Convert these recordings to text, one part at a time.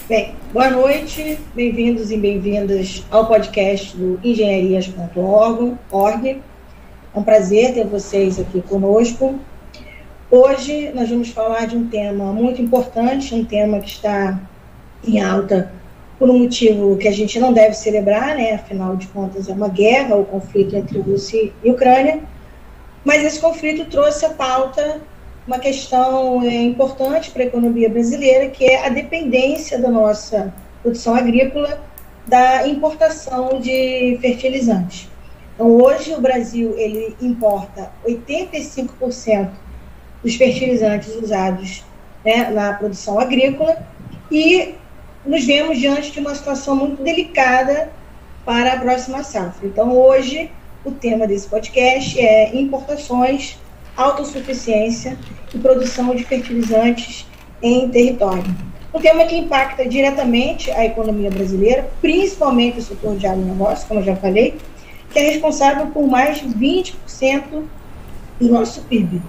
Bem, boa noite, bem-vindos e bem-vindas ao podcast do engenharias.org. É um prazer ter vocês aqui conosco. Hoje nós vamos falar de um tema muito importante, um tema que está em alta por um motivo que a gente não deve celebrar, né? Afinal de contas, é uma guerra, o conflito entre Rússia e Ucrânia, mas esse conflito trouxe à pauta uma questão importante para a economia brasileira, que é a dependência da nossa produção agrícola da importação de fertilizantes. Então, hoje, o Brasil ele importa 85% dos fertilizantes usados, né, na produção agrícola, e nos vemos diante de uma situação muito delicada para a próxima safra. Então, hoje, o tema desse podcast é importações, autossuficiência e produção de fertilizantes em território. Um tema que impacta diretamente a economia brasileira, principalmente o setor de agronegócio, como eu já falei, que é responsável por mais de 20% do nosso PIB.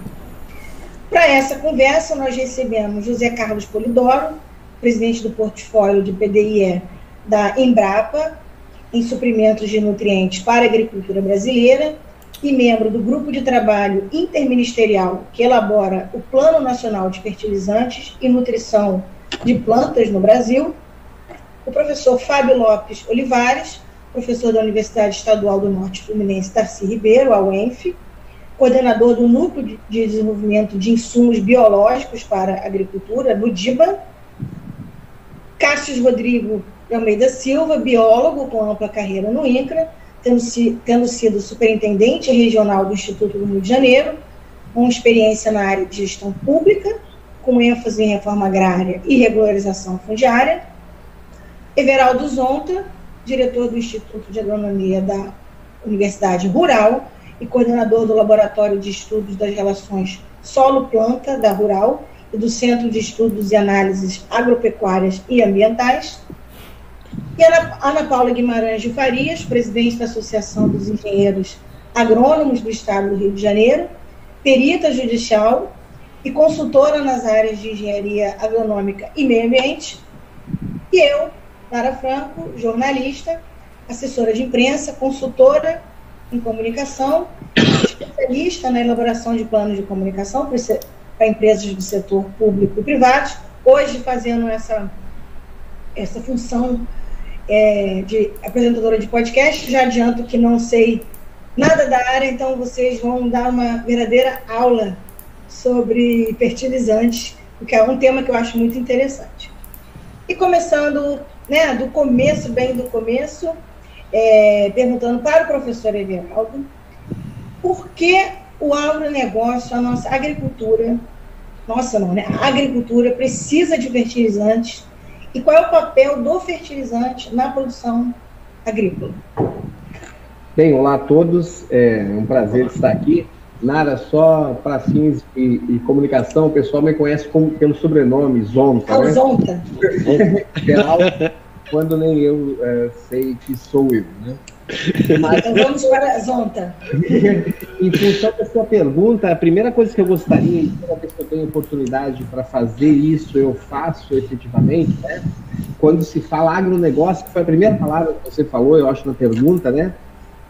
Para essa conversa, nós recebemos José Carlos Polidoro, presidente do portfólio de PDIE da Embrapa, em suprimentos de nutrientes para a agricultura brasileira, e membro do grupo de trabalho interministerial que elabora o Plano Nacional de Fertilizantes e Nutrição de Plantas no Brasil, o professor Fábio Lopes Olivares, professor da Universidade Estadual do Norte Fluminense Darcy Ribeiro, a UENF, coordenador do Núcleo de Desenvolvimento de Insumos Biológicos para a Agricultura, no DIBA, Cássio Rodrigo de Almeida Silva, biólogo com ampla carreira no INCRA, tendo sido superintendente regional do Instituto do Rio de Janeiro, com experiência na área de gestão pública, com ênfase em reforma agrária e regularização fundiária. Everaldo Zonta, diretor do Instituto de Agronomia da Universidade Rural e coordenador do Laboratório de Estudos das Relações Solo-Planta da Rural e do Centro de Estudos e Análises Agropecuárias e Ambientais. E Ana Paula Guimarães de Farias, presidente da Associação dos Engenheiros Agrônomos do Estado do Rio de Janeiro, perita judicial e consultora nas áreas de engenharia agronômica e meio ambiente. E eu, Lara Franco, jornalista, assessora de imprensa, consultora em comunicação, especialista na elaboração de planos de comunicação para empresas do setor público e privado, hoje fazendo essa função de apresentadora de podcast. Já adianto que não sei nada da área, então vocês vão dar uma verdadeira aula sobre fertilizantes, porque é um tema que eu acho muito interessante. E começando, né, do começo, bem do começo, perguntando para o professor Everaldo, por que o agronegócio, a nossa agricultura, a agricultura precisa de fertilizantes, e qual é o papel do fertilizante na produção agrícola? Bem, olá a todos, é um prazer estar aqui. Nara, só para fins e comunicação, o pessoal me conhece pelo sobrenome Zonta, né? Zonta. Geral, quando nem eu sei que sou eu, né? Mas, então vamos para a Zonta. Em função da sua pergunta, a primeira coisa que eu gostaria, e toda vez que eu tenho oportunidade para fazer isso, eu faço efetivamente, né? Quando se fala agronegócio, que foi a primeira palavra que você falou, eu acho, na pergunta, né?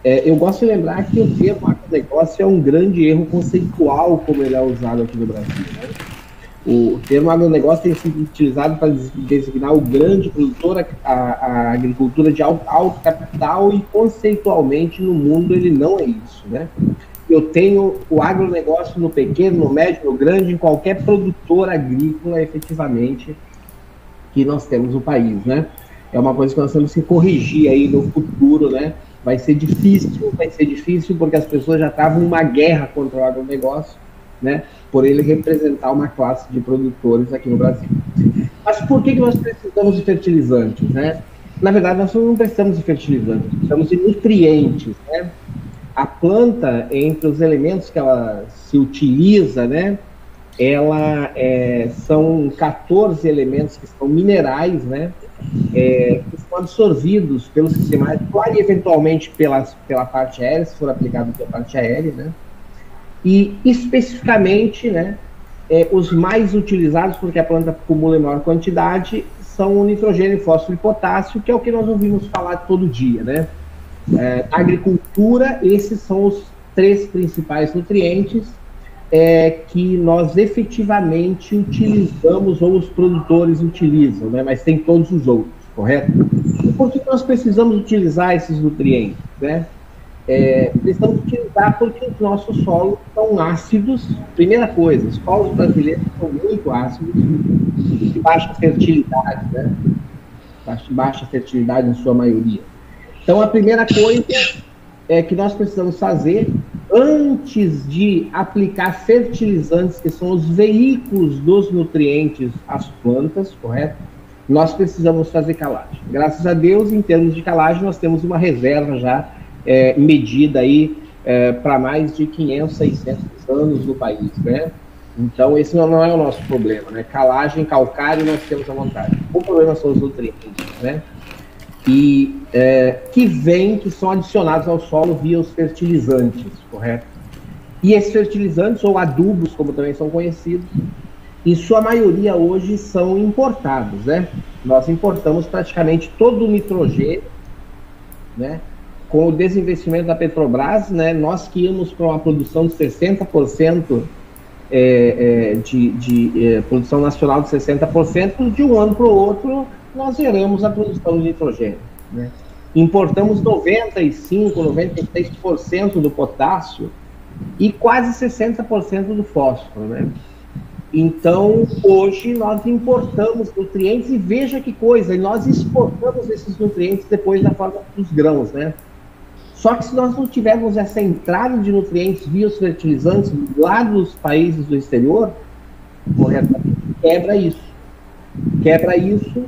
Eu gosto de lembrar que o termo agronegócio é um grande erro conceitual, como ele é usado aqui no Brasil, né? O termo agronegócio tem sido utilizado para designar o grande produtor, a agricultura de alto capital, e conceitualmente no mundo ele não é isso, né? Eu tenho o agronegócio no pequeno, no médio, no grande, em qualquer produtor agrícola, efetivamente, que nós temos no país, né? É uma coisa que nós temos que corrigir aí no futuro, né? Vai ser difícil porque as pessoas já estavam numa guerra contra o agronegócio, né? Por ele representar uma classe de produtores aqui no Brasil. Mas por que nós precisamos de fertilizantes, né? Na verdade, nós não precisamos de fertilizantes, precisamos de nutrientes, né? A planta, entre os elementos que ela se utiliza, né? São 14 elementos que são minerais, né? Que são absorvidos pelo sistema radicular e eventualmente pela parte aérea, se for aplicado pela parte aérea, né? E especificamente, né, os mais utilizados, porque a planta acumula em maior quantidade, são o nitrogênio, fósforo e potássio, que é o que nós ouvimos falar todo dia, né? Na agricultura, esses são os 3 principais nutrientes que nós efetivamente utilizamos, ou os produtores utilizam, né? Mas tem todos os outros, correto? E por que nós precisamos utilizar esses nutrientes, né? Precisamos utilizar porque os nossos solos são ácidos. Primeira coisa, os solos brasileiros são muito ácidos, de baixa fertilidade, né? Baixa fertilidade em sua maioria. Então, a primeira coisa que nós precisamos fazer, antes de aplicar fertilizantes, que são os veículos dos nutrientes às plantas, correto? Nós precisamos fazer calagem. Graças a Deus, em termos de calagem, nós temos uma reserva já medida aí para mais de 500, 600 anos no país, né? Então, esse não é o nosso problema, né? Calagem, calcário, nós temos a vontade. O problema são os nutrientes, né? E que são adicionados ao solo via os fertilizantes, correto? E esses fertilizantes, ou adubos, como também são conhecidos, em sua maioria hoje são importados, né? Nós importamos praticamente todo o nitrogênio, né? Com o desinvestimento da Petrobras, né? Nós que íamos para uma produção de 60%, de produção nacional de 60%, de um ano para o outro, nós zeramos a produção de nitrogênio, né? Importamos 95%, 96% do potássio e quase 60% do fósforo, né? Então, hoje, nós importamos nutrientes e veja que coisa, e nós exportamos esses nutrientes depois da forma dos grãos, né? Só que se nós não tivermos essa entrada de nutrientes via os fertilizantes lá dos países do exterior, corretamente, quebra isso. Quebra isso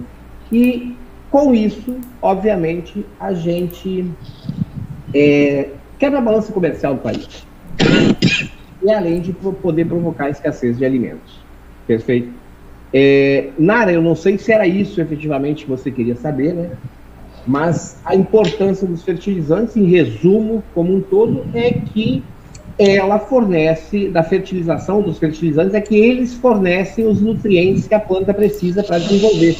e, com isso, obviamente, a gente quebra a balança comercial do país. E além de poder provocar escassez de alimentos. Perfeito? Nara, eu não sei se era isso efetivamente que você queria saber, né? Mas a importância dos fertilizantes, em resumo, como um todo, é que ela fornece, da fertilização dos fertilizantes, é que eles fornecem os nutrientes que a planta precisa para desenvolver,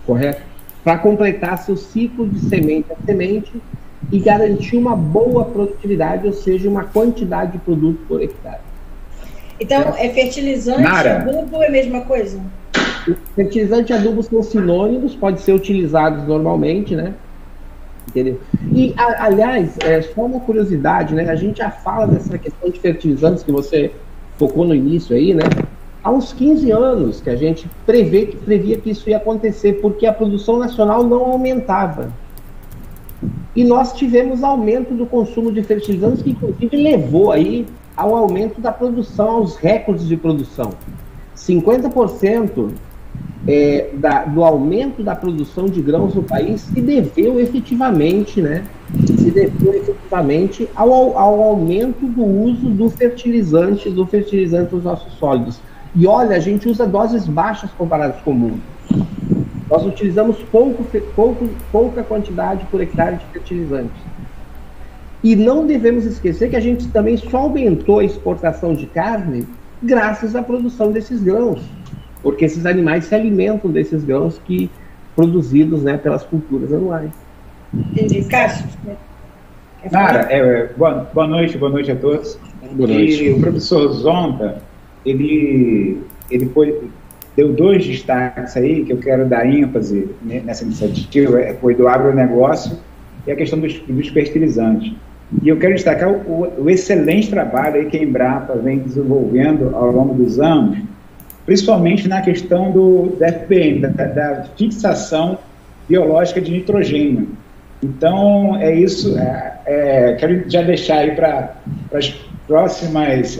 correto? Para completar seu ciclo de semente a semente e garantir uma boa produtividade, ou seja, uma quantidade de produto por hectare. Então, fertilizante e adubo é a mesma coisa? Fertilizante e adubo são sinônimos, pode ser utilizados normalmente, né? Entendeu? E, aliás, só uma curiosidade, né? A gente já fala dessa questão de fertilizantes que você tocou no início aí, né? Há uns 15 anos que a gente previa que isso ia acontecer, porque a produção nacional não aumentava. E nós tivemos aumento do consumo de fertilizantes, que inclusive levou aí ao aumento da produção, aos recordes de produção. 50% do aumento da produção de grãos no país se deveu efetivamente, né? Se deveu efetivamente ao aumento do uso do fertilizante dos nossos sólidos. E olha, a gente usa doses baixas comparadas com o mundo. Nós utilizamos pouca quantidade por hectare de fertilizantes. E não devemos esquecer que a gente também só aumentou a exportação de carne graças à produção desses grãos, porque esses animais se alimentam desses grãos produzidos, né, pelas culturas anuais. Entendi. Cássio? Nara, boa noite a todos. Boa noite. E o professor Zonta, ele deu 2 destaques aí que eu quero dar ênfase nessa iniciativa, foi do agronegócio e a questão dos fertilizantes. E eu quero destacar o excelente trabalho aí que a Embrapa vem desenvolvendo ao longo dos anos, principalmente na questão da FBM, da fixação biológica de nitrogênio. Então, quero já deixar aí para as próximas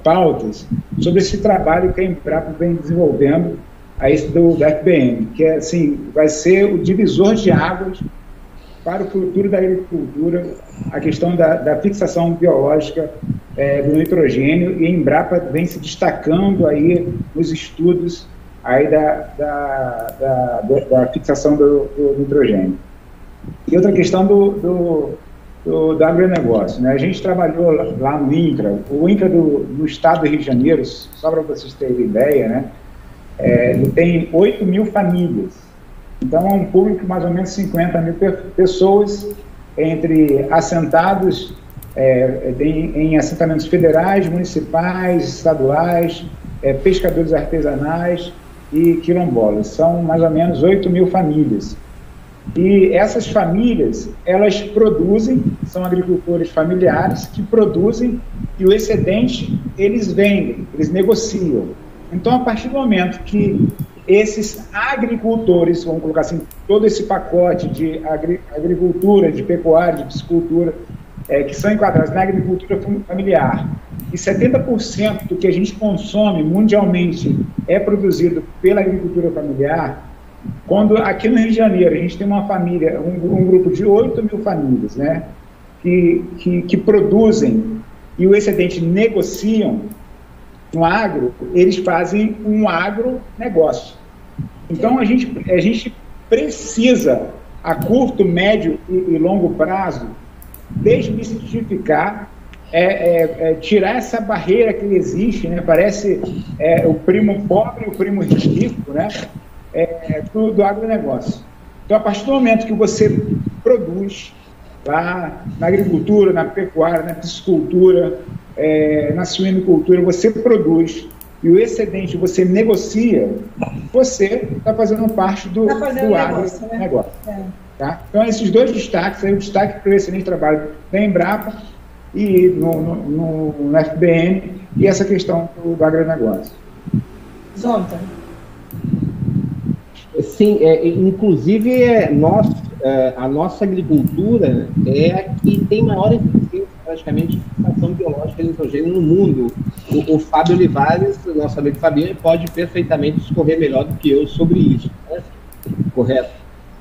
pautas sobre esse trabalho que a Embrapa vem desenvolvendo aí do FBM, que assim, vai ser o divisor de águas para o futuro da agricultura, a questão da fixação biológica do nitrogênio, e a Embrapa vem se destacando aí nos estudos aí da fixação do nitrogênio. E outra questão do agronegócio, né? A gente trabalhou lá no INCRA, o INCRA do estado do Rio de Janeiro, só para vocês terem ideia, né? ele tem 8 mil famílias. Então, é um público de mais ou menos 50 mil pessoas, entre assentados em assentamentos federais, municipais, estaduais, pescadores artesanais e quilombolas. São mais ou menos 8 mil famílias. E essas famílias, elas produzem, são agricultores familiares que produzem, e o excedente eles vendem, eles negociam. Então, a partir do momento que esses agricultores, vamos colocar assim, todo esse pacote de agricultura, de pecuária, de piscicultura, que são enquadrados na agricultura familiar, e 70% do que a gente consome mundialmente é produzido pela agricultura familiar, quando aqui no Rio de Janeiro a gente tem uma família, um grupo de 8 mil famílias, né, que produzem e o excedente negociam no agro, eles fazem um agronegócio. Então a gente precisa, a curto, médio e longo prazo, desmistificar, tirar essa barreira que existe, né? Parece o primo pobre e o primo rico, né? Do agronegócio. Então, a partir do momento que você produz lá na agricultura, na pecuária, na piscicultura, na suinocultura, você produz e o excedente você negocia, você está fazendo parte do agronegócio. Né? Tá? Então, esses dois destaques, aí, o destaque para o excelente trabalho da Embrapa e no FBN, e essa questão do agronegócio. Zonta. Sim, inclusive a nossa agricultura é a que tem maior eficiência praticamente de fixação biológica de nitrogênio no mundo. O Fábio Olivares, nosso amigo Fabinho, pode perfeitamente discorrer melhor do que eu sobre isso, né? Correto?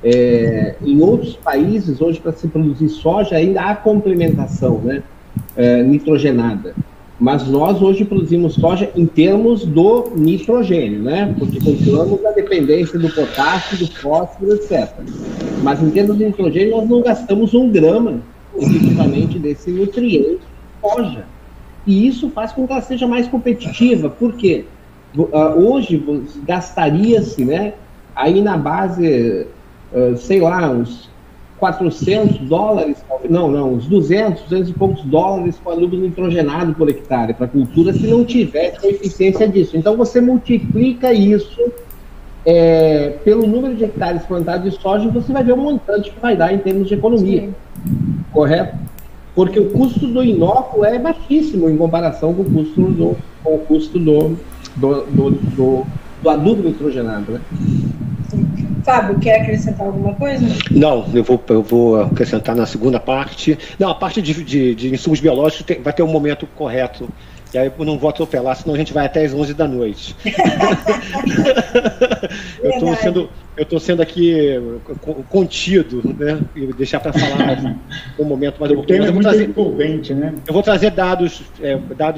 Em outros países, hoje, para se produzir soja, ainda há complementação, né? Nitrogenada. Mas nós hoje produzimos soja em termos do nitrogênio, né? Porque continuamos a dependência do potássio, do fósforo, etc. Mas em termos de nitrogênio, nós não gastamos 1 grama, efetivamente, desse nutriente soja. E isso faz com que ela seja mais competitiva. Por quê? Hoje gastaria-se, né, aí na base, sei lá, uns $400, uns 200 e poucos dólares com adubo nitrogenado por hectare para a cultura, se não tivesse a eficiência disso. Então, você multiplica isso pelo número de hectares plantados de soja e você vai ver o montante que vai dar em termos de economia. Sim. Correto? Porque o custo do inóculo é baixíssimo em comparação com o custo do adubo nitrogenado, né? Fábio, quer acrescentar alguma coisa? Não, eu vou acrescentar na segunda parte. Não, a parte de insumos biológicos vai ter um momento correto. E aí eu não vou atropelar, senão a gente vai até as 11 da noite. Eu estou sendo aqui contido, né? E deixar para falar um momento mais oportuno. É muito envolvente, né? Eu vou trazer dados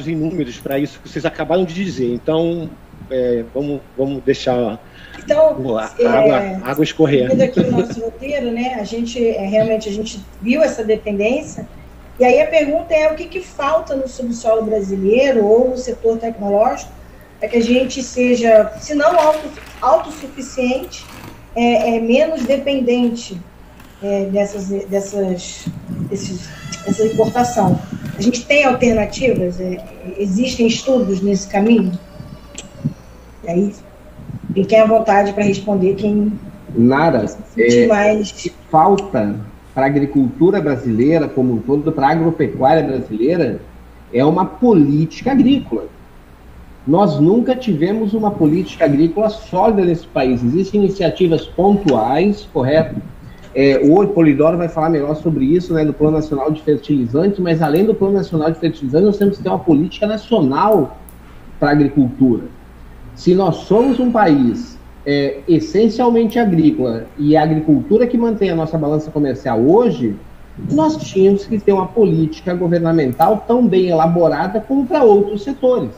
em números para isso que vocês acabaram de dizer. Então, vamos deixar. Então, a água escorrer. Vendo aqui o nosso roteiro, né? A gente viu essa dependência. E aí a pergunta é o que falta no subsolo brasileiro ou no setor tecnológico para que a gente seja, se não autossuficiente, menos dependente dessa importação. A gente tem alternativas? Existem estudos nesse caminho? E aí, fiquem à vontade para responder quem... Nada. Mais... Falta para a agricultura brasileira, como um todo, para a agropecuária brasileira, é uma política agrícola. Nós nunca tivemos uma política agrícola sólida nesse país. Existem iniciativas pontuais, correto? O Polidoro vai falar melhor sobre isso, né, do Plano Nacional de Fertilizantes, mas além do Plano Nacional de Fertilizantes, nós temos que ter uma política nacional para a agricultura. Se nós somos um país essencialmente agrícola e a agricultura que mantém a nossa balança comercial hoje, nós tínhamos que ter uma política governamental tão bem elaborada como para outros setores.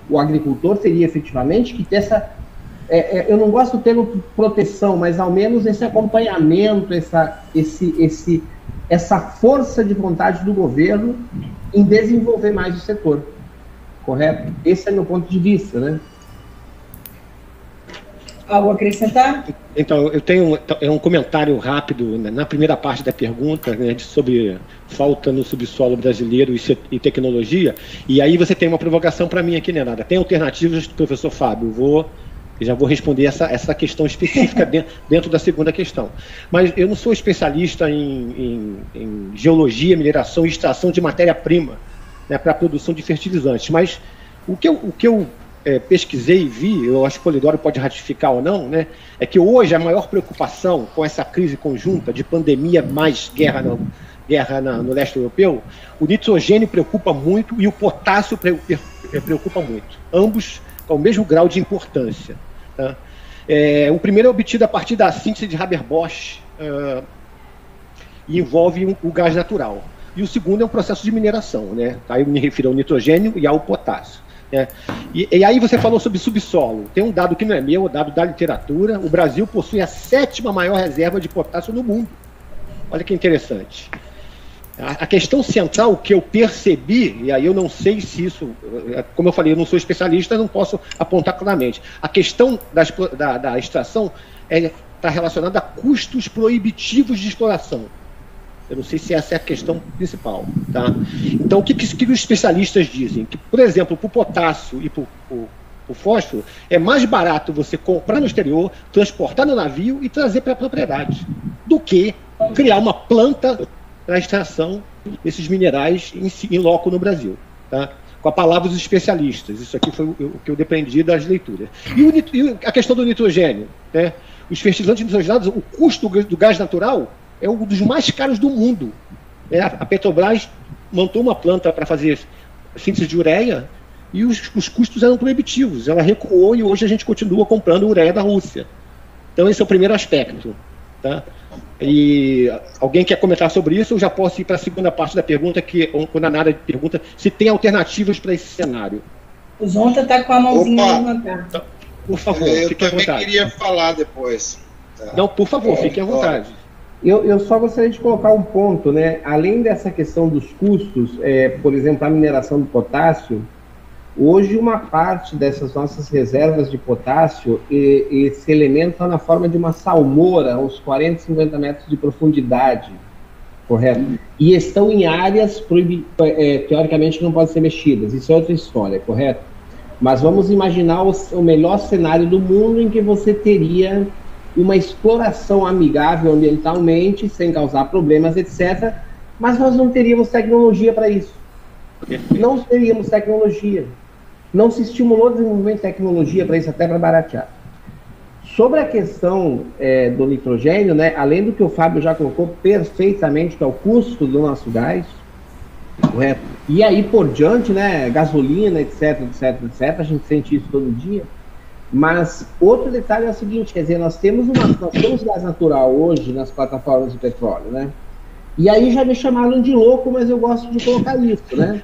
O agricultor teria efetivamente que ter essa... eu não gosto do termo proteção, mas ao menos esse acompanhamento, essa força de vontade do governo em desenvolver mais o setor. Correto? Esse é meu ponto de vista, né? Algo a acrescentar? Então, eu tenho um comentário rápido na primeira parte da pergunta, né, sobre falta no subsolo brasileiro e tecnologia, e aí você tem uma provocação para mim aqui, né, Nara? Tem alternativas, professor Fábio? Eu já vou responder essa questão específica dentro da segunda questão. Mas eu não sou especialista em geologia, mineração e extração de matéria-prima, né, para a produção de fertilizantes, mas o que eu pesquisei e vi, eu acho que o Polidoro pode ratificar ou não, né, é que hoje a maior preocupação com essa crise conjunta de pandemia mais guerra no leste europeu, o nitrogênio preocupa muito e o potássio preocupa muito, ambos com o mesmo grau de importância. Tá? O primeiro é obtido a partir da síntese de Haber-Bosch e envolve o gás natural. E o segundo é um processo de mineração, né? Tá? Eu me refiro ao nitrogênio e ao potássio. E aí você falou sobre subsolo. Tem um dado que não é meu, é um dado da literatura. O Brasil possui a 7ª maior reserva de potássio no mundo. Olha que interessante. A questão central que eu percebi, e aí eu não sei se isso, como eu falei, eu não sou especialista, não posso apontar claramente. A questão da extração está relacionada a custos proibitivos de exploração. Eu não sei se essa é a questão principal. Tá? Então, o que os especialistas dizem? Que, por exemplo, para o potássio e para o fósforo, é mais barato você comprar no exterior, transportar no navio e trazer para a propriedade, do que criar uma planta para a extração desses minerais em loco no Brasil. Tá? Com a palavra dos especialistas. Isso aqui foi o que eu deprendi das leituras. E a questão do nitrogênio. Né? Os fertilizantes nitrogenados, o custo do gás natural é um dos mais caros do mundo. A Petrobras montou uma planta para fazer síntese de ureia e os custos eram proibitivos. Ela recuou e hoje a gente continua comprando ureia da Rússia. Então esse é o primeiro aspecto. Tá? E alguém quer comentar sobre isso? Eu já posso ir para a segunda parte da pergunta, que quando a Nara pergunta se tem alternativas para esse cenário. O Zonta está com a mãozinha levantada. Então, por favor, fique à vontade. Eu também queria falar depois. Tá? Não, por favor, fique à vontade. Eu só gostaria de colocar um ponto, né? Além dessa questão dos custos, por exemplo, a mineração do potássio, hoje uma parte dessas nossas reservas de potássio, esse elemento está na forma de uma salmoura, uns 40, 50 metros de profundidade, correto? E estão em áreas teoricamente que não podem ser mexidas, isso é outra história, correto? Mas vamos imaginar o melhor cenário do mundo em que você teria uma exploração amigável ambientalmente, sem causar problemas, etc. Mas nós não teríamos tecnologia para isso. Não teríamos tecnologia. Não se estimulou o desenvolvimento de tecnologia para isso, até para baratear. Sobre a questão do nitrogênio, né, além do que o Fábio já colocou perfeitamente, que é o custo do nosso gás, correto? E aí por diante, né, gasolina, etc, a gente sente isso todo dia. Mas outro detalhe é o seguinte, quer dizer, nós temos gás natural hoje nas plataformas de petróleo, né? E aí já me chamaram de louco, mas eu gosto de colocar isso, né?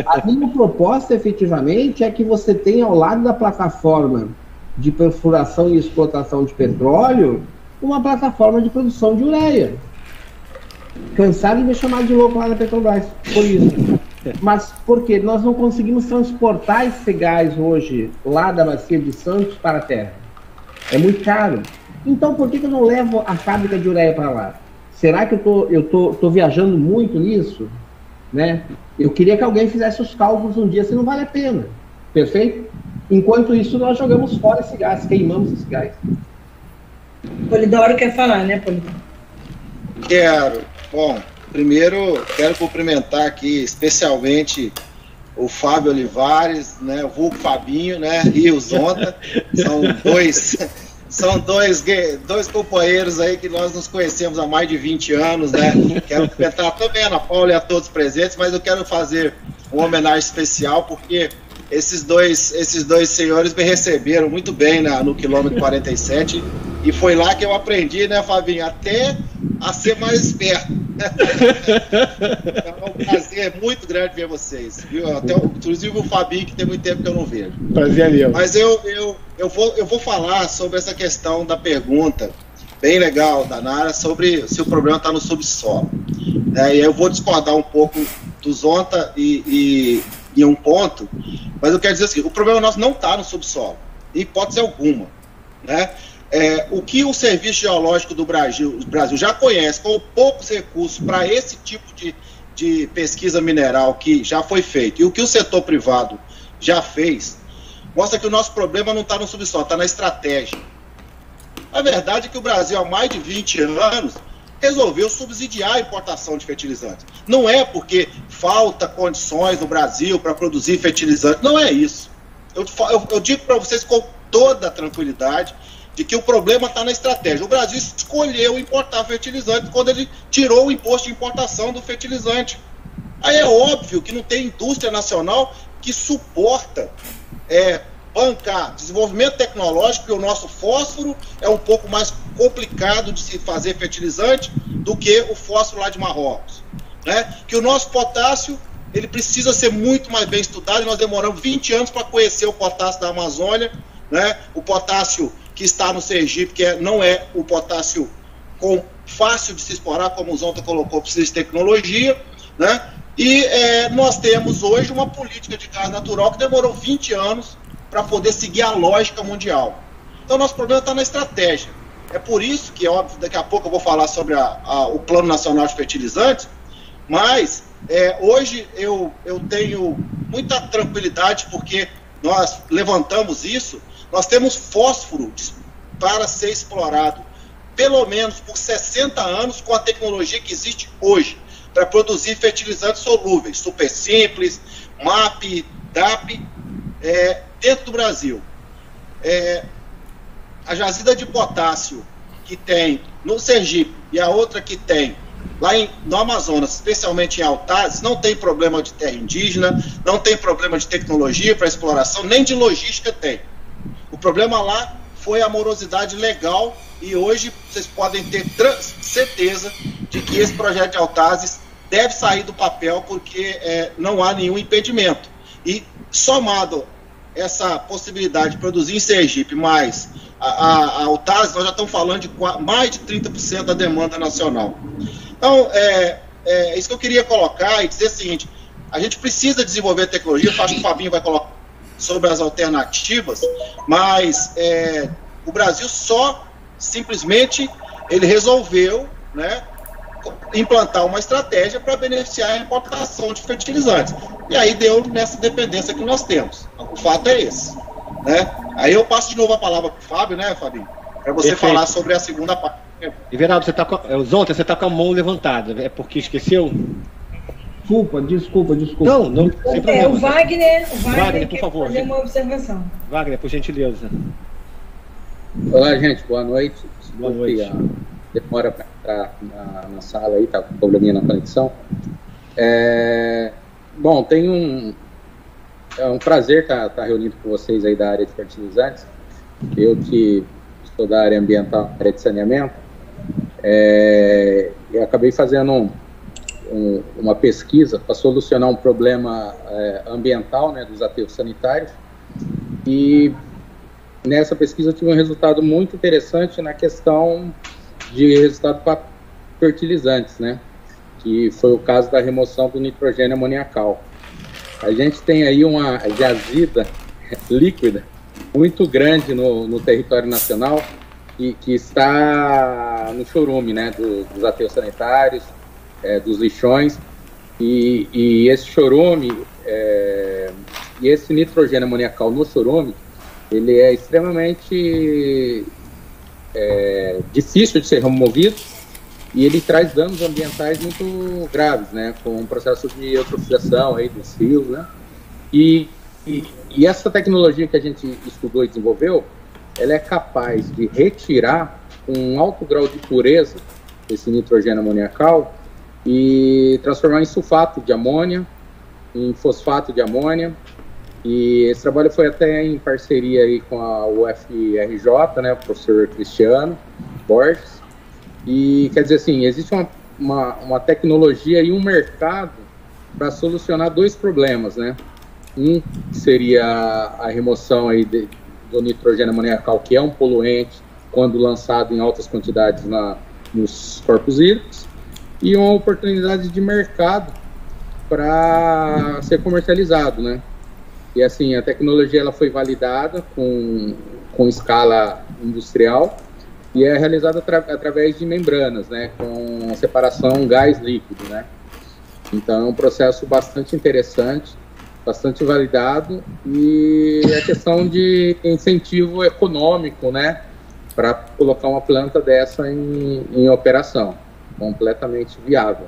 A minha proposta, efetivamente, é que você tenha ao lado da plataforma de perfuração e explotação de petróleo, uma plataforma de produção de ureia. Cansado de me chamar de louco lá na Petrobras, por isso. Mas por quê? Nós não conseguimos transportar esse gás hoje lá da Bacia de Santos para a terra. É muito caro. Então por que eu não levo a fábrica de ureia para lá? Será que eu tô viajando muito nisso? Né? Eu queria que alguém fizesse os cálculos um dia, se não vale a pena. Perfeito? Enquanto isso, nós jogamos fora esse gás, queimamos esse gás. Polidoro quer falar, né, Polidoro? Quero. Bom, primeiro quero cumprimentar aqui especialmente o Fábio Olivares, né, o vulgo Fabinho, né, e o Zonta. São dois companheiros aí que nós nos conhecemos há mais de 20 anos, né? Quero cumprimentar também a Ana Paula e a todos presentes, mas eu quero fazer uma homenagem especial porque esses dois senhores me receberam muito bem no quilômetro 47 e foi lá que eu aprendi, né, Fabinho, até a ser mais esperto. É um prazer muito grande ver vocês, viu? Até, inclusive o Fabinho, que tem muito tempo que eu não vejo. Prazer mesmo. Mas eu vou falar sobre essa questão da pergunta bem legal da Nara sobre se o problema está no subsolo. E eu vou discordar um pouco do Zonta e um ponto, mas eu quero dizer assim, o problema nosso não está no subsolo, em hipótese alguma, né? o que o Serviço Geológico do Brasil já conhece, com poucos recursos para esse tipo de pesquisa mineral que já foi feito, e o que o setor privado já fez, mostra que o nosso problema não está no subsolo, está na estratégia. A verdade é que o Brasil, há mais de 20 anos, resolveu subsidiar a importação de fertilizantes. Não é porque falta condições no Brasil para produzir fertilizantes, não é isso. Eu digo para vocês com toda a tranquilidade de que o problema está na estratégia. O Brasil escolheu importar fertilizantes quando ele tirou o imposto de importação do fertilizante. Aí é óbvio que não tem indústria nacional que suporta bancar desenvolvimento tecnológico, porque o nosso fósforo é um pouco mais complicado de se fazer fertilizante do que o fósforo lá de Marrocos, né? Que o nosso potássio, ele precisa ser muito mais bem estudado, e nós demoramos 20 anos para conhecer o potássio da Amazônia, né? O potássio que está no Sergipe, que não é o potássio fácil de se explorar, como o Zonta colocou, precisa de tecnologia, né? E nós temos hoje uma política de gás natural que demorou 20 anos para poder seguir a lógica mundial. Então, nosso problema está na estratégia. É por isso que, óbvio, daqui a pouco eu vou falar sobre o Plano Nacional de Fertilizantes, mas hoje eu tenho muita tranquilidade, porque nós levantamos isso. Nós temos fósforo para ser explorado, pelo menos por 60 anos, com a tecnologia que existe hoje, para produzir fertilizantes solúveis, super simples, MAP, DAP, dentro do Brasil. A jazida de potássio que tem no Sergipe e a outra que tem lá no Amazonas, especialmente em Altazes, não tem problema de terra indígena, não tem problema de tecnologia para exploração, nem de logística tem. O problema lá foi a morosidade legal, e hoje vocês podem ter certeza de que esse projeto de Altazes deve sair do papel, porque não há nenhum impedimento. E somado essa possibilidade de produzir em Sergipe, mais a Altazes, nós já estamos falando de mais de 30% da demanda nacional. Então, isso que eu queria colocar e dizer o seguinte: a gente precisa desenvolver tecnologia. Eu acho que o Fabinho vai colocar sobre as alternativas, mas o Brasil simplesmente ele resolveu, né, implantar uma estratégia para beneficiar a importação de fertilizantes. E aí deu nessa dependência que nós temos. O fato é esse, né? Aí eu passo de novo a palavra para o Fábio, né, Fabinho? Para você Perfeito. Falar sobre a segunda parte. Everaldo, Zonta, você está com a mão levantada. É porque esqueceu? Desculpa. Não, sem problema. O Wagner por favor, fazer uma observação. Wagner, por gentileza. Olá, gente, boa noite. Boa noite. Demora para entrar na sala aí, tá com probleminha na conexão. Bom, tem um prazer estar reunido com vocês aí da área de fertilizantes. Eu que sou da área ambiental, área de saneamento, eu acabei fazendo uma pesquisa para solucionar um problema ambiental, né, dos aterros sanitários, e nessa pesquisa eu tive um resultado muito interessante na questão de resultado para fertilizantes, né, que foi o caso da remoção do nitrogênio amoniacal. A gente tem aí uma jazida líquida muito grande no território nacional, que está no chorume, né, dos aterros sanitários, dos lixões, e esse chorume, e esse nitrogênio amoniacal no chorume, ele é extremamente difícil de ser removido, e ele traz danos ambientais muito graves, né, com um processo de eutrofização aí dos rios, né, e essa tecnologia que a gente estudou e desenvolveu, ela é capaz de retirar com um alto grau de pureza esse nitrogênio amoniacal e transformar em sulfato de amônia, em fosfato de amônia. E esse trabalho foi até em parceria aí com a UFRJ, né, o professor Cristiano Borges. E quer dizer assim, existe uma tecnologia e um mercado para solucionar dois problemas, né? Um seria a remoção aí do nitrogênio amoniacal, que é um poluente quando lançado em altas quantidades nos corpos hídricos, e uma oportunidade de mercado para ser comercializado, né? E assim, a tecnologia ela foi validada com escala industrial e é realizado através de membranas, né, com separação gás-líquido, né. Então é um processo bastante interessante, bastante validado e é questão de incentivo econômico, né, para colocar uma planta dessa em operação, completamente viável,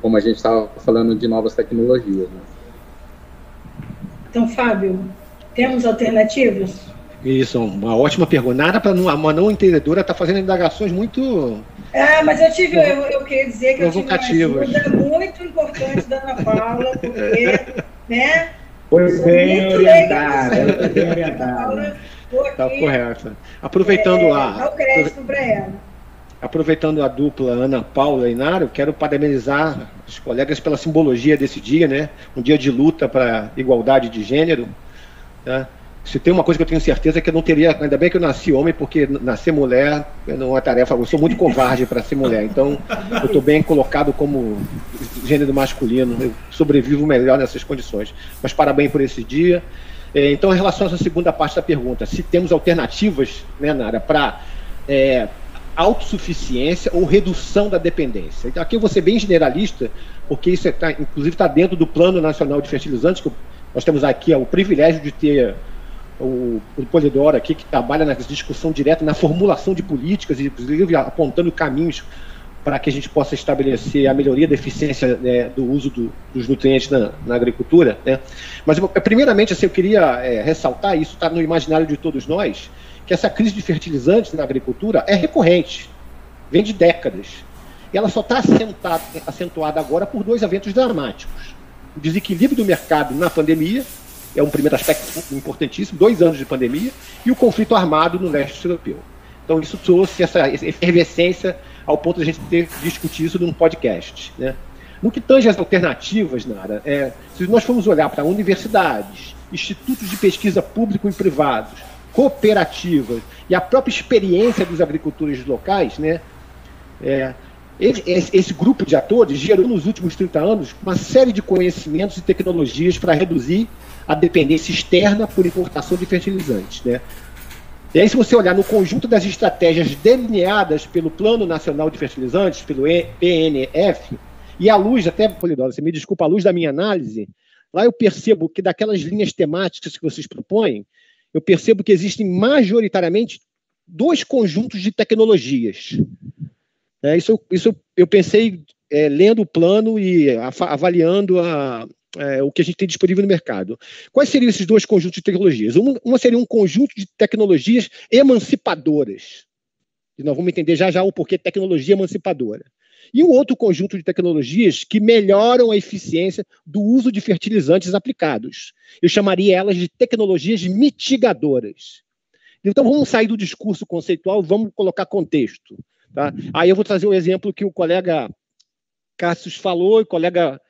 como a gente estava falando de novas tecnologias, né. Então, Fábio, temos alternativas? Isso, uma ótima pergunta. Nada para uma não entendedora estar fazendo indagações muito... Mas eu queria dizer que eu tive uma ajuda muito importante da Ana Paula, porque, né? Foi bem orientada. Está correto. Aproveitando dá o crédito para ela. Aproveitando a dupla Ana Paula e Nara, eu quero parabenizar os colegas pela simbologia desse dia, né? Um dia de luta para igualdade de gênero, né? Se tem uma coisa que eu tenho certeza é que eu não teria, ainda bem que eu nasci homem, porque nascer mulher não é uma tarefa, eu sou muito covarde para ser mulher, então eu estou bem colocado como gênero masculino, eu sobrevivo melhor nessas condições. Mas parabéns por esse dia. Então, em relação a essa segunda parte da pergunta, se temos alternativas, né, Nara, para autossuficiência ou redução da dependência. Então, aqui eu vou ser bem generalista, porque isso inclusive está dentro do Plano Nacional de Fertilizantes, que nós temos aqui o privilégio de ter o Polidoro aqui, que trabalha na discussão direta, na formulação de políticas, inclusive apontando caminhos para que a gente possa estabelecer a melhoria da eficiência, né, do uso dos nutrientes na agricultura, né? Mas, primeiramente, assim, eu queria ressaltar, isso está no imaginário de todos nós, que essa crise de fertilizantes na agricultura é recorrente, vem de décadas. E ela só está acentuada agora por dois eventos dramáticos. O desequilíbrio do mercado na pandemia, é um primeiro aspecto importantíssimo, 2 anos de pandemia, e o conflito armado no leste europeu. Então isso trouxe essa efervescência ao ponto de a gente ter discutido isso num podcast, né? No que tange as alternativas, Nara, se nós formos olhar para universidades, institutos de pesquisa público e privados, cooperativas e a própria experiência dos agricultores locais, né, esse grupo de atores gerou nos últimos 30 anos uma série de conhecimentos e tecnologias para reduzir a dependência externa por importação de fertilizantes, né? E aí, se você olhar no conjunto das estratégias delineadas pelo Plano Nacional de Fertilizantes, pelo PNF, e à luz, até, Polidoro, você me desculpa, à luz da minha análise, lá eu percebo que daquelas linhas temáticas que vocês propõem, eu percebo que existem majoritariamente 2 conjuntos de tecnologias. Isso eu pensei lendo o plano e avaliando o que a gente tem disponível no mercado. Quais seriam esses 2 conjuntos de tecnologias? Uma seria um conjunto de tecnologias emancipadoras. E nós vamos entender já o porquê tecnologia emancipadora. E um outro conjunto de tecnologias que melhoram a eficiência do uso de fertilizantes aplicados. Eu chamaria elas de tecnologias mitigadoras. Então vamos sair do discurso conceitual, vamos colocar contexto. Tá? Aí eu vou trazer o exemplo que o colega Cassius falou e o colega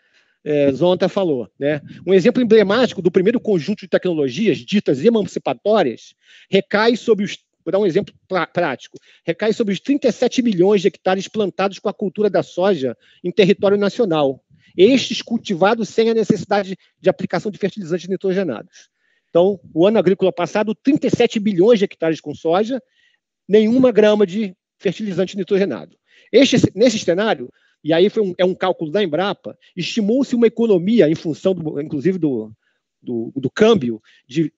Zonta falou, né? Um exemplo emblemático do primeiro conjunto de tecnologias ditas emancipatórias recai sobre os, vou dar um exemplo prático, recai sobre os 37 milhões de hectares plantados com a cultura da soja em território nacional, estes cultivados sem a necessidade de aplicação de fertilizantes nitrogenados. Então, o ano agrícola passado, 37 bilhões de hectares com soja, nenhuma grama de fertilizante nitrogenado. Nesse cenário, e aí é um cálculo da Embrapa, estimou-se uma economia, em função, inclusive, do câmbio, de,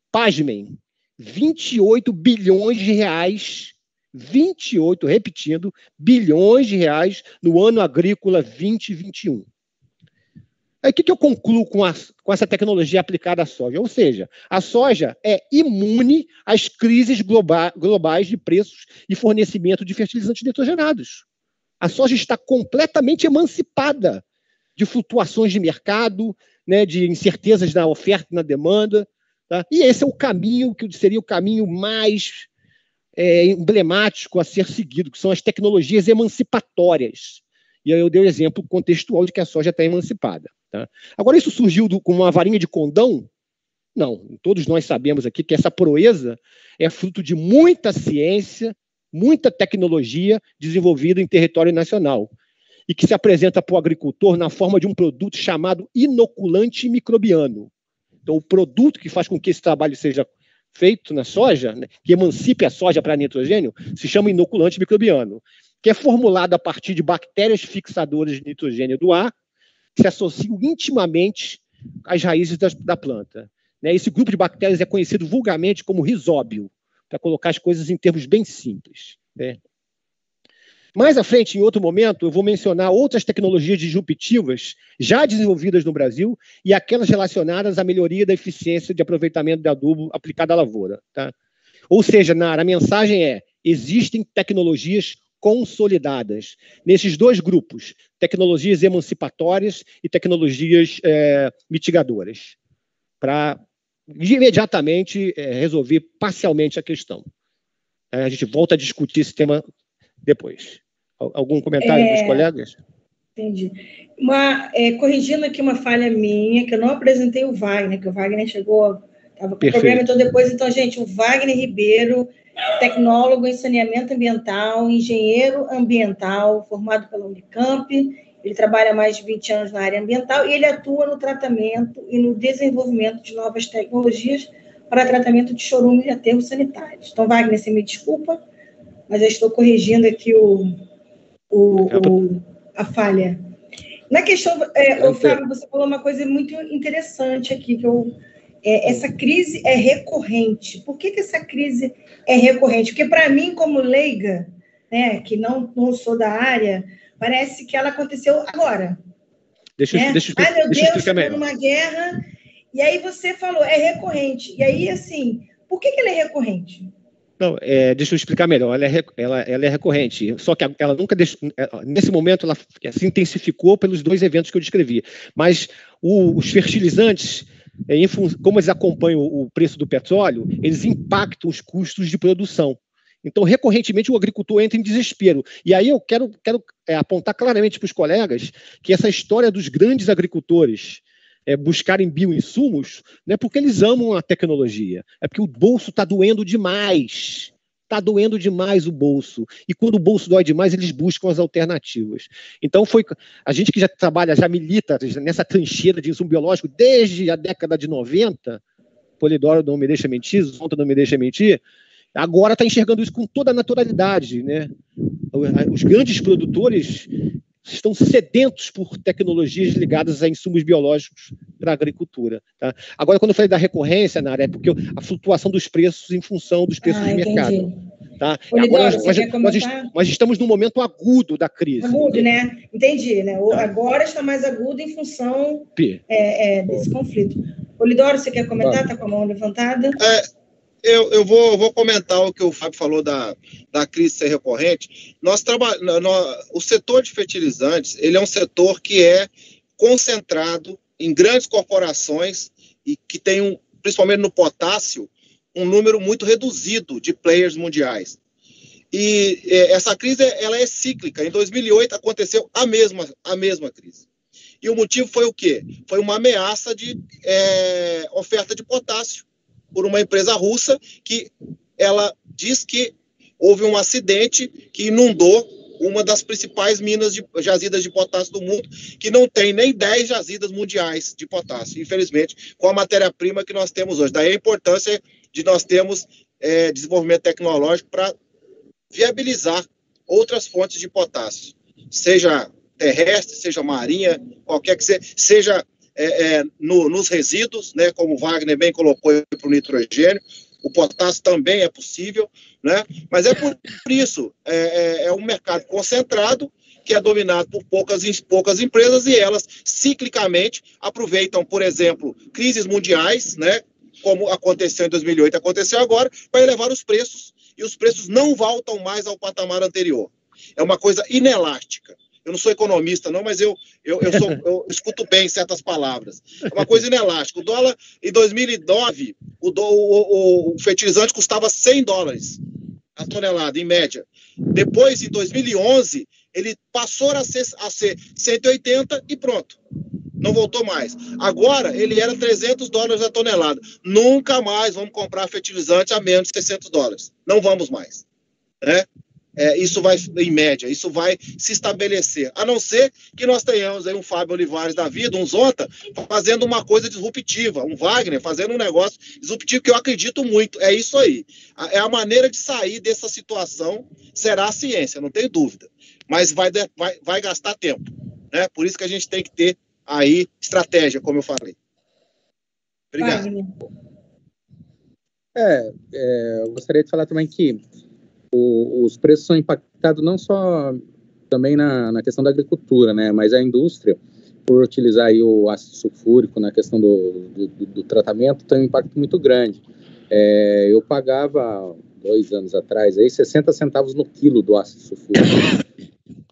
pasmem, 28 bilhões de reais, 28, repetindo, bilhões de reais no ano agrícola 2021. Aí o que eu concluo com essa tecnologia aplicada à soja? Ou seja, a soja é imune às crises globais de preços e fornecimento de fertilizantes nitrogenados. A soja está completamente emancipada de flutuações de mercado, né, de incertezas na oferta e na demanda. Tá? E esse é o caminho que seria o caminho mais emblemático a ser seguido, que são as tecnologias emancipatórias. E aí eu dei o exemplo contextual de que a soja está emancipada. Tá? Agora, isso surgiu como uma varinha de condão? Não, todos nós sabemos aqui que essa proeza é fruto de muita ciência, muita tecnologia desenvolvida em território nacional e que se apresenta para o agricultor na forma de um produto chamado inoculante microbiano. Então, o produto que faz com que esse trabalho seja feito na soja, né, que emancipe a soja para nitrogênio, se chama inoculante microbiano, que é formulado a partir de bactérias fixadoras de nitrogênio do ar, que se associam intimamente às raízes da planta. Né? Esse grupo de bactérias é conhecido vulgarmente como rizóbio, para colocar as coisas em termos bem simples. Né? Mais à frente, em outro momento, eu vou mencionar outras tecnologias disruptivas já desenvolvidas no Brasil e aquelas relacionadas à melhoria da eficiência de aproveitamento de adubo aplicado à lavoura. Tá? Ou seja, Nara, a mensagem é: existem tecnologias consolidadas nesses dois grupos, tecnologias emancipatórias e tecnologias mitigadoras, para imediatamente resolver parcialmente a questão. A gente volta a discutir esse tema depois. Algum comentário dos colegas? Entendi. Corrigindo aqui uma falha minha, que eu não apresentei o Wagner, que o Wagner chegou, estava com problema, então depois, gente, o Wagner Ribeiro, tecnólogo em saneamento ambiental, engenheiro ambiental, formado pela Unicamp, ele trabalha há mais de 20 anos na área ambiental e ele atua no tratamento e no desenvolvimento de novas tecnologias para tratamento de chorume e aterros sanitários. Então, Wagner, você me desculpa, mas eu estou corrigindo aqui a falha. Na questão, Fábio, você falou uma coisa muito interessante aqui, que essa crise é recorrente. Por que essa crise é recorrente? Porque, para mim, como leiga, né, que não sou da área, parece que ela aconteceu agora. Deixa eu explicar melhor. Uma guerra, e aí você falou, é recorrente. E aí, assim, por que ela é recorrente? Não, deixa eu explicar melhor. Ela é recorrente, só que ela nunca nesse momento ela se intensificou pelos dois eventos que eu descrevi. Mas os fertilizantes, como eles acompanham o preço do petróleo, eles impactam os custos de produção. Então, recorrentemente, o agricultor entra em desespero. E aí eu quero apontar claramente para os colegas que essa história dos grandes agricultores buscarem bioinsumos não é porque eles amam a tecnologia, é porque o bolso está doendo demais. Está doendo demais o bolso. E quando o bolso dói demais, eles buscam as alternativas. Então, a gente que já trabalha, já milita nessa trincheira de insumo biológico desde a década de 90, Polidoro não me deixa mentir, Zonta não me deixa mentir, agora está enxergando isso com toda a naturalidade. Né? Os grandes produtores estão sedentos por tecnologias ligadas a insumos biológicos para a agricultura. Tá? Agora, quando eu falei da recorrência, Nara, é porque a flutuação dos preços em função dos preços de mercado. Tá? Polidoro, nós estamos num momento agudo da crise. Agudo, né? Entendi. Né? Agora está mais agudo em função desse conflito. Polidoro, você quer comentar? Está com a mão levantada? Eu vou comentar o que o Fábio falou da crise ser recorrente. O setor de fertilizantes, ele é um setor que é concentrado em grandes corporações e que tem, principalmente no potássio, um número muito reduzido de players mundiais. E essa crise ela é cíclica. Em 2008 aconteceu a mesma crise. E o motivo foi o quê? Foi uma ameaça de oferta de potássio por uma empresa russa que ela diz que houve um acidente que inundou uma das principais jazidas de potássio do mundo, que não tem nem 10 jazidas mundiais de potássio, infelizmente, com a matéria-prima que nós temos hoje. Daí a importância de nós termos desenvolvimento tecnológico para viabilizar outras fontes de potássio, seja terrestre, seja marinha, qualquer que seja nos resíduos, né, como o Wagner bem colocou para o nitrogênio, o potássio também é possível, né, mas é por isso, é um mercado concentrado, que é dominado por poucas empresas, e elas ciclicamente aproveitam, por exemplo, crises mundiais, né, como aconteceu em 2008, aconteceu agora, para elevar os preços, e os preços não voltam mais ao patamar anterior. É uma coisa inelástica. Eu não sou economista, não, mas eu escuto bem certas palavras. É uma coisa inelástica. O dólar, em 2009, o fertilizante custava $100 a tonelada, em média. Depois, em 2011, ele passou a ser 180 e pronto. Não voltou mais. Agora, ele era $300 a tonelada. Nunca mais vamos comprar fertilizante a menos de $600. Não vamos mais. Né? isso vai, em média, isso vai se estabelecer. A não ser que nós tenhamos aí um Fábio Olivares da vida, um Zonta, fazendo uma coisa disruptiva, um Wagner fazendo um negócio disruptivo, que eu acredito muito. É isso aí. É a maneira de sair dessa situação, será a ciência, não tem dúvida. Mas vai gastar tempo, né? Por isso que a gente tem que ter aí estratégia, como eu falei. Obrigado. Eu gostaria de falar também que os preços são impactados não só também na questão da agricultura, né, mas a indústria, por utilizar aí o ácido sulfúrico na questão do tratamento, tem um impacto muito grande. Eu pagava, 2 anos atrás, aí, 60 centavos no quilo do ácido sulfúrico.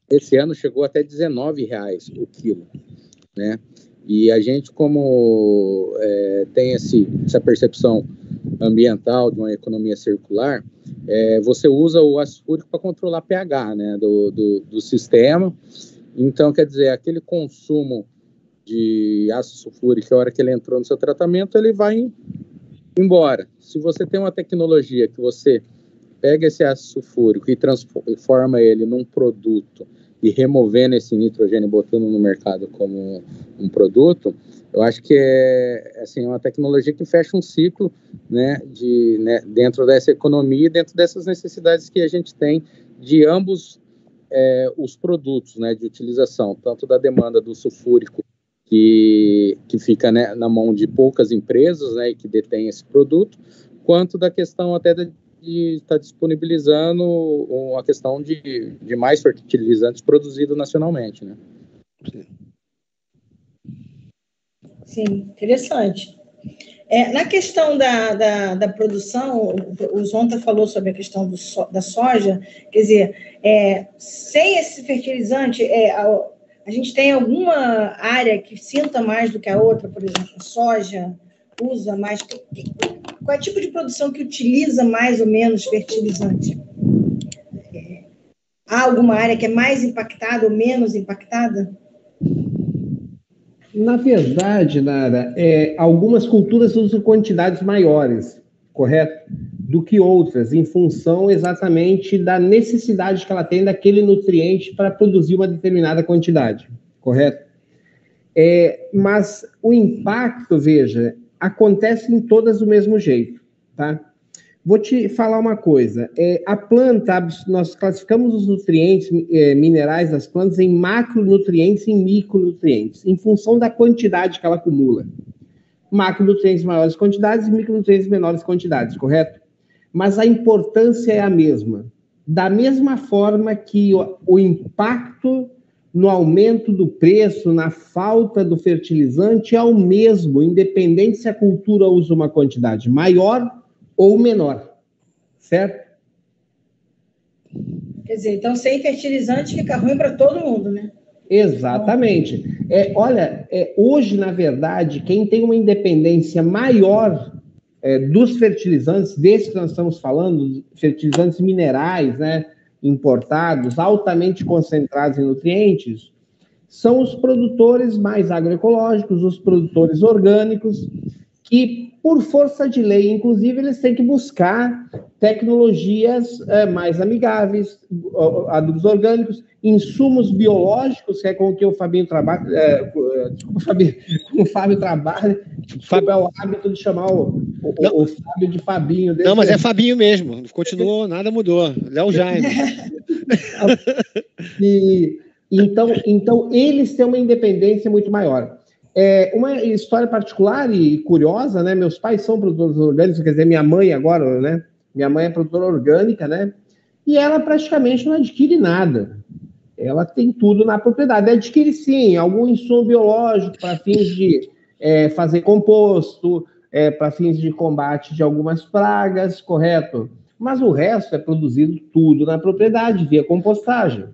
Esse ano chegou até R$19 o quilo, né? E a gente, como tem essa percepção ambiental de uma economia circular, você usa o ácido sulfúrico para controlar pH, né, do sistema. Então, quer dizer, aquele consumo de ácido sulfúrico, a hora que ele entrou no seu tratamento, ele vai embora. Se você tem uma tecnologia que você pega esse ácido sulfúrico e transforma ele num produto e removendo esse nitrogênio e botando no mercado como um produto, eu acho que é uma tecnologia que fecha um ciclo, né, dentro dessa economia e dentro dessas necessidades que a gente tem de ambos os produtos, né, de utilização, tanto da demanda do sulfúrico, que fica, né, na mão de poucas empresas, né, e que detém esse produto, quanto da questão até de estar disponibilizando a questão de mais fertilizantes produzidos nacionalmente, né? Sim, interessante. Na questão da produção, o Zonta falou sobre a questão da soja, quer dizer, sem esse fertilizante, a gente tem alguma área que sinta mais do que a outra, por exemplo, a soja usa mais... Qual é o tipo de produção que utiliza mais ou menos fertilizante? Há alguma área que é mais impactada ou menos impactada? Na verdade, Nara, algumas culturas usam quantidades maiores, correto? Do que outras, em função exatamente da necessidade que ela tem daquele nutriente para produzir uma determinada quantidade, correto? Mas o impacto, veja, acontece em todas do mesmo jeito, tá? Vou te falar uma coisa. A planta, nós classificamos os nutrientes minerais das plantas em macronutrientes e em micronutrientes, em função da quantidade que ela acumula. Macronutrientes maiores quantidades e micronutrientes menores quantidades, correto? Mas a importância é a mesma. Da mesma forma que o impacto no aumento do preço, na falta do fertilizante, é o mesmo, independente se a cultura usa uma quantidade maior ou menor, certo? Quer dizer, então sem fertilizante fica ruim para todo mundo, né? Exatamente. Hoje, na verdade, quem tem uma independência maior dos fertilizantes, desses que nós estamos falando, fertilizantes minerais, né, importados, altamente concentrados em nutrientes, são os produtores mais agroecológicos, os produtores orgânicos, que, por força de lei, inclusive, eles têm que buscar tecnologias mais amigáveis, adubos orgânicos, insumos biológicos, que é com o que o Fabinho trabalha, o Fábio trabalha, é o hábito de chamar o Fábio de Fabinho. Não, mas é Fabinho mesmo, continuou, nada mudou, Léo Jaime. Então, eles têm uma independência muito maior. Uma história particular e curiosa, né? Meus pais são produtores orgânicos, quer dizer, minha mãe agora, né? Minha mãe é produtora orgânica, né? E ela praticamente não adquire nada. Ela tem tudo na propriedade. Adquire, sim, algum insumo biológico para fins de fazer composto, para fins de combate de algumas pragas, correto? Mas o resto é produzido tudo na propriedade, via compostagem.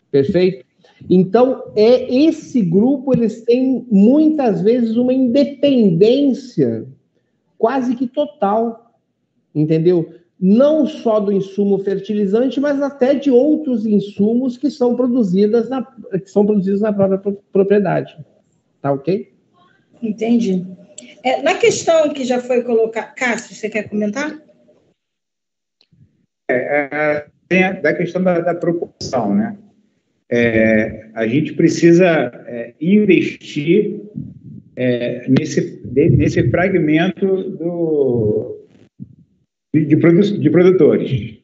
Perfeito? Então, esse grupo, eles têm, muitas vezes, uma independência quase que total, entendeu? Não só do insumo fertilizante, mas até de outros insumos que são produzidos na própria propriedade. Tá ok? Entendi. Na questão que já foi colocada... Cássio, você quer comentar? tem da questão da proporção, né? A gente precisa investir nesse fragmento de produtores.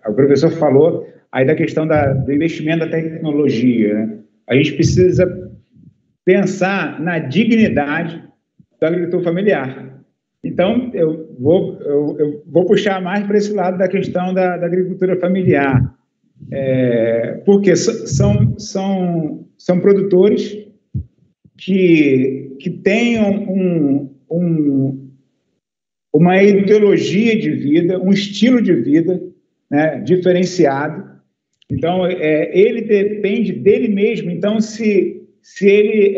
O professor falou aí da questão do investimento da tecnologia, né? A gente precisa pensar na dignidade do agricultor familiar. Então, eu vou puxar mais para esse lado da questão da agricultura familiar, porque são produtores que tenham uma ideologia de vida, um estilo de vida, né, diferenciado. Então, ele depende dele mesmo. Então, se ele,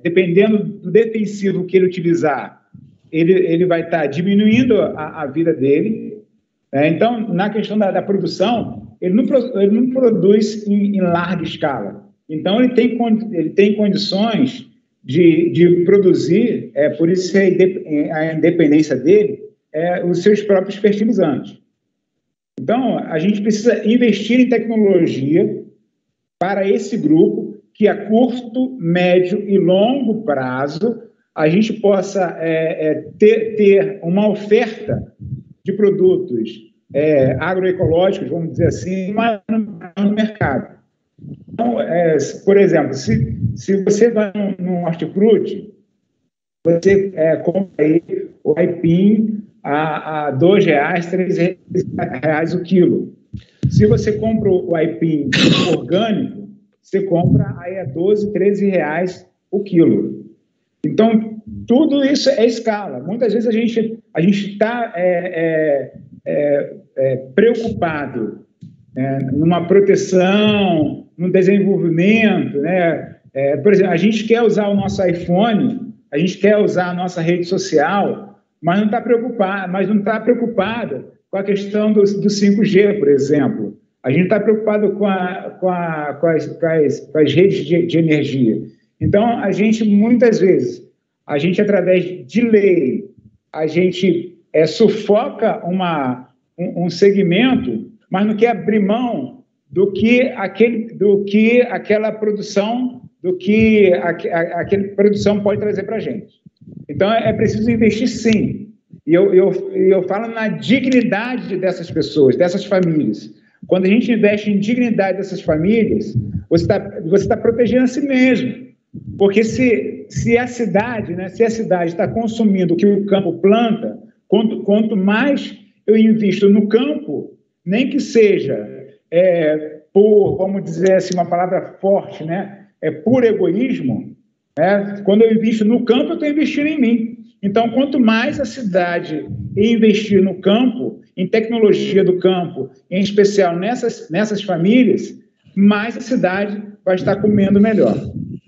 dependendo do defensivo que ele utilizar, ele vai estar diminuindo a vida dele. Então, na questão da produção, ele não produz em larga escala. Então, ele tem condições de produzir, por isso a independência dele, os seus próprios fertilizantes. Então, a gente precisa investir em tecnologia para esse grupo que, a curto, médio e longo prazo, a gente possa ter uma oferta de produtos agroecológicos, vamos dizer assim, no mercado. Então, por exemplo, se você vai no hortifruti, você compra aí o aipim a R$ 2, R$ 3 o quilo. Se você compra o aipim orgânico, você compra aí a R$ 12, R$ 13 o quilo. Então, tudo isso é escala. Muitas vezes a gente está preocupado numa proteção, no desenvolvimento, né? Por exemplo, a gente quer usar o nosso iPhone, a gente quer usar a nossa rede social, mas não está preocupado com a questão do 5G, por exemplo. A gente está preocupado com as redes de energia. Então, muitas vezes, através de lei, a gente sufoca um segmento, mas não quer abrir mão do que aquela produção pode trazer para a gente. Então, é preciso investir, sim. E eu falo na dignidade dessas pessoas, dessas famílias. Quando a gente investe em dignidade dessas famílias, você está protegendo a si mesmo. Porque se a cidade está consumindo o que o campo planta, quanto mais eu invisto no campo, nem que seja vamos dizer assim, uma palavra forte, né? Por egoísmo, né? Quando eu invisto no campo, eu estou investindo em mim. Então, quanto mais a cidade investir no campo, em tecnologia do campo, em especial nessas famílias, mais a cidade vai estar comendo melhor.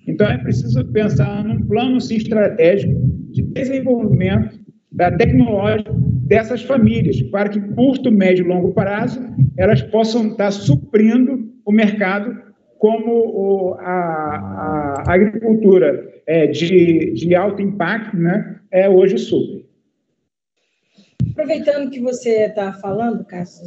Então, é preciso pensar num plano estratégico de desenvolvimento da tecnologia dessas famílias, para que, curto, médio e longo prazo, elas possam estar suprindo o mercado como a agricultura de alto impacto, né, hoje supre. Aproveitando que você está falando, Cássio,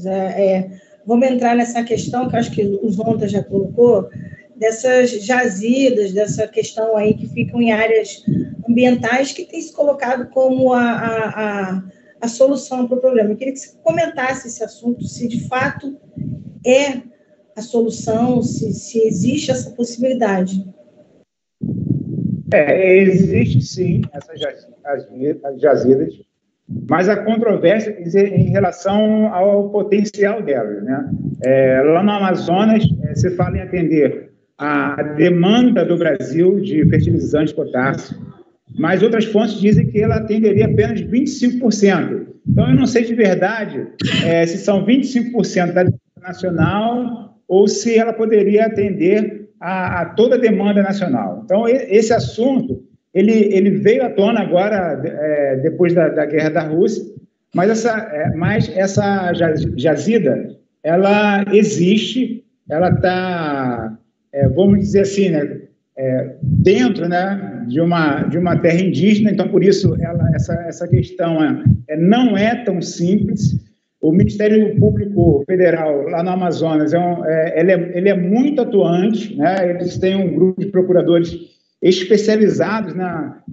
vamos entrar nessa questão que eu acho que o Zonta já colocou, dessas jazidas, dessa questão aí que ficam em áreas ambientais que tem se colocado como a solução para o problema. Eu queria que você comentasse esse assunto, se de fato é a solução, se existe essa possibilidade. Existe sim essas jazidas, mas a controvérsia em relação ao potencial delas, né? Lá no Amazonas, você fala em atender a demanda do Brasil de fertilizantes potássio, mas outras fontes dizem que ela atenderia apenas 25%. Então, eu não sei de verdade se são 25% da demanda nacional ou se ela poderia atender a toda a demanda nacional. Então, esse assunto, ele veio à tona agora, depois da guerra da Rússia, mas essa jazida, ela existe, ela está, vamos dizer assim, né, dentro, né, de uma terra indígena. Então, por isso, essa questão não é tão simples. O Ministério Público Federal, lá no Amazonas, ele é muito atuante, né? Eles têm um grupo de procuradores especializados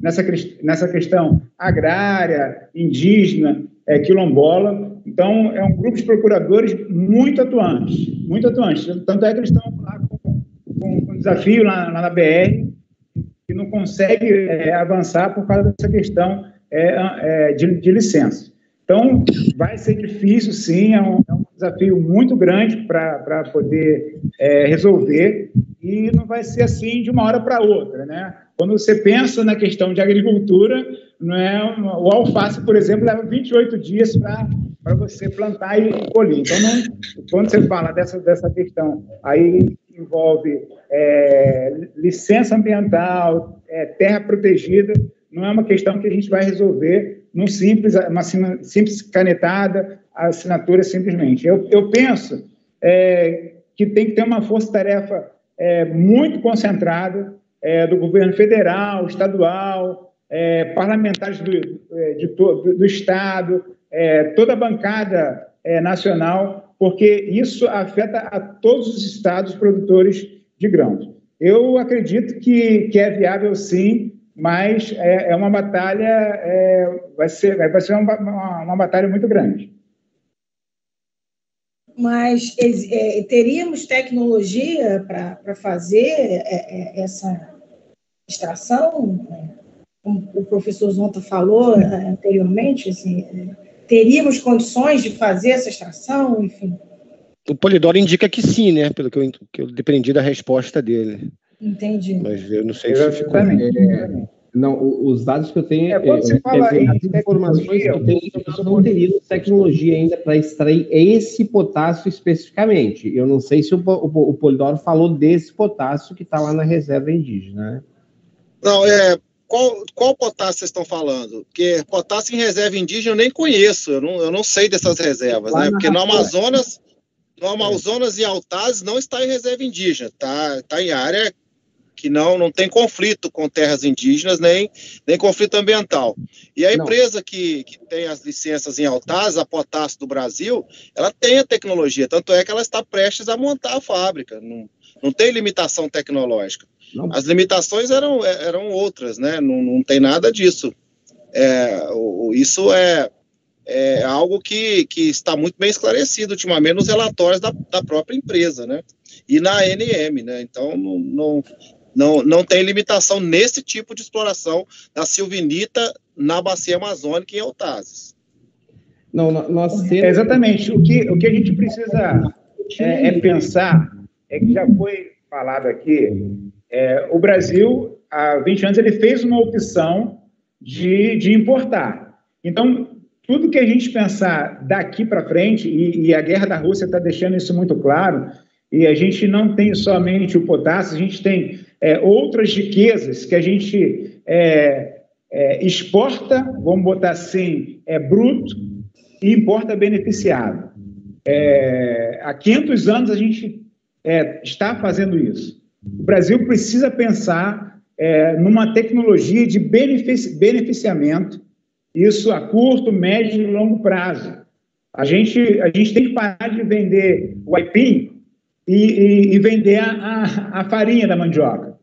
nessa questão agrária, indígena, quilombola. Então, é um grupo de procuradores muito atuantes, muito atuantes. Tanto é que eles estão lá com um desafio lá na BR, que não consegue avançar por causa dessa questão de licença. Então, vai ser difícil, sim, é um desafio muito grande para poder resolver, e não vai ser assim de uma hora para outra, né? Quando você pensa na questão de agricultura, não é, o alface, por exemplo, leva 28 dias para você plantar e colher. Então, quando você fala dessa questão, aí envolve licença ambiental, terra protegida, não é uma questão que a gente vai resolver uma simples canetada, assinatura simplesmente. Eu penso que tem que ter uma força-tarefa muito concentrada do governo federal, estadual, parlamentares do Estado, toda a bancada nacional, porque isso afeta a todos os estados produtores de grãos. Eu acredito que é viável, sim, mas é uma batalha, vai ser uma batalha muito grande. Mas teríamos tecnologia para fazer essa extração? Como o professor Zonta falou anteriormente, assim, teríamos condições de fazer essa extração, enfim? O Polidoro indica que sim, né? Pelo que eu deprendi da resposta dele. Entendi. Mas eu não sei se ficou... Não, os dados que eu tenho... quando você fala as informações que eu tenho, nós não teríamos tecnologia ainda para extrair esse potássio especificamente. Eu não sei se o Polidoro falou desse potássio que está lá na reserva indígena, né? Não, qual potássio vocês estão falando? Porque potássio em reserva indígena eu nem conheço, eu não sei dessas reservas, né? Porque no Amazonas e Altazes não está em reserva indígena, está em área que não tem conflito com terras indígenas, nem conflito ambiental. E a empresa que tem as licenças em Altazes, a Potássio do Brasil, ela tem a tecnologia, tanto é que ela está prestes a montar a fábrica, não tem limitação tecnológica. Não. As limitações eram outras, né? Não tem nada disso. Isso é algo que está muito bem esclarecido ultimamente nos relatórios da própria empresa, né? E na ANM, né? Então, não tem limitação nesse tipo de exploração da silvinita na bacia amazônica em Altazes. Exatamente. O que a gente precisa pensar é que já foi falado aqui, o Brasil, há 20 anos, ele fez uma opção de importar. Então, tudo que a gente pensar daqui para frente, e a guerra da Rússia está deixando isso muito claro, e a gente não tem somente o potássio, a gente tem outras riquezas que a gente exporta, vamos botar assim, bruto, e importa beneficiado. Há 500 anos a gente está fazendo isso. O Brasil precisa pensar numa tecnologia de beneficiamento, isso a curto, médio e longo prazo. A gente tem que parar de vender o aipim e vender a farinha da mandioca.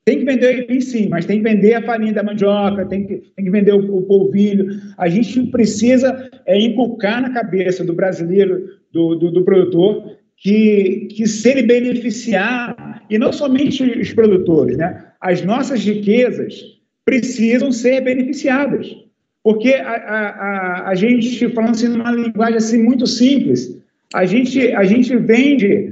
Tem que vender o aipim, sim, mas tem que vender a farinha da mandioca, tem que vender o polvilho. A gente precisa inculcar na cabeça do brasileiro, do produtor, que se ele beneficiar, e não somente os produtores, né? As nossas riquezas precisam ser beneficiadas. Porque a gente, falando assim numa linguagem assim, muito simples, a gente vende...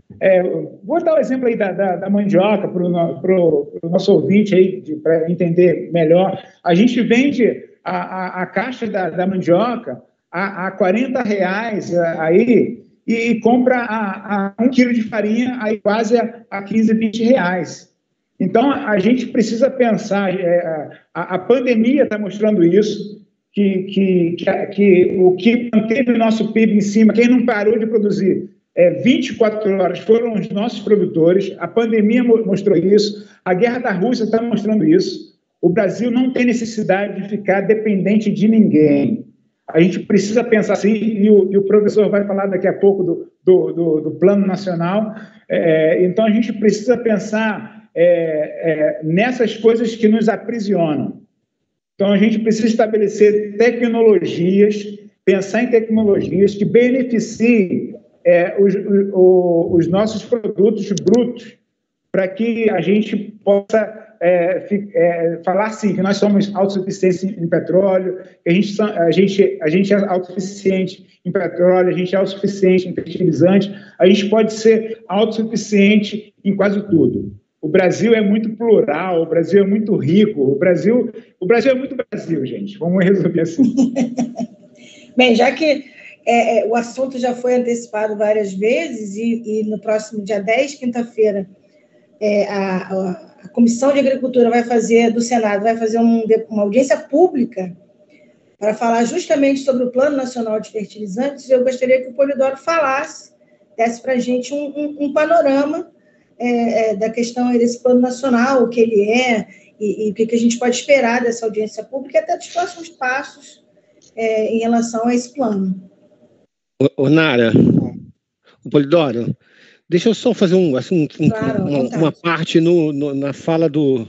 vou dar o exemplo aí da mandioca para o nosso ouvinte aí, para entender melhor. A gente vende a caixa da mandioca a R$40 aí, e compra a 1 quilo de farinha aí quase a 15, 20 reais. Então, a gente precisa pensar, a pandemia está mostrando isso, que o que manteve o nosso PIB em cima, quem não parou de produzir 24 horas foram os nossos produtores, a pandemia mostrou isso, a guerra da Rússia está mostrando isso. O Brasil não tem necessidade de ficar dependente de ninguém. A gente precisa pensar assim, e o professor vai falar daqui a pouco do Plano Nacional. Então, a gente precisa pensar nessas coisas que nos aprisionam. Então, a gente precisa estabelecer tecnologias, pensar em tecnologias que beneficiem os nossos produtos brutos, para que a gente possa falar, sim, que nós somos autossuficientes em petróleo, que a gente é autossuficiente em petróleo, a gente é autossuficiente em fertilizantes, a gente pode ser autossuficiente em quase tudo. O Brasil é muito plural, o Brasil é muito rico, o Brasil é muito Brasil, gente. Vamos resolver assim. Bem, já que o assunto já foi antecipado várias vezes e no próximo dia 10, quinta-feira, a Comissão de Agricultura do Senado vai fazer uma audiência pública para falar justamente sobre o Plano Nacional de Fertilizantes. Eu gostaria que o Polidoro desse para a gente um panorama da questão desse Plano Nacional, o que ele é e o que a gente pode esperar dessa audiência pública e até dos próximos passos em relação a esse plano. Ô Nara, o Polidoro, deixa eu só fazer Claro, uma parte na fala do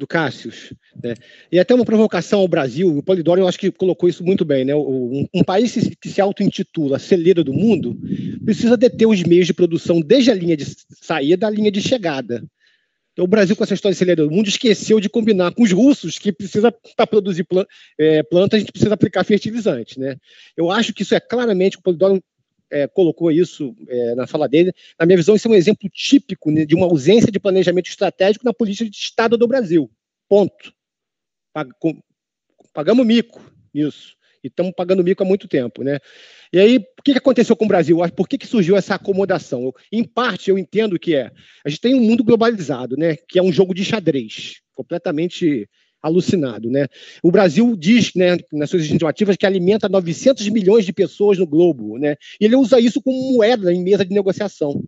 Cássius, né? E até uma provocação ao Brasil. O Polidoro, eu acho que colocou isso muito bem, né? Um país que se auto-intitula celeiro do mundo precisa deter os meios de produção desde a linha de saída à linha de chegada. Então, o Brasil, com essa história de celeiro do mundo, esqueceu de combinar com os russos, que precisa, para produzir planta, a gente precisa aplicar fertilizante, né? Eu acho que isso é claramente, o Polidoro colocou isso na fala dele. Na minha visão, isso é um exemplo típico, né, de uma ausência de planejamento estratégico na política de Estado do Brasil. Ponto. Pagamos mico nisso. E estamos pagando mico há muito tempo, né? E aí, o que aconteceu com o Brasil? Por que surgiu essa acomodação? Em parte, eu entendo que a gente tem um mundo globalizado, né? Que é um jogo de xadrez, completamente alucinado, né? O Brasil diz, né, nas suas estimativas, que alimenta 900 milhões de pessoas no globo, né? E ele usa isso como moeda em mesa de negociação.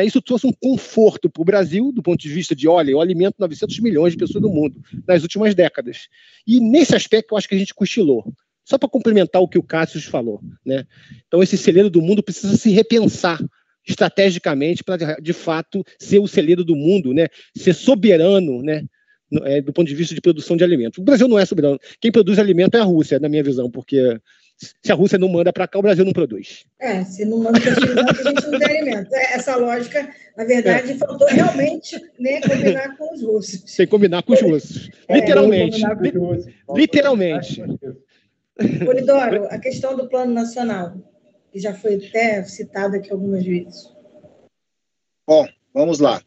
Isso trouxe um conforto para o Brasil, do ponto de vista de, olha, eu alimento 900 milhões de pessoas no mundo, nas últimas décadas. E nesse aspecto, eu acho que a gente cochilou. Só para complementar o que o Cássio falou, né? Então, esse celeiro do mundo precisa se repensar estrategicamente para, de fato, ser o celeiro do mundo, né? Ser soberano, né? Do ponto de vista de produção de alimentos. O Brasil não é soberano. Quem produz alimento é a Rússia, na minha visão, porque se a Rússia não manda para cá, o Brasil não produz. Se não manda fertilizante, a gente não tem alimento. Essa lógica, na verdade, faltou realmente, né, combinar com os russos. Sem combinar com os russos. Literalmente. Literalmente. Polidoro, a questão do Plano Nacional, que já foi até citada aqui algumas vezes. Bom, vamos lá.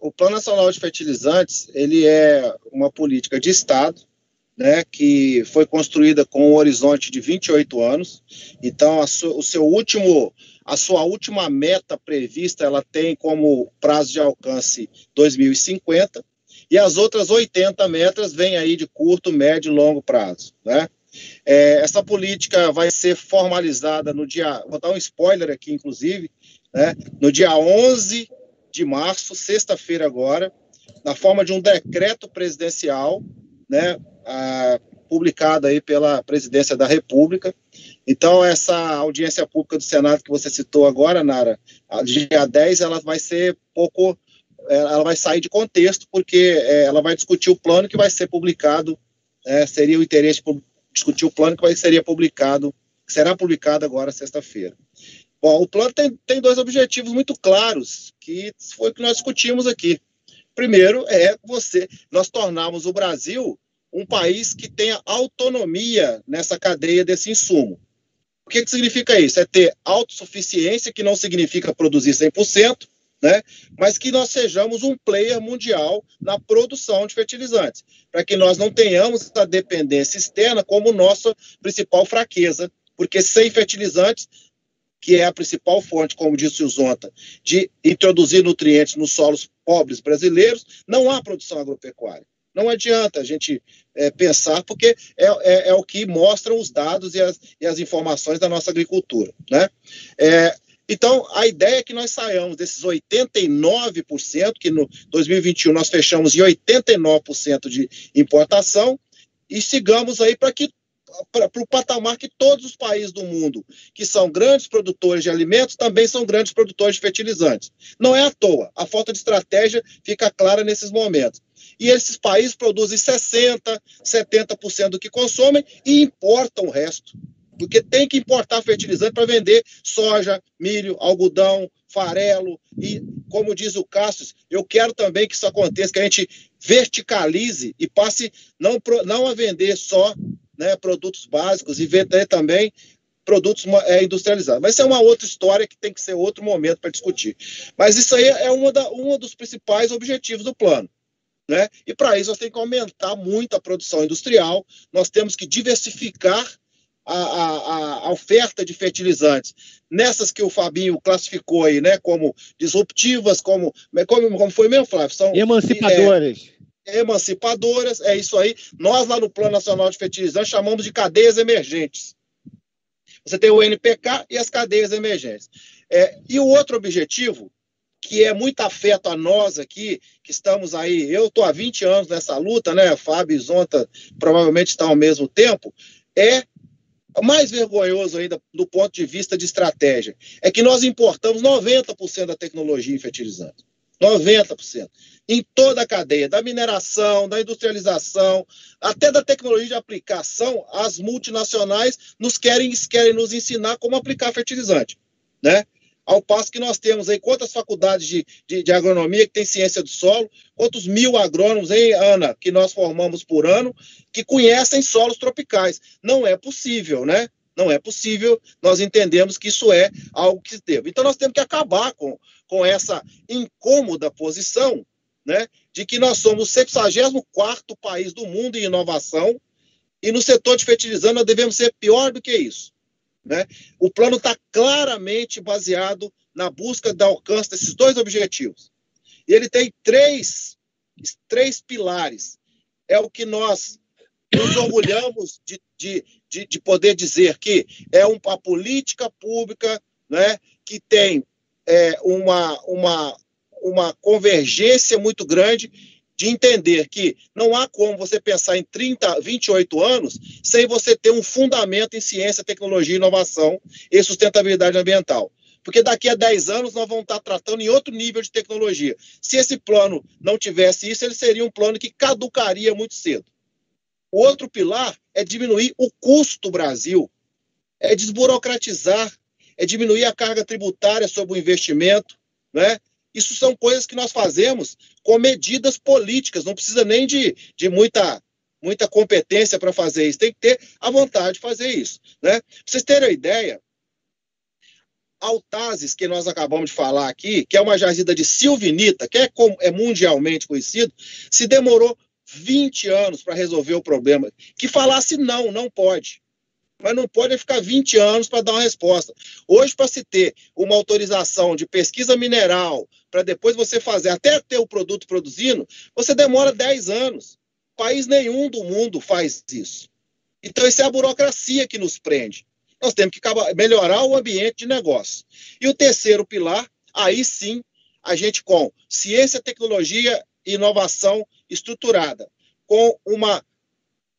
O Plano Nacional de Fertilizantes, ele é uma política de Estado, né, que foi construída com um horizonte de 28 anos. Então, a sua última meta prevista, ela tem como prazo de alcance 2050, e as outras 80 metas vêm aí de curto, médio e longo prazo, né? Essa política vai ser formalizada no dia, vou dar um spoiler aqui, inclusive, né, no dia 11 de março, sexta-feira agora, na forma de um decreto presidencial, né, publicado aí pela Presidência da República. Então, essa audiência pública do Senado que você citou agora, Nara, dia 10, ela vai ser ela vai sair de contexto, porque ela vai discutir o plano que vai ser publicado, seria o interesse por discutir o plano que será publicado agora sexta-feira. Bom, o plano tem dois objetivos muito claros, que foi o que nós discutimos aqui. Primeiro, nós tornarmos o Brasil um país que tenha autonomia nessa cadeia desse insumo. O que significa isso? É ter autossuficiência, que não significa produzir 100%, né? Mas que nós sejamos um player mundial na produção de fertilizantes, para que nós não tenhamos a dependência externa como nossa principal fraqueza, porque sem fertilizantes, que é a principal fonte, como disse o Zonta, de introduzir nutrientes nos solos pobres brasileiros, não há produção agropecuária. Não adianta a gente pensar, porque é o que mostram os dados e as informações da nossa agricultura, né? Então, a ideia é que nós saiamos desses 89%, que no 2021 nós fechamos em 89% de importação, e sigamos aí para o patamar que todos os países do mundo, que são grandes produtores de alimentos, também são grandes produtores de fertilizantes. Não é à toa, a falta de estratégia fica clara nesses momentos. E esses países produzem 60%, 70% do que consomem e importam o resto. Porque tem que importar fertilizante para vender soja, milho, algodão, farelo. E, como diz o Cássio, eu quero também que isso aconteça, que a gente verticalize e passe não a vender só, né, produtos básicos, e vender também produtos industrializados. Mas isso é uma outra história que tem que ser outro momento para discutir. Mas isso aí é um dos principais objetivos do plano. Né? E para isso nós temos que aumentar muito a produção industrial, nós temos que diversificar a oferta de fertilizantes, nessas que o Fabinho classificou aí, né, como disruptivas, como foi mesmo, Flávio? São emancipadoras. Emancipadoras, é isso aí. Nós lá no Plano Nacional de Fertilizantes chamamos de cadeias emergentes. Você tem o NPK e as cadeias emergentes. E o outro objetivo, que é muito afeto a nós aqui, que estamos aí, eu estou há 20 anos nessa luta, né, Fábio e Zonta provavelmente estão ao mesmo tempo, é mais vergonhoso ainda do ponto de vista de estratégia, é que nós importamos 90% da tecnologia em fertilizantes. 90%. Em toda a cadeia, da mineração, da industrialização, até da tecnologia de aplicação, as multinacionais querem nos ensinar como aplicar fertilizante, né? Ao passo que nós temos aí quantas faculdades de agronomia que tem ciência do solo, quantos 1000 agrônomos, hein, Ana, que nós formamos por ano, que conhecem solos tropicais. Não é possível, né? Não é possível, nós entendemos que isso é algo que se deve. Então nós temos que acabar com essa incômoda posição, né, de que nós somos o 74º país do mundo em inovação, e no setor de fertilizante nós devemos ser pior do que isso. Né? O plano está claramente baseado na busca do alcance desses dois objetivos. E ele tem três pilares. É o que nós nos orgulhamos de poder dizer que é uma política pública, né, que tem uma convergência muito grande de entender que não há como você pensar em 28 anos sem você ter um fundamento em ciência, tecnologia, inovação e sustentabilidade ambiental. Porque daqui a 10 anos nós vamos estar tratando em outro nível de tecnologia. Se esse plano não tivesse isso, ele seria um plano que caducaria muito cedo. O outro pilar é diminuir o custo do Brasil, é desburocratizar, é diminuir a carga tributária sobre o investimento, né? Isso são coisas que nós fazemos com medidas políticas, não precisa nem de muita competência para fazer isso, tem que ter a vontade de fazer isso, né? Para vocês terem uma ideia, Altazes, que nós acabamos de falar aqui, que é uma jazida de silvinita, que é mundialmente conhecido, se demorou 20 anos para resolver o problema. Que falasse não pode. Mas não pode ficar 20 anos para dar uma resposta. Hoje, para se ter uma autorização de pesquisa mineral, para depois você fazer, até ter o produto produzindo, você demora 10 anos. País nenhum do mundo faz isso. Então, isso é a burocracia que nos prende. Nós temos que melhorar o ambiente de negócio. E o terceiro pilar, aí sim, a gente com ciência, tecnologia e inovação estruturada, com uma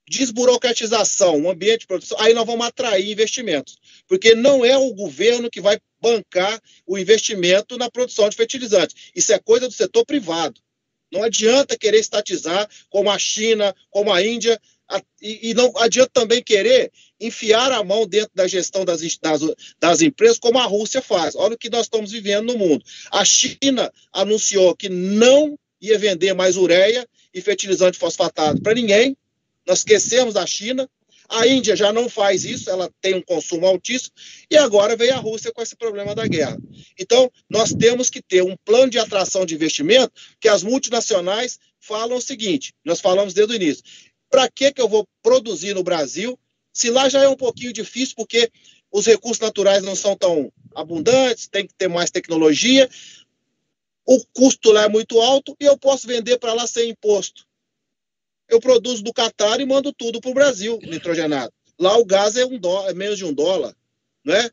desburocratização, um ambiente de produção, aí nós vamos atrair investimentos. Porque não é o governo que vai bancar o investimento na produção de fertilizantes. Isso é coisa do setor privado. Não adianta querer estatizar como a China, como a Índia, e não adianta também querer enfiar a mão dentro da gestão das empresas, como a Rússia faz. Olha o que nós estamos vivendo no mundo. A China anunciou que não ia vender mais ureia e fertilizante fosfatado para ninguém. Nós esquecemos da China. A Índia já não faz isso, ela tem um consumo altíssimo, e agora veio a Rússia com esse problema da guerra. Então, nós temos que ter um plano de atração de investimento, que as multinacionais falam o seguinte, nós falamos desde o início, para que eu vou produzir no Brasil, se lá já é um pouquinho difícil, porque os recursos naturais não são tão abundantes, tem que ter mais tecnologia, o custo lá é muito alto, e eu posso vender para lá sem imposto. Eu produzo do Catar e mando tudo para o Brasil, nitrogenado. Lá o gás é menos de $1, né?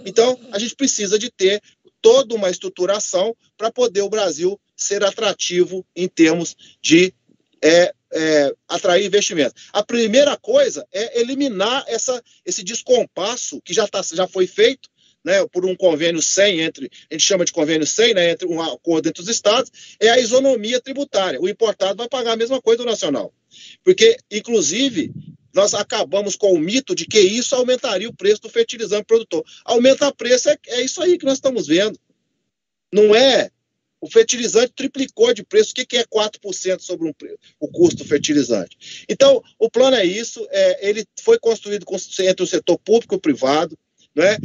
Então, a gente precisa de ter toda uma estruturação para poder o Brasil ser atrativo em termos de atrair investimento? A primeira coisa é eliminar esse descompasso que já foi feito, né, por um convênio 100 a gente chama de convênio 100, né, entre um acordo entre os estados, é a isonomia tributária. O importado vai pagar a mesma coisa do nacional. Porque, inclusive, nós acabamos com o mito de que isso aumentaria o preço do fertilizante produtor. Aumentar preço é isso aí que nós estamos vendo. Não é? O fertilizante triplicou de preço. O que é 4% sobre o custo do fertilizante? Então, o plano é isso. Ele foi construído entre o setor público e o privado. Né?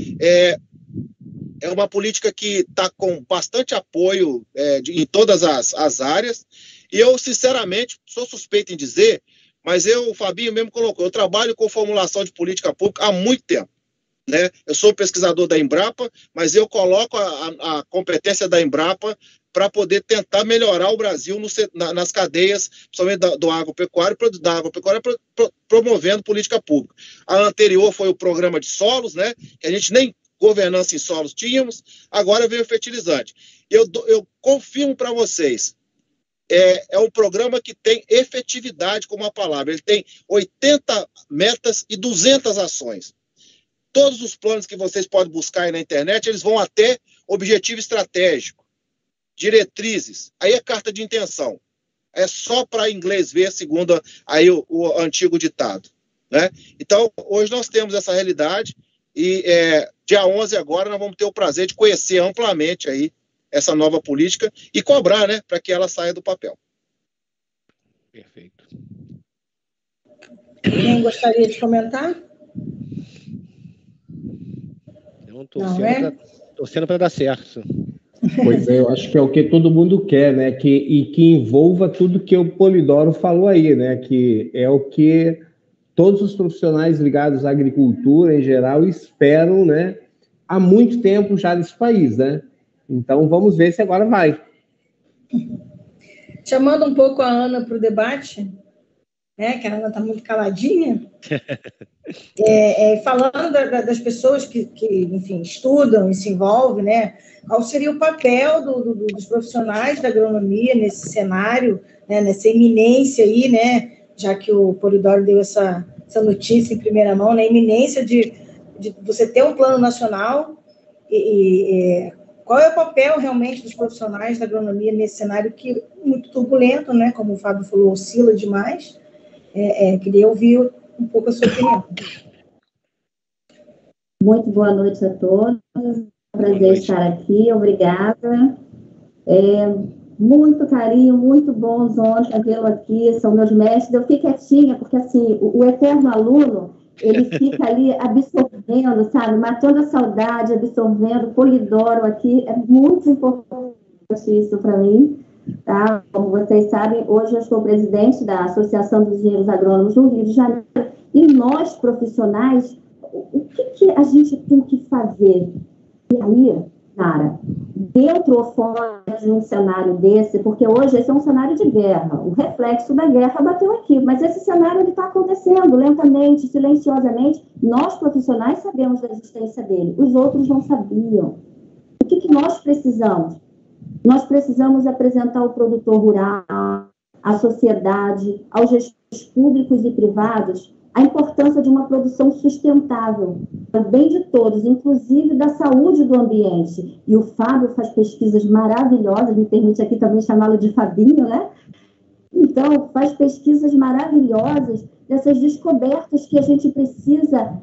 É uma política que está com bastante apoio em todas as áreas. E eu, sinceramente, sou suspeito em dizer, mas o Fabinho mesmo colocou, eu trabalho com formulação de política pública há muito tempo. Né? Eu sou pesquisador da Embrapa, mas eu coloco a competência da Embrapa para poder tentar melhorar o Brasil nas cadeias, principalmente do agropecuário, promovendo política pública. A anterior foi o programa de solos, né? Que a gente nem governança em solos tínhamos, agora veio o fertilizante. Eu confirmo para vocês, é um programa que tem efetividade como a palavra, ele tem 80 metas e 200 ações. Todos os planos que vocês podem buscar aí na internet, eles vão até objetivo estratégico, diretrizes, aí é carta de intenção. É só para inglês ver, segundo aí o antigo ditado. Né? Então, hoje nós temos essa realidade e dia 11 agora nós vamos ter o prazer de conhecer amplamente aí essa nova política e cobrar, né, para que ela saia do papel. Perfeito. Quem gostaria de comentar? Então, torcendo para dar certo. Pois é, eu acho que é o que todo mundo quer, né? Que envolva tudo que o Polidoro falou aí, né? Que é o que todos os profissionais ligados à agricultura, em geral, esperam, né? Há muito tempo já nesse país, né? Então, vamos ver se agora vai. Chamando um pouco a Ana para o debate, né? Que a Ana está muito caladinha. Falando das pessoas que, enfim, estudam e se envolvem, né? Qual seria o papel dos profissionais da agronomia nesse cenário, né? Nessa iminência aí, né? Já que o Polidoro deu essa notícia em primeira mão, né? A iminência de você ter um plano nacional qual é o papel realmente dos profissionais da agronomia nesse cenário que é muito turbulento, né? Como o Fábio falou, oscila demais. Queria ouvir um pouco a sua opinião. Muito boa noite a todos. Prazer estar aqui. Obrigada. Muito carinho, muito bom, Zonja, vê-lo aqui. São meus mestres. Eu fico quietinha, porque assim, o eterno aluno, ele fica ali absorvendo, sabe? Matando a saudade, absorvendo. Polidoro aqui. É muito importante isso para mim. Tá? Como vocês sabem, hoje eu sou presidente da Associação dos Engenheiros Agrônomos do Rio de Janeiro. E nós, profissionais, o que a gente tem que fazer? E aí, cara, dentro ou fora de um cenário desse, porque hoje esse é um cenário de guerra, o reflexo da guerra bateu aqui, mas esse cenário está acontecendo lentamente, silenciosamente. Nós, profissionais, sabemos da existência dele, os outros não sabiam. O que nós precisamos? Nós precisamos apresentar ao produtor rural, à sociedade, aos gestores públicos e privados, a importância de uma produção sustentável, para o bem de todos, inclusive da saúde do ambiente. E o Fábio faz pesquisas maravilhosas, me permite aqui também chamá-lo de Fabinho, né? Então, faz pesquisas maravilhosas dessas descobertas que a gente precisa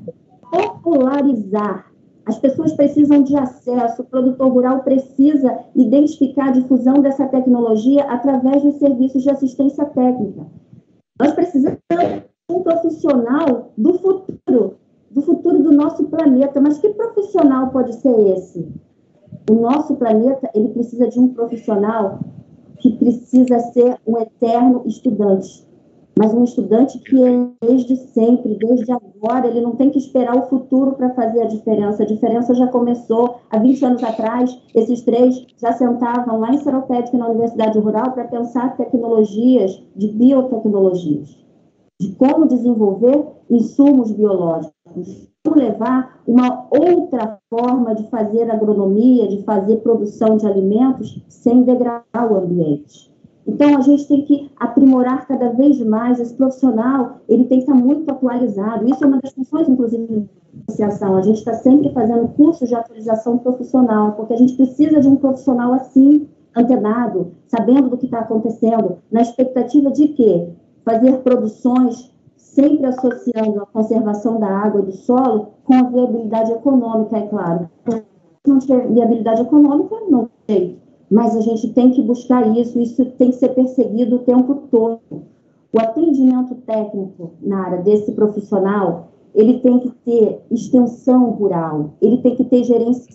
popularizar. As pessoas precisam de acesso, o produtor rural precisa identificar a difusão dessa tecnologia através dos serviços de assistência técnica. Nós precisamos um profissional do futuro do nosso planeta. Mas que profissional pode ser esse? O nosso planeta, ele precisa de um profissional que precisa ser um eterno estudante. Mas um estudante que desde sempre, desde agora, ele não tem que esperar o futuro para fazer a diferença. A diferença já começou há 20 anos atrás. Esses três já sentavam lá em Seropédica, na Universidade Rural, para pensar tecnologias, de biotecnologias, de como desenvolver insumos biológicos, como levar uma outra forma de fazer agronomia, de fazer produção de alimentos sem degradar o ambiente. Então, a gente tem que aprimorar cada vez mais esse profissional, ele tem que estar muito atualizado. Isso é uma das funções, inclusive, da associação. A gente está sempre fazendo cursos de atualização profissional, porque a gente precisa de um profissional assim, antenado, sabendo do que está acontecendo, na expectativa de quê? Fazer produções sempre associando a conservação da água e do solo com a viabilidade econômica, é claro. Se não tiver viabilidade econômica, não tem. Mas a gente tem que buscar isso tem que ser perseguido o tempo todo. O atendimento técnico na área desse profissional, ele tem que ter extensão rural, ele tem que ter gerência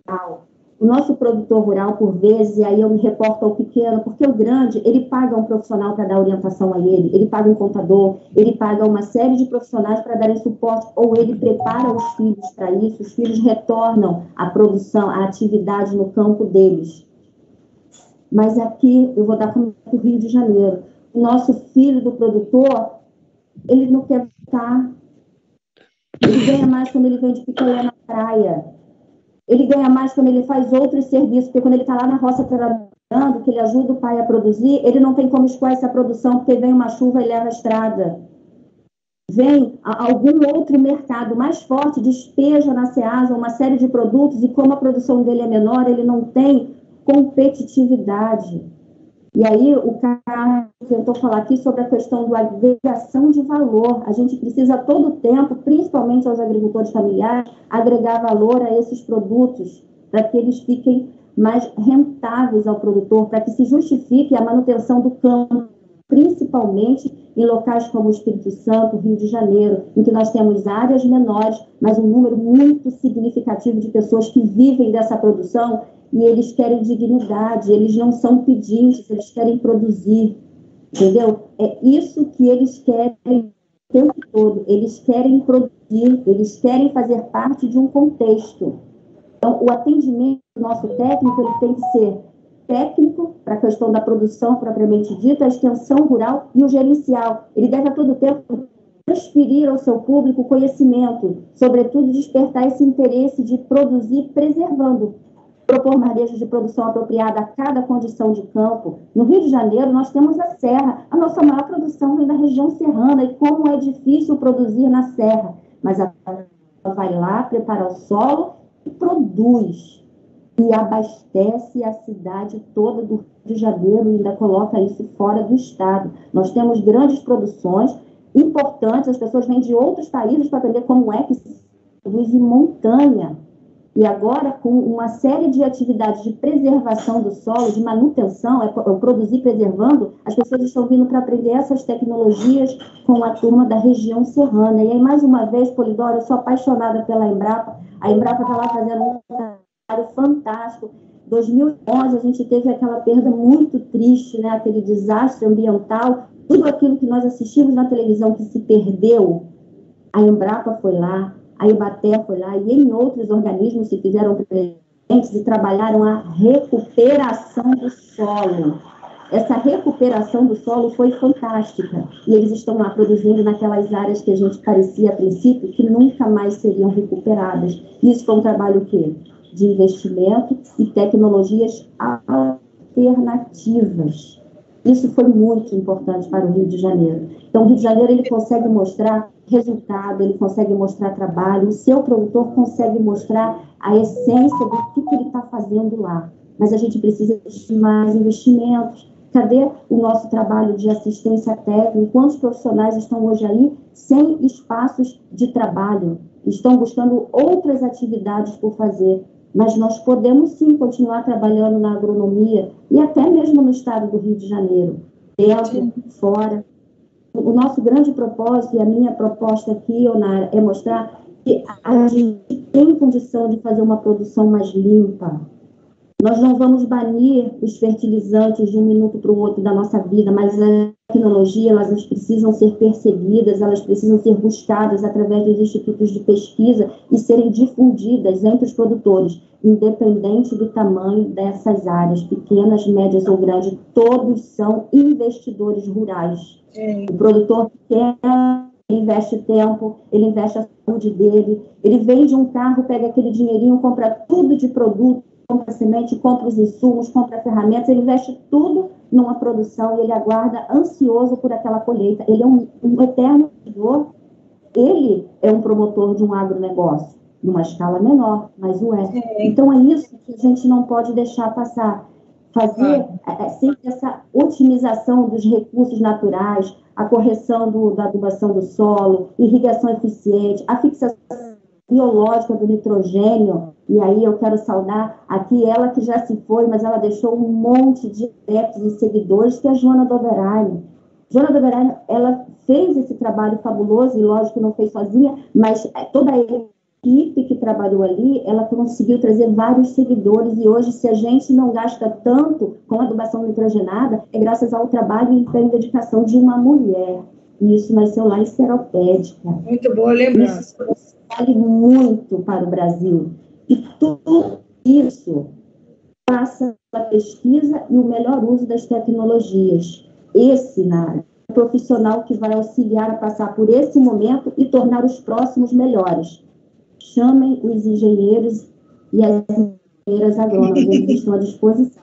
rural. O nosso produtor rural, por vezes, e aí eu me reporto ao pequeno, porque o grande, ele paga um profissional para dar orientação a ele paga um contador, ele paga uma série de profissionais para darem suporte, ou ele prepara os filhos para isso, os filhos retornam à produção, à atividade no campo deles. Mas aqui, eu vou dar como o Rio de Janeiro, o nosso filho do produtor, ele não quer ficar, ele ganha mais quando ele vende picolé na praia. Ele ganha mais quando ele faz outros serviços, porque quando ele está lá na roça trabalhando, que ele ajuda o pai a produzir, ele não tem como escoar essa produção, porque vem uma chuva e leva a estrada. Vem algum outro mercado mais forte, despeja na Ceasa uma série de produtos, e como a produção dele é menor, ele não tem competitividade. E aí, o cara tentou falar aqui sobre a questão da agregação de valor. A gente precisa, a todo tempo, principalmente aos agricultores familiares, agregar valor a esses produtos, para que eles fiquem mais rentáveis ao produtor, para que se justifique a manutenção do campo, principalmente em locais como o Espírito Santo, Rio de Janeiro, em que nós temos áreas menores, mas um número muito significativo de pessoas que vivem dessa produção, e eles querem dignidade, eles não são pedintes, eles querem produzir, entendeu? É isso que eles querem o tempo todo, eles querem produzir, eles querem fazer parte de um contexto. Então, o atendimento do nosso técnico, ele tem que ser técnico, para a questão da produção propriamente dita, a extensão rural e o gerencial. Ele deve a todo tempo transferir ao seu público conhecimento, sobretudo despertar esse interesse de produzir preservando, propor manejos de produção apropriada a cada condição de campo. No Rio de Janeiro, nós temos a serra. A nossa maior produção vem da região serrana, e como é difícil produzir na serra. Mas a vai lá, prepara o solo e produz. E abastece a cidade toda do Rio de Janeiro e ainda coloca isso fora do estado. Nós temos grandes produções importantes, as pessoas vêm de outros países para aprender como é que se produz em montanha. E agora, com uma série de atividades de preservação do solo, de manutenção, produzir preservando, as pessoas estão vindo para aprender essas tecnologias com a turma da região serrana. E aí, mais uma vez, Polidoro, eu sou apaixonada pela Embrapa. A Embrapa está lá fazendo um trabalho fantástico. Em 2011, a gente teve aquela perda muito triste, né? Aquele desastre ambiental. Tudo aquilo que nós assistimos na televisão que se perdeu, a Embrapa foi lá, a Ibaté foi lá, e em outros organismos se fizeram presentes e trabalharam a recuperação do solo. Essa recuperação do solo foi fantástica, e eles estão lá produzindo naquelas áreas que a gente parecia a princípio que nunca mais seriam recuperadas. Isso foi um trabalho o quê? De investimento e tecnologias alternativas. Isso foi muito importante para o Rio de Janeiro. Então, o Rio de Janeiro, ele consegue mostrar resultado, ele consegue mostrar trabalho, o seu produtor consegue mostrar a essência do que ele está fazendo lá. Mas a gente precisa de mais investimentos. Cadê o nosso trabalho de assistência técnica? Quantos profissionais estão hoje aí sem espaços de trabalho? Estão buscando outras atividades por fazer. Mas nós podemos sim continuar trabalhando na agronomia e até mesmo no estado do Rio de Janeiro, dentro, fora. O nosso grande propósito, e a minha proposta aqui, Onara, é mostrar que a gente tem condição de fazer uma produção mais limpa. Nós não vamos banir os fertilizantes de um minuto para o outro da nossa vida, mas a tecnologia, elas precisam ser perseguidas, elas precisam ser buscadas através dos institutos de pesquisa e serem difundidas entre os produtores, independente do tamanho dessas áreas, pequenas, médias ou grandes, todos são investidores rurais. O produtor quer, ele investe tempo, ele investe a saúde dele, ele vende um carro, pega aquele dinheirinho, compra tudo de produto, compra semente, compra os insumos, compra ferramentas, ele investe tudo numa produção e ele aguarda ansioso por aquela colheita. Ele é um eterno produtor, ele é um promotor de um agronegócio, numa escala menor, mas o é. Então, é isso que a gente não pode deixar passar. Fazer sempre essa otimização dos recursos naturais, a correção da adubação do solo, irrigação eficiente, a fixação biológica do nitrogênio, e aí eu quero saudar aqui ela que já se foi, mas ela deixou um monte de adeptos e seguidores, que é a Joana Doberani. Joana Doberani, ela fez esse trabalho fabuloso, e lógico que não fez sozinha, mas toda a equipe que trabalhou ali, ela conseguiu trazer vários seguidores, e hoje, se a gente não gasta tanto com adubação nitrogenada, é graças ao trabalho e à dedicação de uma mulher. E isso nasceu lá em Seropédica. Muito boa lembrança. Isso vale muito para o Brasil. E tudo isso passa pela pesquisa e o melhor uso das tecnologias. Esse, profissional que vai auxiliar a passar por esse momento e tornar os próximos melhores. Chamem os engenheiros e as engenheiras agrônomas, eles estão à disposição.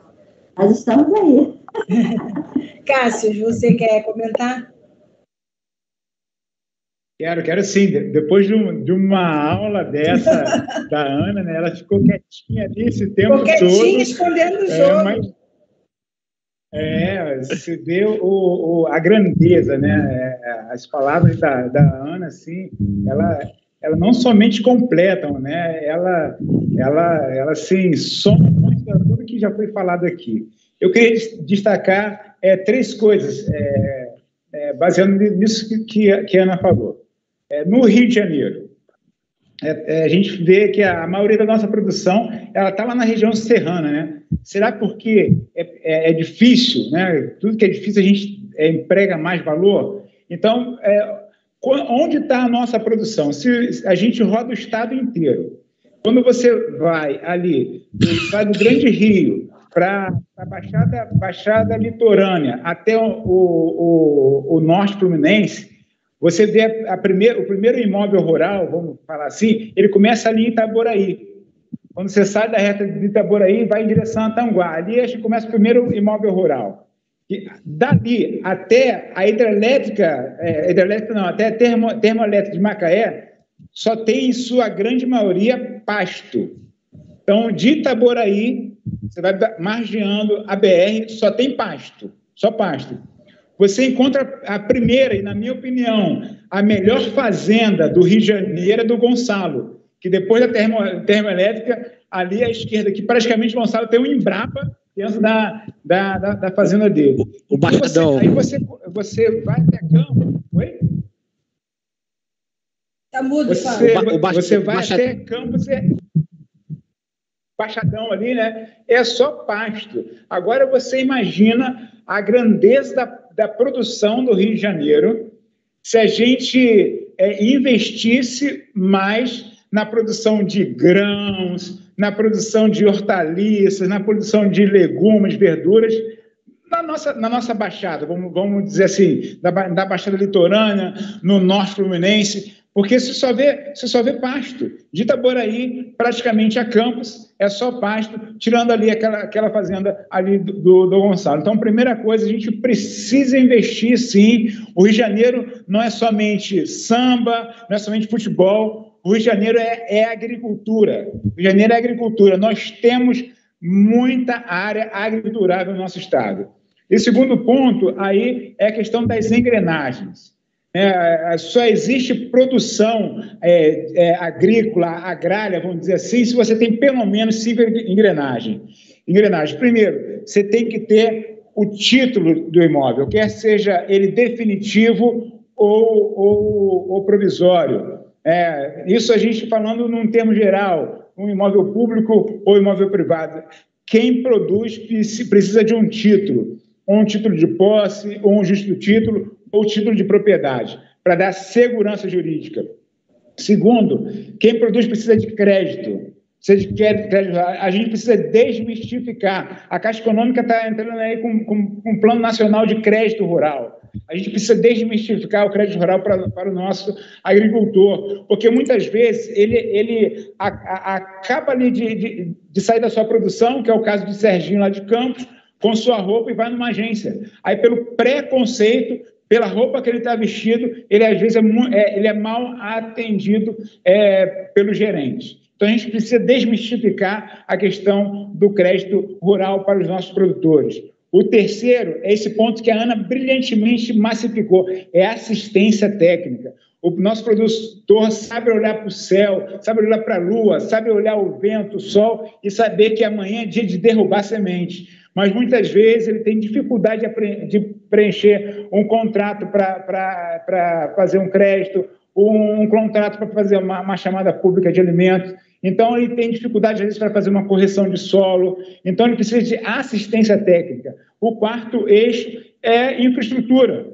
Nós estamos aí. Cássio, você quer comentar? Quero sim. Depois de uma aula dessa da Ana, né, ela ficou quietinha ali esse tempo todo. Ficou quietinha, escondendo o jogo. Você vê a grandeza, né? As palavras da Ana, assim, ela não somente completam, né? Ela assim, soma muito de tudo que já foi falado aqui. Eu queria destacar 3 coisas, baseando nisso que a Ana falou. No Rio de Janeiro, a gente vê que a maioria da nossa produção ela está lá na região serrana, né? Será porque é difícil, né? Tudo que é difícil a gente emprega mais valor? Então, onde está a nossa produção? Se a gente roda o estado inteiro. Quando você vai ali, vai do Grande Rio para a Baixada Litorânea até o Norte Fluminense, você vê o primeiro imóvel rural, vamos falar assim, ele começa ali em Itaboraí. Quando você sai da reta de Itaboraí, vai em direção a Tanguá. Ali a gente começa o primeiro imóvel rural. E dali até a até a termoelétrica de Macaé, só tem, em sua grande maioria, pasto. Então, de Itaboraí, você vai margeando a BR, só tem pasto, só pasto. Você encontra a primeira, e na minha opinião, a melhor fazenda do Rio de Janeiro é do Gonçalo, que depois da termoelétrica, ali à esquerda, que praticamente o Gonçalo tem um Embrapa dentro da fazenda dele. O Baixadão. Aí você vai até campo. Oi? Tá mudo, você vai até campo, Baixadão ali, né? É só pasto. Agora você imagina a grandeza da produção do Rio de Janeiro se a gente investisse mais na produção de grãos, na produção de hortaliças, na produção de legumes, verduras, na nossa Baixada, vamos dizer assim, da Baixada Litorânea, no Norte Fluminense, porque você só vê pasto. De Itaboraí, praticamente a Campos, é só pasto, tirando ali aquela fazenda ali do Gonçalo. Então, primeira coisa, a gente precisa investir, sim. O Rio de Janeiro não é somente samba, não é somente futebol. O Rio de Janeiro é agricultura. O Rio de Janeiro é agricultura. Nós temos muita área agriculturável no nosso estado. E segundo ponto, aí, é a questão das engrenagens. Só existe produção agrícola, agrária, vamos dizer assim, se você tem pelo menos 5 engrenagens. Primeiro, você tem que ter o título do imóvel, quer seja ele definitivo ou provisório. Isso a gente falando num termo geral, um imóvel público ou imóvel privado. Quem produz precisa de um título, ou um título de posse, ou um justo título, ou título de propriedade, para dar segurança jurídica. Segundo, quem produz precisa de crédito. A gente precisa desmistificar. A Caixa Econômica está entrando aí com um plano nacional de crédito rural. A gente precisa desmistificar o crédito rural para o nosso agricultor, porque muitas vezes ele acaba ali de sair da sua produção, que é o caso de Serginho lá de Campos, com sua roupa e vai numa agência. Aí, pelo preconceito, pela roupa que ele está vestido, ele às vezes ele é mal atendido pelos gerentes. Então, a gente precisa desmistificar a questão do crédito rural para os nossos produtores. O terceiro é esse ponto que a Ana brilhantemente massificou, é a assistência técnica. O nosso produtor sabe olhar para o céu, sabe olhar para a lua, sabe olhar o vento, o sol e saber que amanhã é dia de derrubar semente. Mas muitas vezes ele tem dificuldade de preencher um contrato para fazer um crédito, um contrato para fazer uma chamada pública de alimentos. Então, ele tem dificuldade, às vezes, para fazer uma correção de solo. Então, ele precisa de assistência técnica. O quarto eixo é infraestrutura.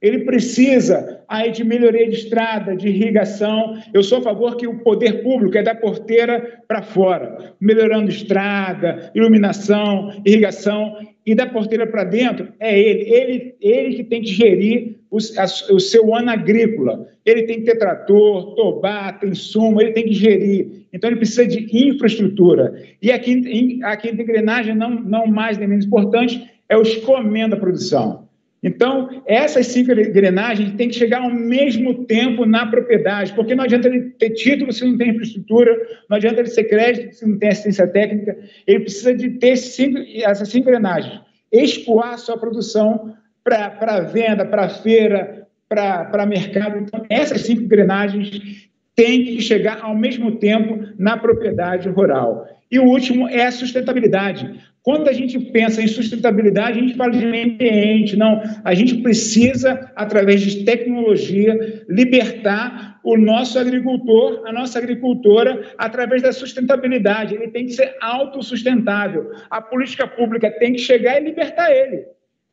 Ele precisa aí de melhoria de estrada, de irrigação. Eu sou a favor que o poder público é da porteira para fora, melhorando estrada, iluminação, irrigação, e da porteira para dentro é ele que tem que gerir o seu ano agrícola. Ele tem que ter trator, tobata, insumo, ele tem que gerir. Então, ele precisa de infraestrutura. E aqui de engrenagem, não mais nem menos importante, é o escoamento da produção. Então, essas 5 engrenagens têm que chegar ao mesmo tempo na propriedade, porque não adianta ele ter título se não tem infraestrutura, não adianta ele ser crédito se não tem assistência técnica, ele precisa de ter essas 5 engrenagens, escoar a sua produção para venda, para feira, para mercado. Então, essas 5 engrenagens têm que chegar ao mesmo tempo na propriedade rural. E o último é a sustentabilidade. Quando a gente pensa em sustentabilidade, a gente fala de meio ambiente. Não, a gente precisa, através de tecnologia, libertar o nosso agricultor, a nossa agricultora, através da sustentabilidade. Ele tem que ser autossustentável. A política pública tem que chegar e libertar ele.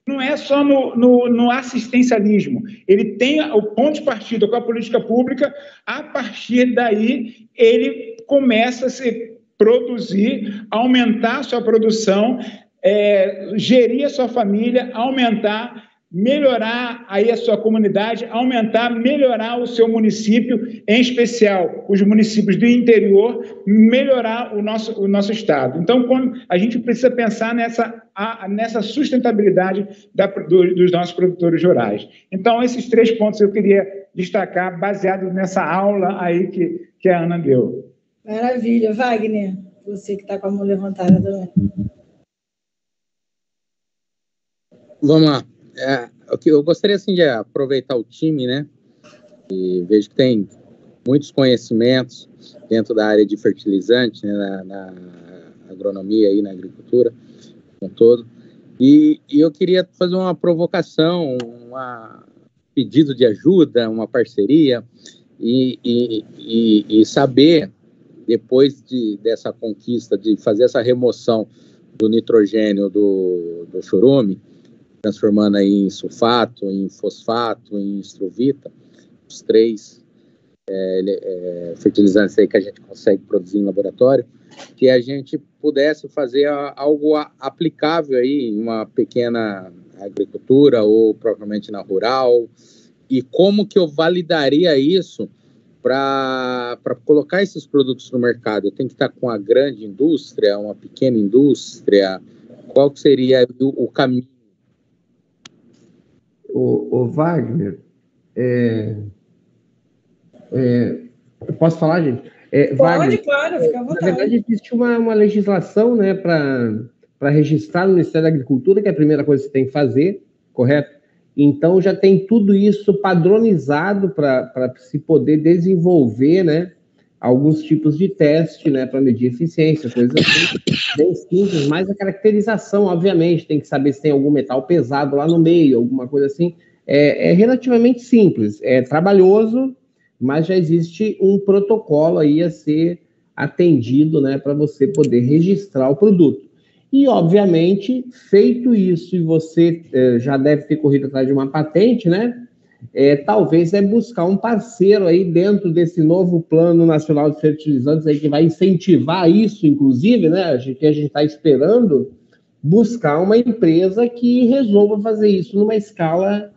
Não é só no assistencialismo. Ele tem o ponto de partida com a política pública, a partir daí ele começa a se produzir, aumentar a sua produção, gerir a sua família, aumentar, melhorar aí a sua comunidade, melhorar o seu município, em especial os municípios do interior, melhorar o nosso estado. Então, a gente precisa pensar nessa sustentabilidade dos nossos produtores rurais. Então, esses 3 pontos eu queria destacar, baseado nessa aula aí que a Ana deu. Maravilha. Wagner, você que está com a mão levantada também. Vamos lá. Eu gostaria assim, de aproveitar o time, né? E vejo que tem muitos conhecimentos dentro da área de fertilizante, né? na agronomia e na agricultura, como um todo. E eu queria fazer uma provocação, um pedido de ajuda, uma parceria, e saber, depois dessa conquista, de fazer essa remoção do nitrogênio do chorume, transformando aí em sulfato, em fosfato, em estruvita, os 3 fertilizantes aí que a gente consegue produzir em laboratório, que a gente pudesse fazer algo aplicável aí em uma pequena agricultura ou propriamente na rural, e como que eu validaria isso para colocar esses produtos no mercado? Eu tenho que estar com a grande indústria, uma pequena indústria? Qual que seria o caminho? O Wagner, eu posso falar, gente? Wagner, claro, fica à vontade. Na verdade, existe uma legislação, né, para registrar no Ministério da Agricultura, que é a primeira coisa que você tem que fazer, correto? Então, já tem tudo isso padronizado para se poder desenvolver, né, alguns tipos de teste, né, para medir eficiência, coisas assim, bem simples, mas a caracterização, obviamente, tem que saber se tem algum metal pesado lá no meio, alguma coisa assim, é relativamente simples, é trabalhoso, mas já existe um protocolo aí a ser atendido, né, para você poder registrar o produto. E, obviamente, feito isso, e você já deve ter corrido atrás de uma patente, né? Talvez buscar um parceiro aí dentro desse novo Plano Nacional de Fertilizantes aí, que vai incentivar isso, inclusive, né? Que a gente está esperando buscar uma empresa que resolva fazer isso numa escala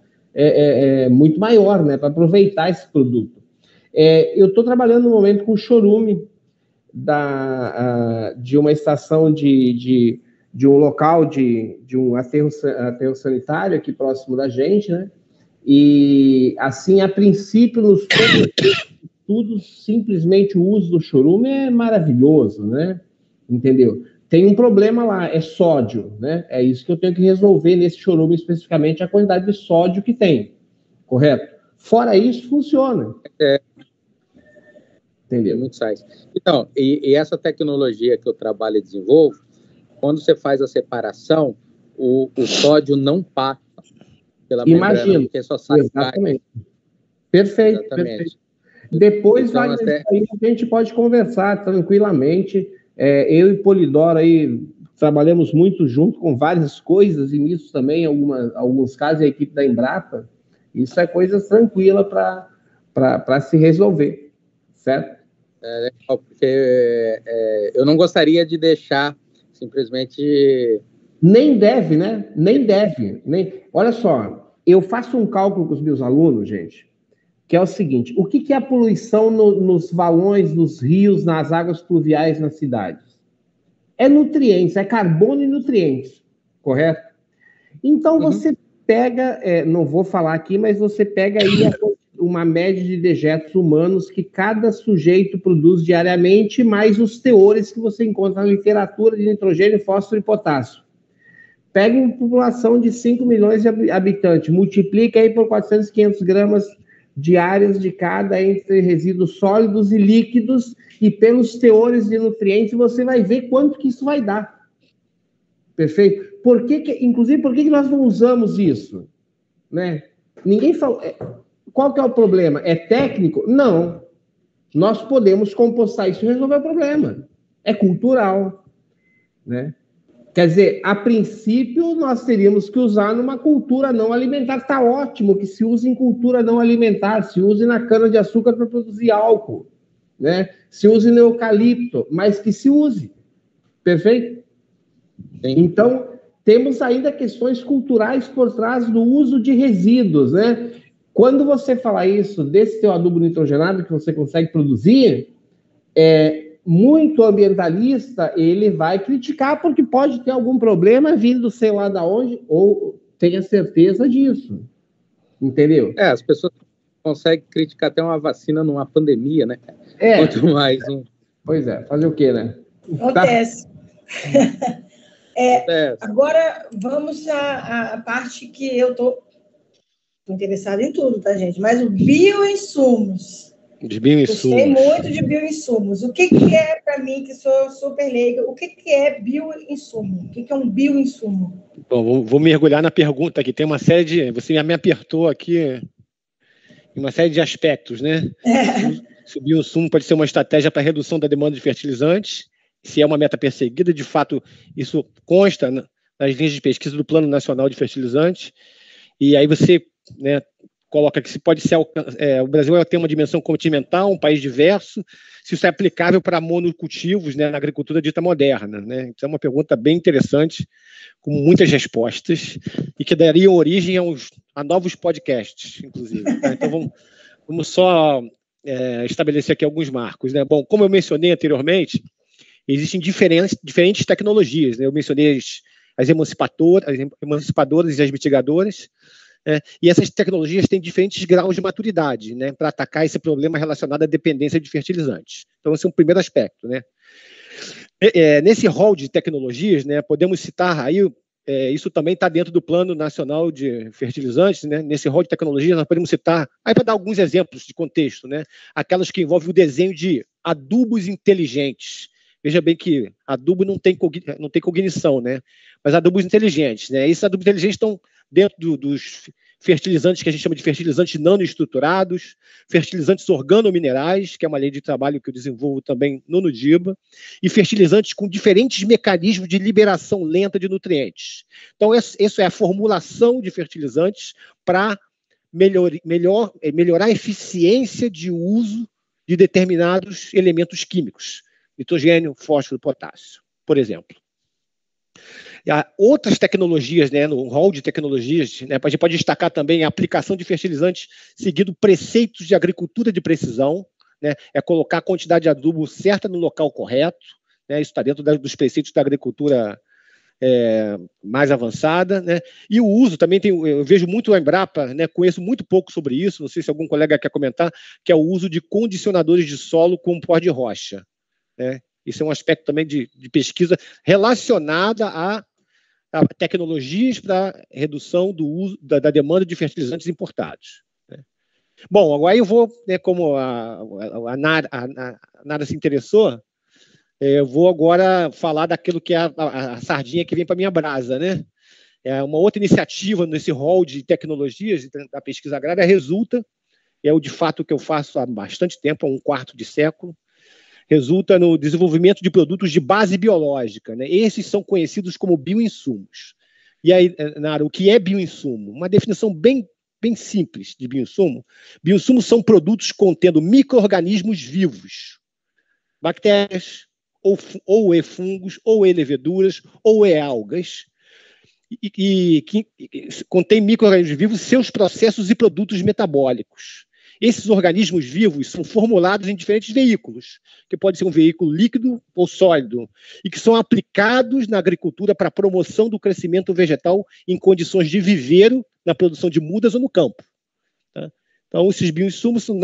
muito maior, né? Para aproveitar esse produto. Eu estou trabalhando no momento com chorume de uma estação de um local de um aterro sanitário aqui próximo da gente, né? E, assim, a princípio, nos estudos, simplesmente o uso do chorume é maravilhoso, né? Entendeu? Tem um problema lá, é sódio, né? É isso que eu tenho que resolver nesse chorume, especificamente a quantidade de sódio que tem, correto? Fora isso, funciona. Entendeu? Muito sais. Então, e essa tecnologia que eu trabalho e desenvolvo, quando você faz a separação, o sódio não passa pela membrana, porque só sai. Exatamente. Perfeito, exatamente. Perfeito. Depois, então, aí a gente pode conversar tranquilamente. Eu e Polidoro aí trabalhamos muito junto com várias coisas, e nisso também, alguns casos, a equipe da Embrapa, isso é coisa tranquila para se resolver, certo? Legal, porque eu não gostaria de deixar simplesmente... Nem deve, né? Nem deve. Olha só, eu faço um cálculo com os meus alunos, gente, que é o seguinte: o que é a poluição nos valões, nos rios, nas águas pluviais nas cidades? É nutrientes, é carbono e nutrientes, correto? Então, você pega, não vou falar aqui, mas você pega aí uma média de dejetos humanos que cada sujeito produz diariamente, mais os teores que você encontra na literatura de nitrogênio, fósforo e potássio. Pega uma população de 5 milhões de habitantes, multiplica aí por 400, 500 gramas diárias de cada entre resíduos sólidos e líquidos, e pelos teores de nutrientes você vai ver quanto que isso vai dar. Perfeito? Inclusive, por que nós não usamos isso? Né? Ninguém fala... Qual que é o problema? É técnico? Não. Nós podemos compostar isso e resolver o problema. É cultural. Né? Quer dizer, a princípio, nós teríamos que usar numa cultura não alimentar. Está ótimo que se use em cultura não alimentar, se use na cana-de-açúcar para produzir álcool, né? Se use no eucalipto, mas que se use. Perfeito? Sim. Então, temos ainda questões culturais por trás do uso de resíduos, né? Quando você fala isso desse teu adubo nitrogenado que você consegue produzir, muito ambientalista, ele vai criticar porque pode ter algum problema vindo sei lá da onde, ou tenha certeza disso. Entendeu? As pessoas conseguem criticar até uma vacina numa pandemia, né? Quanto mais um... Pois é, fazer o quê, né? Acontece. Agora, vamos à parte que eu estou interessada em tudo, tá, gente? Mas o bioinsumos. De bioinsumos. Gostei muito de bioinsumos. O que é, para mim, que sou super leiga, o que é bioinsumo? O que é um bioinsumo? Bom, vou mergulhar na pergunta aqui. Tem uma série de... Você me apertou aqui em uma série de aspectos, né? Se o bioinsumo pode ser uma estratégia para redução da demanda de fertilizantes, se é uma meta perseguida, de fato, isso consta nas linhas de pesquisa do Plano Nacional de Fertilizantes, e aí você, né, coloca que se pode ser... o Brasil tem uma dimensão continental, um país diverso, se isso é aplicável para monocultivos, né, na agricultura dita moderna, né? Então é uma pergunta bem interessante, com muitas respostas, e que daria origem a novos podcasts, inclusive. Tá? Então vamos só estabelecer aqui alguns marcos, né? Bom, como eu mencionei anteriormente, existem diferentes tecnologias, né? Eu mencionei as emancipadoras e as mitigadoras, e essas tecnologias têm diferentes graus de maturidade, né, para atacar esse problema relacionado à dependência de fertilizantes. Então, esse é um primeiro aspecto, né? Nesse rol de tecnologias, né, podemos citar aí, isso também está dentro do Plano Nacional de Fertilizantes, né? Nesse rol de tecnologias nós podemos citar, aí para dar alguns exemplos de contexto, né, aquelas que envolvem o desenho de adubos inteligentes. Veja bem que adubo não tem cognição, né? Mas adubos inteligentes, né? Esses adubos inteligentes estão dentro dos fertilizantes que a gente chama de fertilizantes nanoestruturados, fertilizantes organominerais, que é uma lei de trabalho que eu desenvolvo também no NUDIBA, e fertilizantes com diferentes mecanismos de liberação lenta de nutrientes. Então, isso é a formulação de fertilizantes para melhorar a eficiência de uso de determinados elementos químicos, nitrogênio, fósforo, potássio, por exemplo. Há outras tecnologias, né, no rol de tecnologias, né, a gente pode destacar também a aplicação de fertilizantes seguindo preceitos de agricultura de precisão, né, colocar a quantidade de adubo certa no local correto, né, isso está dentro dos preceitos da agricultura mais avançada, né? E o uso também eu vejo muito a Embrapa, né? Conheço muito pouco sobre isso, não sei se algum colega quer comentar, que é o uso de condicionadores de solo com pó de rocha, né? Isso é um aspecto também de pesquisa relacionada a tecnologias para redução do uso da demanda de fertilizantes importados, né? Bom, agora eu vou, né, como a Nara se interessou, eu vou agora falar daquilo que é a sardinha que vem para a minha brasa, né? Uma outra iniciativa nesse rol de tecnologias da pesquisa agrária resulta, é o de fato que eu faço há bastante tempo, há um quarto de século, resulta no desenvolvimento de produtos de base biológica, né? Esses são conhecidos como bioinsumos. E aí, Nara, o que é bioinsumo? Uma definição bem simples de bioinsumo. Bioinsumos são produtos contendo micro-organismos vivos, bactérias, ou fungos, ou leveduras, ou algas, que contém micro-organismos vivos, seus processos e produtos metabólicos. Esses organismos vivos são formulados em diferentes veículos, que pode ser um veículo líquido ou sólido, e que são aplicados na agricultura para a promoção do crescimento vegetal em condições de viveiro, na produção de mudas ou no campo, tá? Então, esses bioinsumos são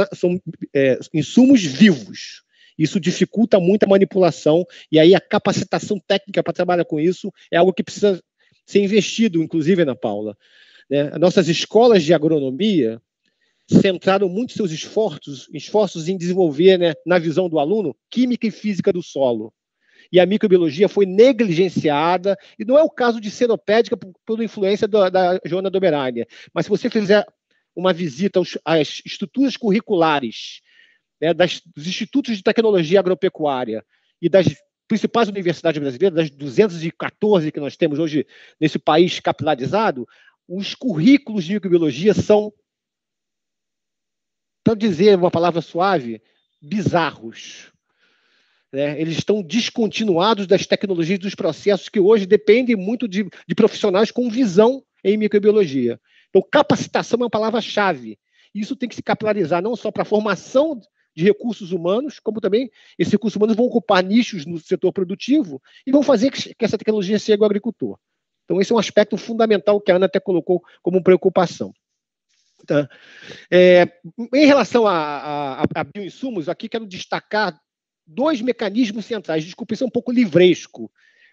insumos vivos. Isso dificulta muito a manipulação, e aí a capacitação técnica para trabalhar com isso é algo que precisa ser investido, inclusive, Ana Paula, né? As nossas escolas de agronomia centraram muito seus esforços em desenvolver, né, na visão do aluno, química e física do solo. E a microbiologia foi negligenciada, e não é o caso de Seropédica por influência da Joana Domeraglia, mas se você fizer uma visita às estruturas curriculares, né, dos institutos de tecnologia agropecuária e das principais universidades brasileiras, das 214 que nós temos hoje nesse país capilarizado, os currículos de microbiologia são, para dizer uma palavra suave, bizarros, né? Eles estão descontinuados das tecnologias e dos processos que hoje dependem muito de profissionais com visão em microbiologia. Então, capacitação é uma palavra-chave. Isso tem que se capilarizar não só para a formação de recursos humanos, como também esses recursos humanos vão ocupar nichos no setor produtivo e vão fazer que essa tecnologia chegue ao agricultor. Então, esse é um aspecto fundamental que a Ana até colocou como preocupação. Tá? Em relação a bioinsumos, aqui quero destacar dois mecanismos centrais. Desculpe, isso é um pouco livresco,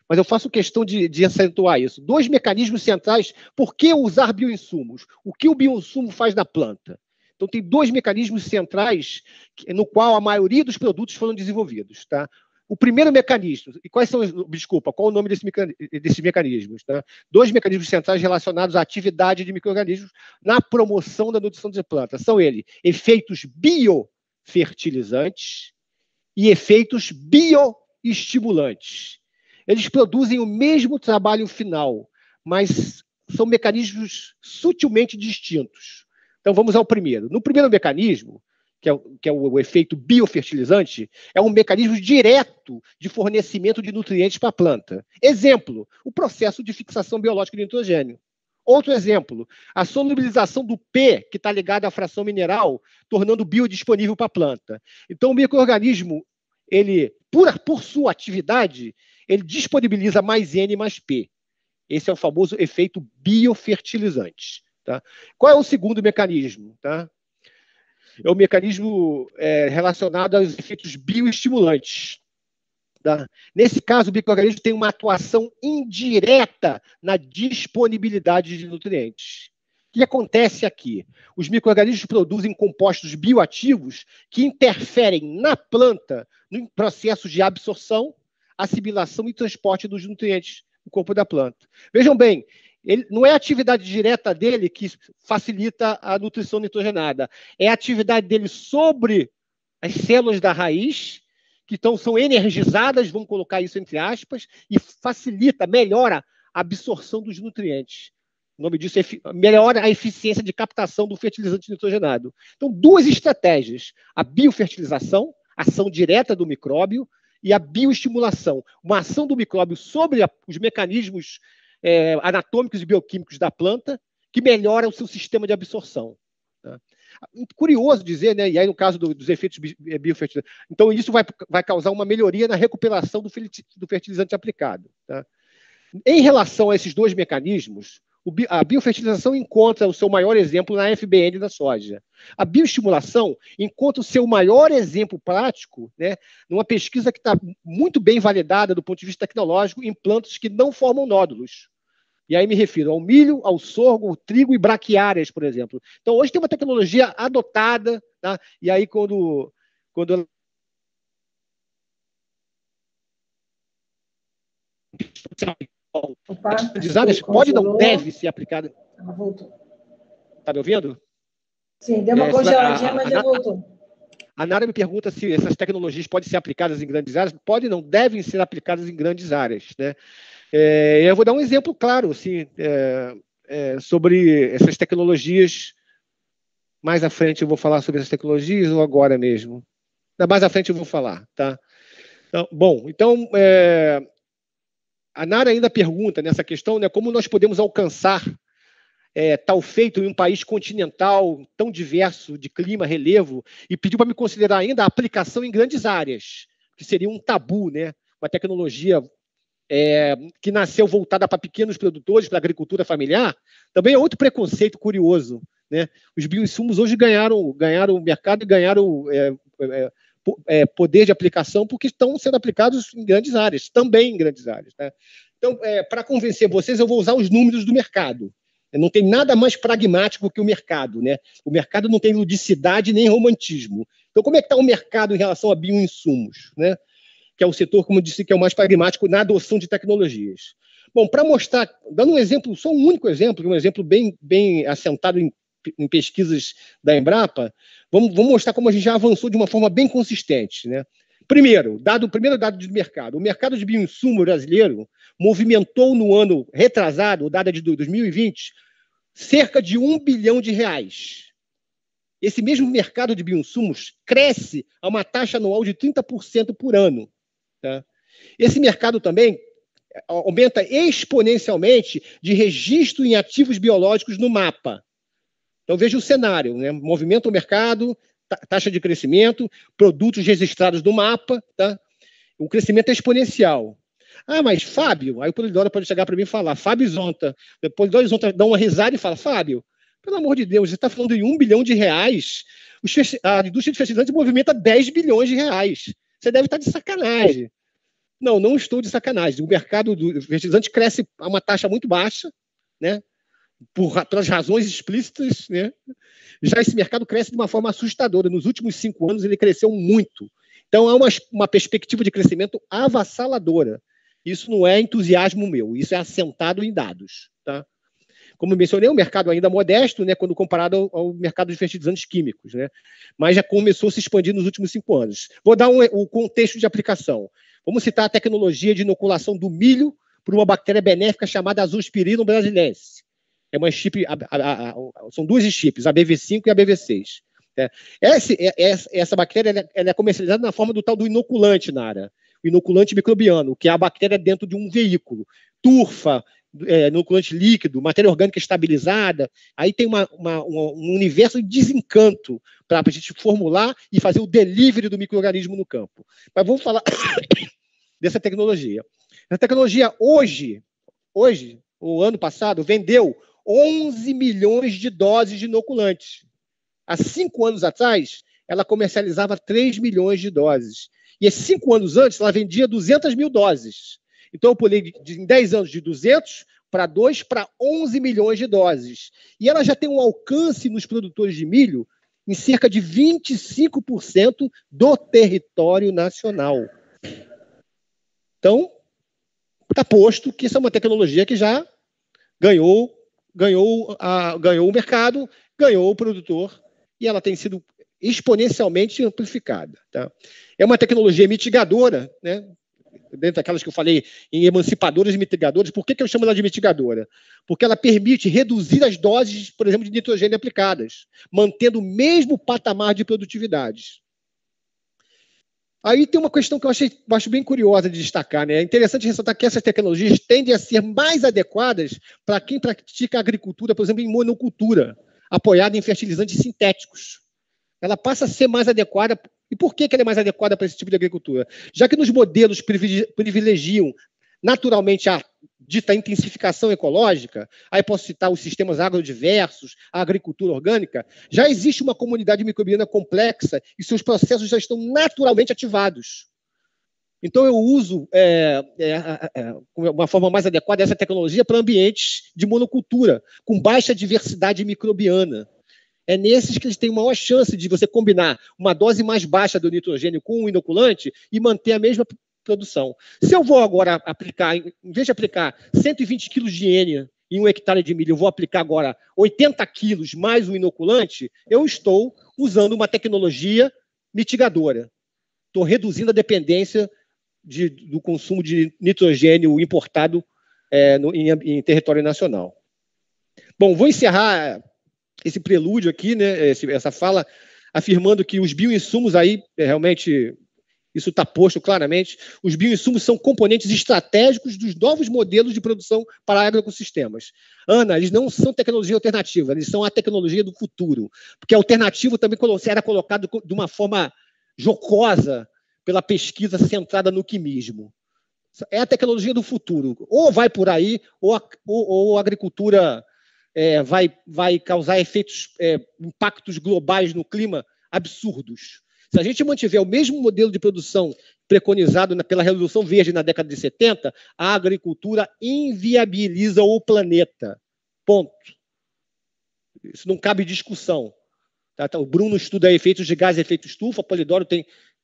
mas eu faço questão de acentuar isso. Dois mecanismos centrais. Por que usar bioinsumos? O que o bioinsumo faz na planta? Então, tem dois mecanismos centrais no qual a maioria dos produtos foram desenvolvidos. Tá? O primeiro mecanismo, e quais são, desculpa, qual o nome desses mecanismos? Tá? Dois mecanismos centrais relacionados à atividade de micro-organismos na promoção da nutrição de plantas. São eles, efeitos biofertilizantes e efeitos bioestimulantes. Eles produzem o mesmo trabalho final, mas são mecanismos sutilmente distintos. Então, vamos ao primeiro. No primeiro mecanismo, que é o efeito biofertilizante, é um mecanismo direto de fornecimento de nutrientes para a planta. Exemplo, o processo de fixação biológica de nitrogênio. Outro exemplo, a solubilização do P, que está ligado à fração mineral, tornando biodisponível para a planta. Então, o micro-organismo, ele, por sua atividade, ele disponibiliza mais N mais P. Esse é o famoso efeito biofertilizante. Tá? Qual é o segundo mecanismo? Tá? É o mecanismo relacionado aos efeitos bioestimulantes. Tá? Nesse caso, o micro-organismo tem uma atuação indireta na disponibilidade de nutrientes. O que acontece aqui? Os micro-organismos produzem compostos bioativos que interferem na planta no processo de absorção, assimilação e transporte dos nutrientes no corpo da planta. Vejam bem, não é a atividade direta dele que facilita a nutrição nitrogenada, é a atividade dele sobre as células da raiz, que são energizadas, vamos colocar isso entre aspas, e facilita, melhora a absorção dos nutrientes. O nome disso é melhora a eficiência de captação do fertilizante nitrogenado. Então, duas estratégias: a biofertilização, ação direta do micróbio, e a bioestimulação, uma ação do micróbio sobre os mecanismos anatômicos e bioquímicos da planta, que melhora o seu sistema de absorção. Tá? Curioso dizer, né? E aí no caso dos efeitos biofertilizantes, então isso vai causar uma melhoria na recuperação do fertilizante aplicado. Tá? Em relação a esses dois mecanismos, a biofertilização encontra o seu maior exemplo na FBN da soja. A bioestimulação encontra o seu maior exemplo prático, né, numa pesquisa que está muito bem validada do ponto de vista tecnológico em plantas que não formam nódulos. E aí me refiro ao milho, ao sorgo, ao trigo e braquiárias, por exemplo. Então, hoje tem uma tecnologia adotada, tá? E aí quando Opa, pode não deve ser aplicada. Ela voltou. Está me ouvindo? Sim, deu uma congeladinha, mas já voltou. A Nara me pergunta se essas tecnologias podem ser aplicadas em grandes áreas. Podem, não devem ser aplicadas em grandes áreas, né? Eu vou dar um exemplo claro assim, sobre essas tecnologias. Mais à frente eu vou falar sobre essas tecnologias ou agora mesmo? Mais à frente eu vou falar, tá? Então, a Nara ainda pergunta nessa questão, né, como nós podemos alcançar tal feito em um país continental tão diverso de clima, relevo, e pediu para me considerar ainda a aplicação em grandes áreas, que seria um tabu, né? Uma tecnologia que nasceu voltada para pequenos produtores, para a agricultura familiar, também é outro preconceito curioso, né? Os bioinsumos hoje ganharam o mercado e ganharam poder de aplicação porque estão sendo aplicados em grandes áreas, também em grandes áreas. Tá? Então, para convencer vocês, eu vou usar os números do mercado. Não tem nada mais pragmático que o mercado, né? O mercado não tem ludicidade nem romantismo. Então, como é que está o mercado em relação a bioinsumos, né? Que é o setor, como eu disse, que é o mais pragmático na adoção de tecnologias. Bom, para mostrar, dando um exemplo, só um único exemplo, um exemplo bem assentado em pesquisas da Embrapa, vamos mostrar como a gente já avançou de uma forma bem consistente, né? Primeiro dado de mercado. O mercado de bioinsumo brasileiro movimentou no ano retrasado, o dado é de 2020, cerca de R$1 bilhão. Esse mesmo mercado de bioinsumos cresce a uma taxa anual de 30% por ano. Tá? Esse mercado também aumenta exponencialmente de registro em ativos biológicos no mapa. Então, veja o cenário, né? Movimento do mercado, taxa de crescimento, produtos registrados no mapa, tá? O crescimento é exponencial. Ah, mas Fábio, aí o Polidoro pode chegar para mim e falar, Fábio Zonta, o Polidoro Zonta dá uma risada e fala, Fábio, pelo amor de Deus, você está falando em R$1 bilhão, a indústria de fertilizantes movimenta R$10 bilhões. Você deve estar de sacanagem. Não estou de sacanagem. O mercado do fertilizante cresce a uma taxa muito baixa, né? Pelas razões explícitas, né? Já esse mercado cresce de uma forma assustadora. Nos últimos 5 anos, ele cresceu muito. Então, há uma perspectiva de crescimento avassaladora. Isso não é entusiasmo meu, isso é assentado em dados. Tá? Como mencionei, é um mercado ainda modesto, né, quando comparado ao mercado de fertilizantes químicos, né? Mas já começou a se expandir nos últimos 5 anos. Vou dar o contexto de aplicação. Vamos citar a tecnologia de inoculação do milho por uma bactéria benéfica chamada Azospirillum brasilense. É uma chip, são 2 chips, a BV5 e a BV6. Essa bactéria ela é comercializada na forma do tal do inoculante, Nara. O inoculante microbiano, que é a bactéria dentro de um veículo. Turfa, inoculante líquido, matéria orgânica estabilizada. Aí tem um universo de desencanto para a gente formular e fazer o delivery do micro-organismo no campo. Mas vamos falar dessa tecnologia. Essa tecnologia hoje, o ano passado, vendeu 11 milhões de doses de inoculantes. Há 5 anos atrás, ela comercializava 3 milhões de doses. E 5 anos antes, ela vendia 200 mil doses. Então, eu pulei em 10 anos de 200 para 2 para 11 milhões de doses. E ela já tem um alcance nos produtores de milho em cerca de 25% do território nacional. Então, está posto que isso é uma tecnologia que já ganhou o mercado, ganhou o produtor, e ela tem sido exponencialmente amplificada. Tá? É uma tecnologia mitigadora, né? Dentro daquelas que eu falei em emancipadoras e mitigadoras. Por que eu chamo ela de mitigadora? Porque ela permite reduzir as doses, por exemplo, de nitrogênio aplicadas, mantendo o mesmo patamar de produtividade. Aí tem uma questão que eu acho bem curiosa de destacar, né? É interessante ressaltar que essas tecnologias tendem a ser mais adequadas para quem pratica agricultura, por exemplo, em monocultura, apoiada em fertilizantes sintéticos. Ela passa a ser mais adequada. E por que ela é mais adequada para esse tipo de agricultura? Já que nos modelos privilegiam naturalmente a dita intensificação ecológica, aí posso citar os sistemas agrodiversos, a agricultura orgânica, já existe uma comunidade microbiana complexa e seus processos já estão naturalmente ativados. Então, eu uso uma forma mais adequada essa tecnologia para ambientes de monocultura, com baixa diversidade microbiana. É nesses que eles têm maior chance de você combinar uma dose mais baixa do nitrogênio com um inoculante e manter a mesma produção. Se eu vou agora aplicar, em vez de aplicar 120 quilos de N em 1 hectare de milho, eu vou aplicar agora 80 quilos mais um inoculante, eu estou usando uma tecnologia mitigadora. Estou reduzindo a dependência do consumo de nitrogênio importado em território nacional. Bom, vou encerrar esse prelúdio aqui, né, essa fala, afirmando que os bioinsumos aí, realmente, isso está posto claramente, os bioinsumos são componentes estratégicos dos novos modelos de produção para agroecossistemas. Ana, eles não são tecnologia alternativa, eles são a tecnologia do futuro, porque alternativo também era colocado de uma forma jocosa pela pesquisa centrada no quimismo. É a tecnologia do futuro. Ou vai por aí, ou a agricultura vai causar impactos globais no clima absurdos. Se a gente mantiver o mesmo modelo de produção preconizado pela Revolução Verde na década de 70, a agricultura inviabiliza o planeta. Ponto. Isso não cabe discussão. Tá? O Bruno estuda efeitos de gás e efeito estufa, o Polidoro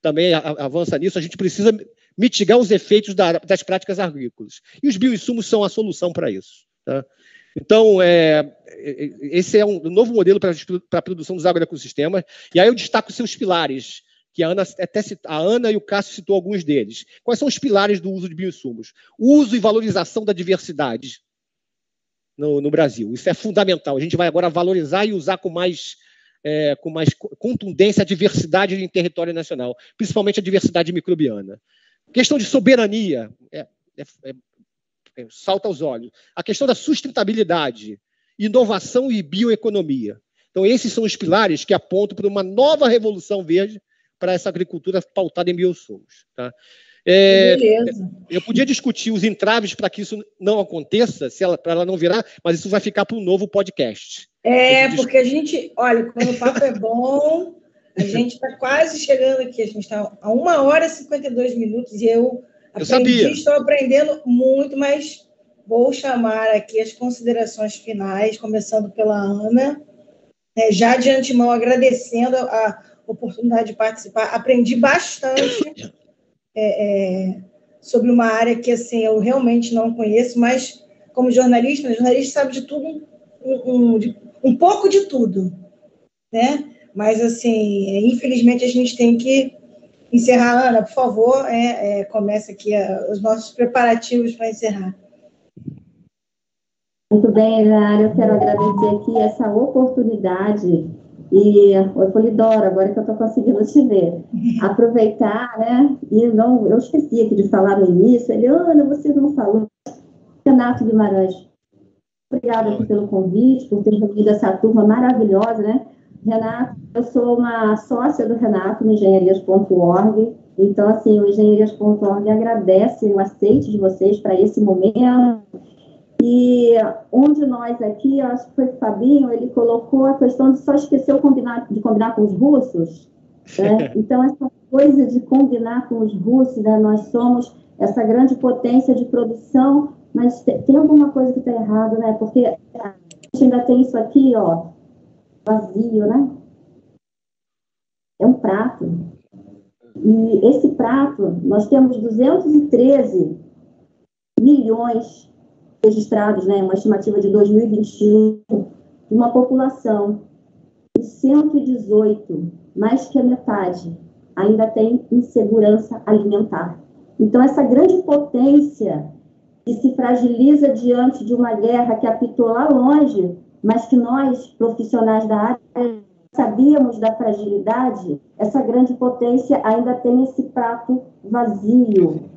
também avança nisso. A gente precisa mitigar os efeitos das práticas agrícolas. E os bioinsumos são a solução para isso. Tá? Então, esse é um novo modelo para a produção dos agroecossistemas. E aí eu destaco seus pilares, que a Ana e o Cássio citou alguns deles. Quais são os pilares do uso de bioinsumos? Uso e valorização da diversidade no Brasil. Isso é fundamental. A gente vai agora valorizar e usar com mais contundência a diversidade em território nacional, principalmente a diversidade microbiana. Questão de soberania salta aos olhos. A questão da sustentabilidade, inovação e bioeconomia. Então, esses são os pilares que apontam para uma nova revolução verde para essa agricultura pautada em bioinsumos. Tá? Beleza. Eu podia discutir os entraves para que isso não aconteça, para ela não virar, mas isso vai ficar para um novo podcast. Porque a gente, olha, quando o papo é bom, a gente está quase chegando aqui, a gente está a 1h e 52 minutos e eu sabia. Estou aprendendo muito, mas vou chamar aqui as considerações finais, começando pela Ana, já de antemão agradecendo a oportunidade de participar. Aprendi bastante sobre uma área que assim, eu realmente não conheço, mas como jornalista sabe de tudo, um pouco de tudo, né? Mas, assim, infelizmente, a gente tem que encerrar. Ana, por favor, comece aqui os nossos preparativos para encerrar. Muito bem, Eliara, eu quero agradecer aqui essa oportunidade e, oi, Polidoro, agora que eu estou conseguindo te ver, aproveitar, né, eu esqueci aqui de falar no início, Ana, você não falou, Renato Guimarães, obrigada aqui pelo convite, por ter reunido essa turma maravilhosa, né, Renato, eu sou uma sócia do Renato no engenharias.org, então, assim, o engenharias.org agradece o aceite de vocês para esse momento, e onde nós aqui, acho que foi o Fabinho, ele colocou a questão de só esquecer de combinar com os russos, né? Então, essa coisa de combinar com os russos, né? Nós somos essa grande potência de produção, mas tem alguma coisa que está errada, né? Porque a gente ainda tem isso aqui, ó, vazio, né? É um prato. E esse prato, nós temos 213 milhões registrados, né, uma estimativa de 2021, de uma população, e 118, mais que a metade, ainda tem insegurança alimentar. Então, essa grande potência que se fragiliza diante de uma guerra que apitou lá longe, mas que nós, profissionais da área, sabíamos da fragilidade, essa grande potência ainda tem esse prato vazio,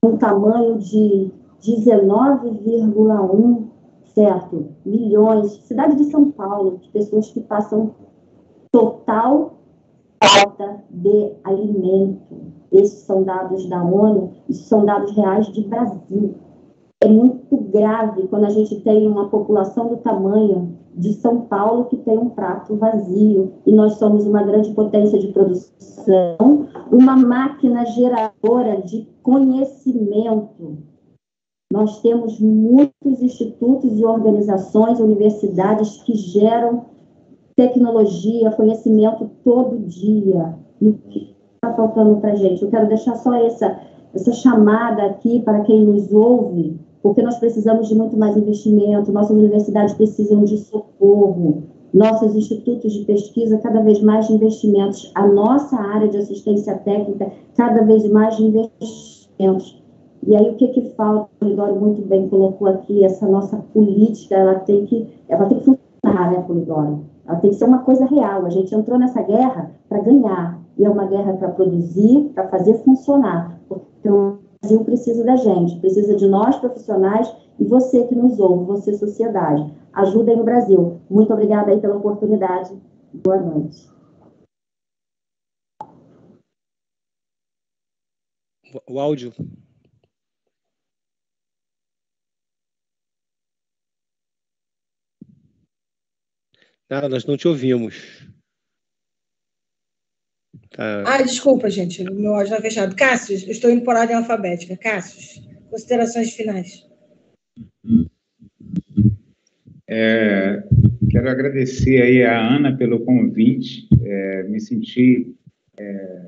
um tamanho de 19,1, certo, milhões, cidade de São Paulo, de pessoas que passam total falta de alimento. Esses são dados da ONU, isso são dados reais de Brasil. é muito grave quando a gente tem uma população do tamanho de São Paulo que tem um prato vazio, e nós somos uma grande potência de produção, uma máquina geradora de conhecimento. Nós temos muitos institutos e organizações, universidades que geram tecnologia, conhecimento todo dia. E o que está faltando para a gente? Eu quero deixar só essa chamada aqui para quem nos ouve, porque nós precisamos de muito mais investimento, nossas universidades precisam de socorro, nossos institutos de pesquisa, cada vez mais de investimentos, a nossa área de assistência técnica, cada vez mais de investimentos. E aí, o que falta? O Polidoro muito bem colocou aqui, essa nossa política, ela tem que funcionar, né, Polidoro? Ela tem que ser uma coisa real. A gente entrou nessa guerra para ganhar, e é uma guerra para produzir, para fazer funcionar, porque o Brasil precisa da gente, precisa de nós, profissionais, e você que nos ouve, você, sociedade. Ajudem o Brasil. Muito obrigada aí pela oportunidade. Boa noite. O áudio. Nada, nós não te ouvimos. Tá. Desculpa, gente, o meu áudio está fechado. Cássio, eu estou indo por ordem alfabética. Cássio, considerações finais. Quero agradecer aí a Ana pelo convite. Me senti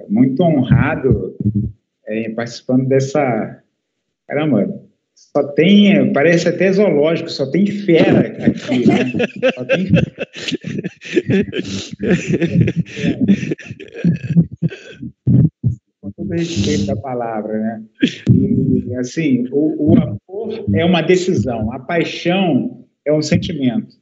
muito honrado em participando dessa... Caramba, só tem... Parece até zoológico, só tem fera aqui, né? Só tem... Com todo respeito da palavra, né? E, assim, o amor é uma decisão, a paixão é um sentimento.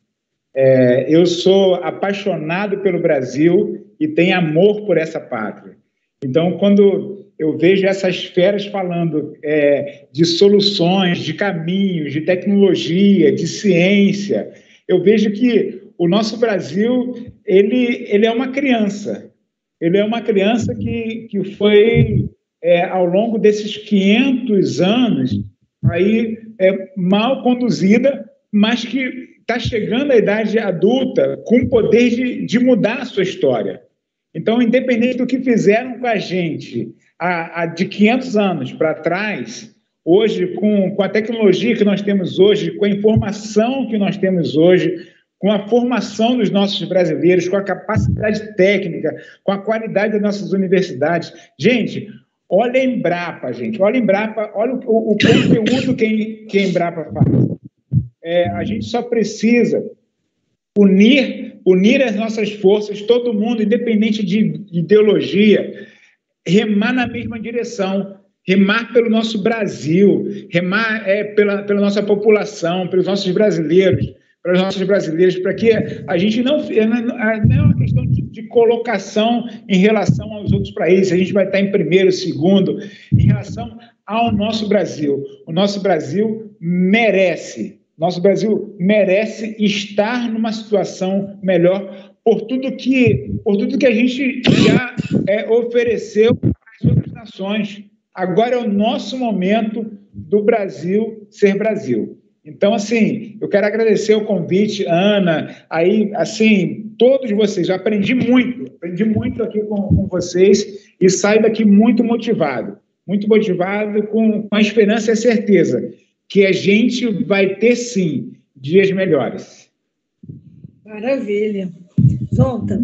Eu sou apaixonado pelo Brasil e tenho amor por essa pátria. Então, quando eu vejo essas feras falando de soluções, de caminhos, de tecnologia, de ciência, eu vejo que o nosso Brasil, ele é uma criança. Ele é uma criança que foi, ao longo desses 500 anos, aí, mal conduzida, mas que está chegando à idade adulta com o poder de mudar a sua história. Então, independente do que fizeram com a gente de 500 anos para trás, hoje, com a tecnologia que nós temos hoje, com a informação que nós temos hoje, com a formação dos nossos brasileiros, com a capacidade técnica, com a qualidade das nossas universidades. Gente, olha a Embrapa, gente. Olha a Embrapa, olha o conteúdo que a Embrapa faz. A gente só precisa unir as nossas forças, todo mundo, independente de ideologia, remar na mesma direção, remar pelo nosso Brasil, remar pela nossa população, pelos nossos brasileiros, para os nossos brasileiros, para que a gente não é uma questão de colocação em relação aos outros países, a gente vai estar em primeiro, segundo, em relação ao nosso Brasil. O nosso Brasil merece estar numa situação melhor por tudo que a gente já ofereceu às outras nações. Agora é o nosso momento do Brasil ser Brasil. Então, assim, eu quero agradecer o convite, Ana, aí, assim, todos vocês. Eu aprendi muito aqui com vocês e saio daqui muito motivado com a esperança e a certeza que a gente vai ter, sim, dias melhores. Maravilha. Zonta.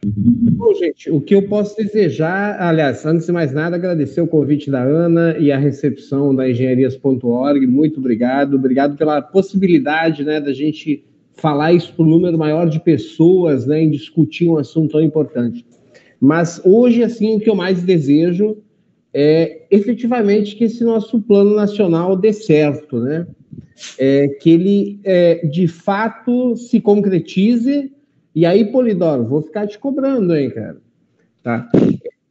Bom, gente, o que eu posso desejar, aliás, antes de mais nada, agradecer o convite da Ana e a recepção da engenharias.org, muito obrigado pela possibilidade, né, da gente falar isso para um número maior de pessoas, né, em discutir um assunto tão importante. Mas hoje, assim, o que eu mais desejo é efetivamente que esse nosso plano nacional dê certo, né, que ele, de fato, se concretize. E aí, Polidoro, vou ficar te cobrando, hein, cara? Tá?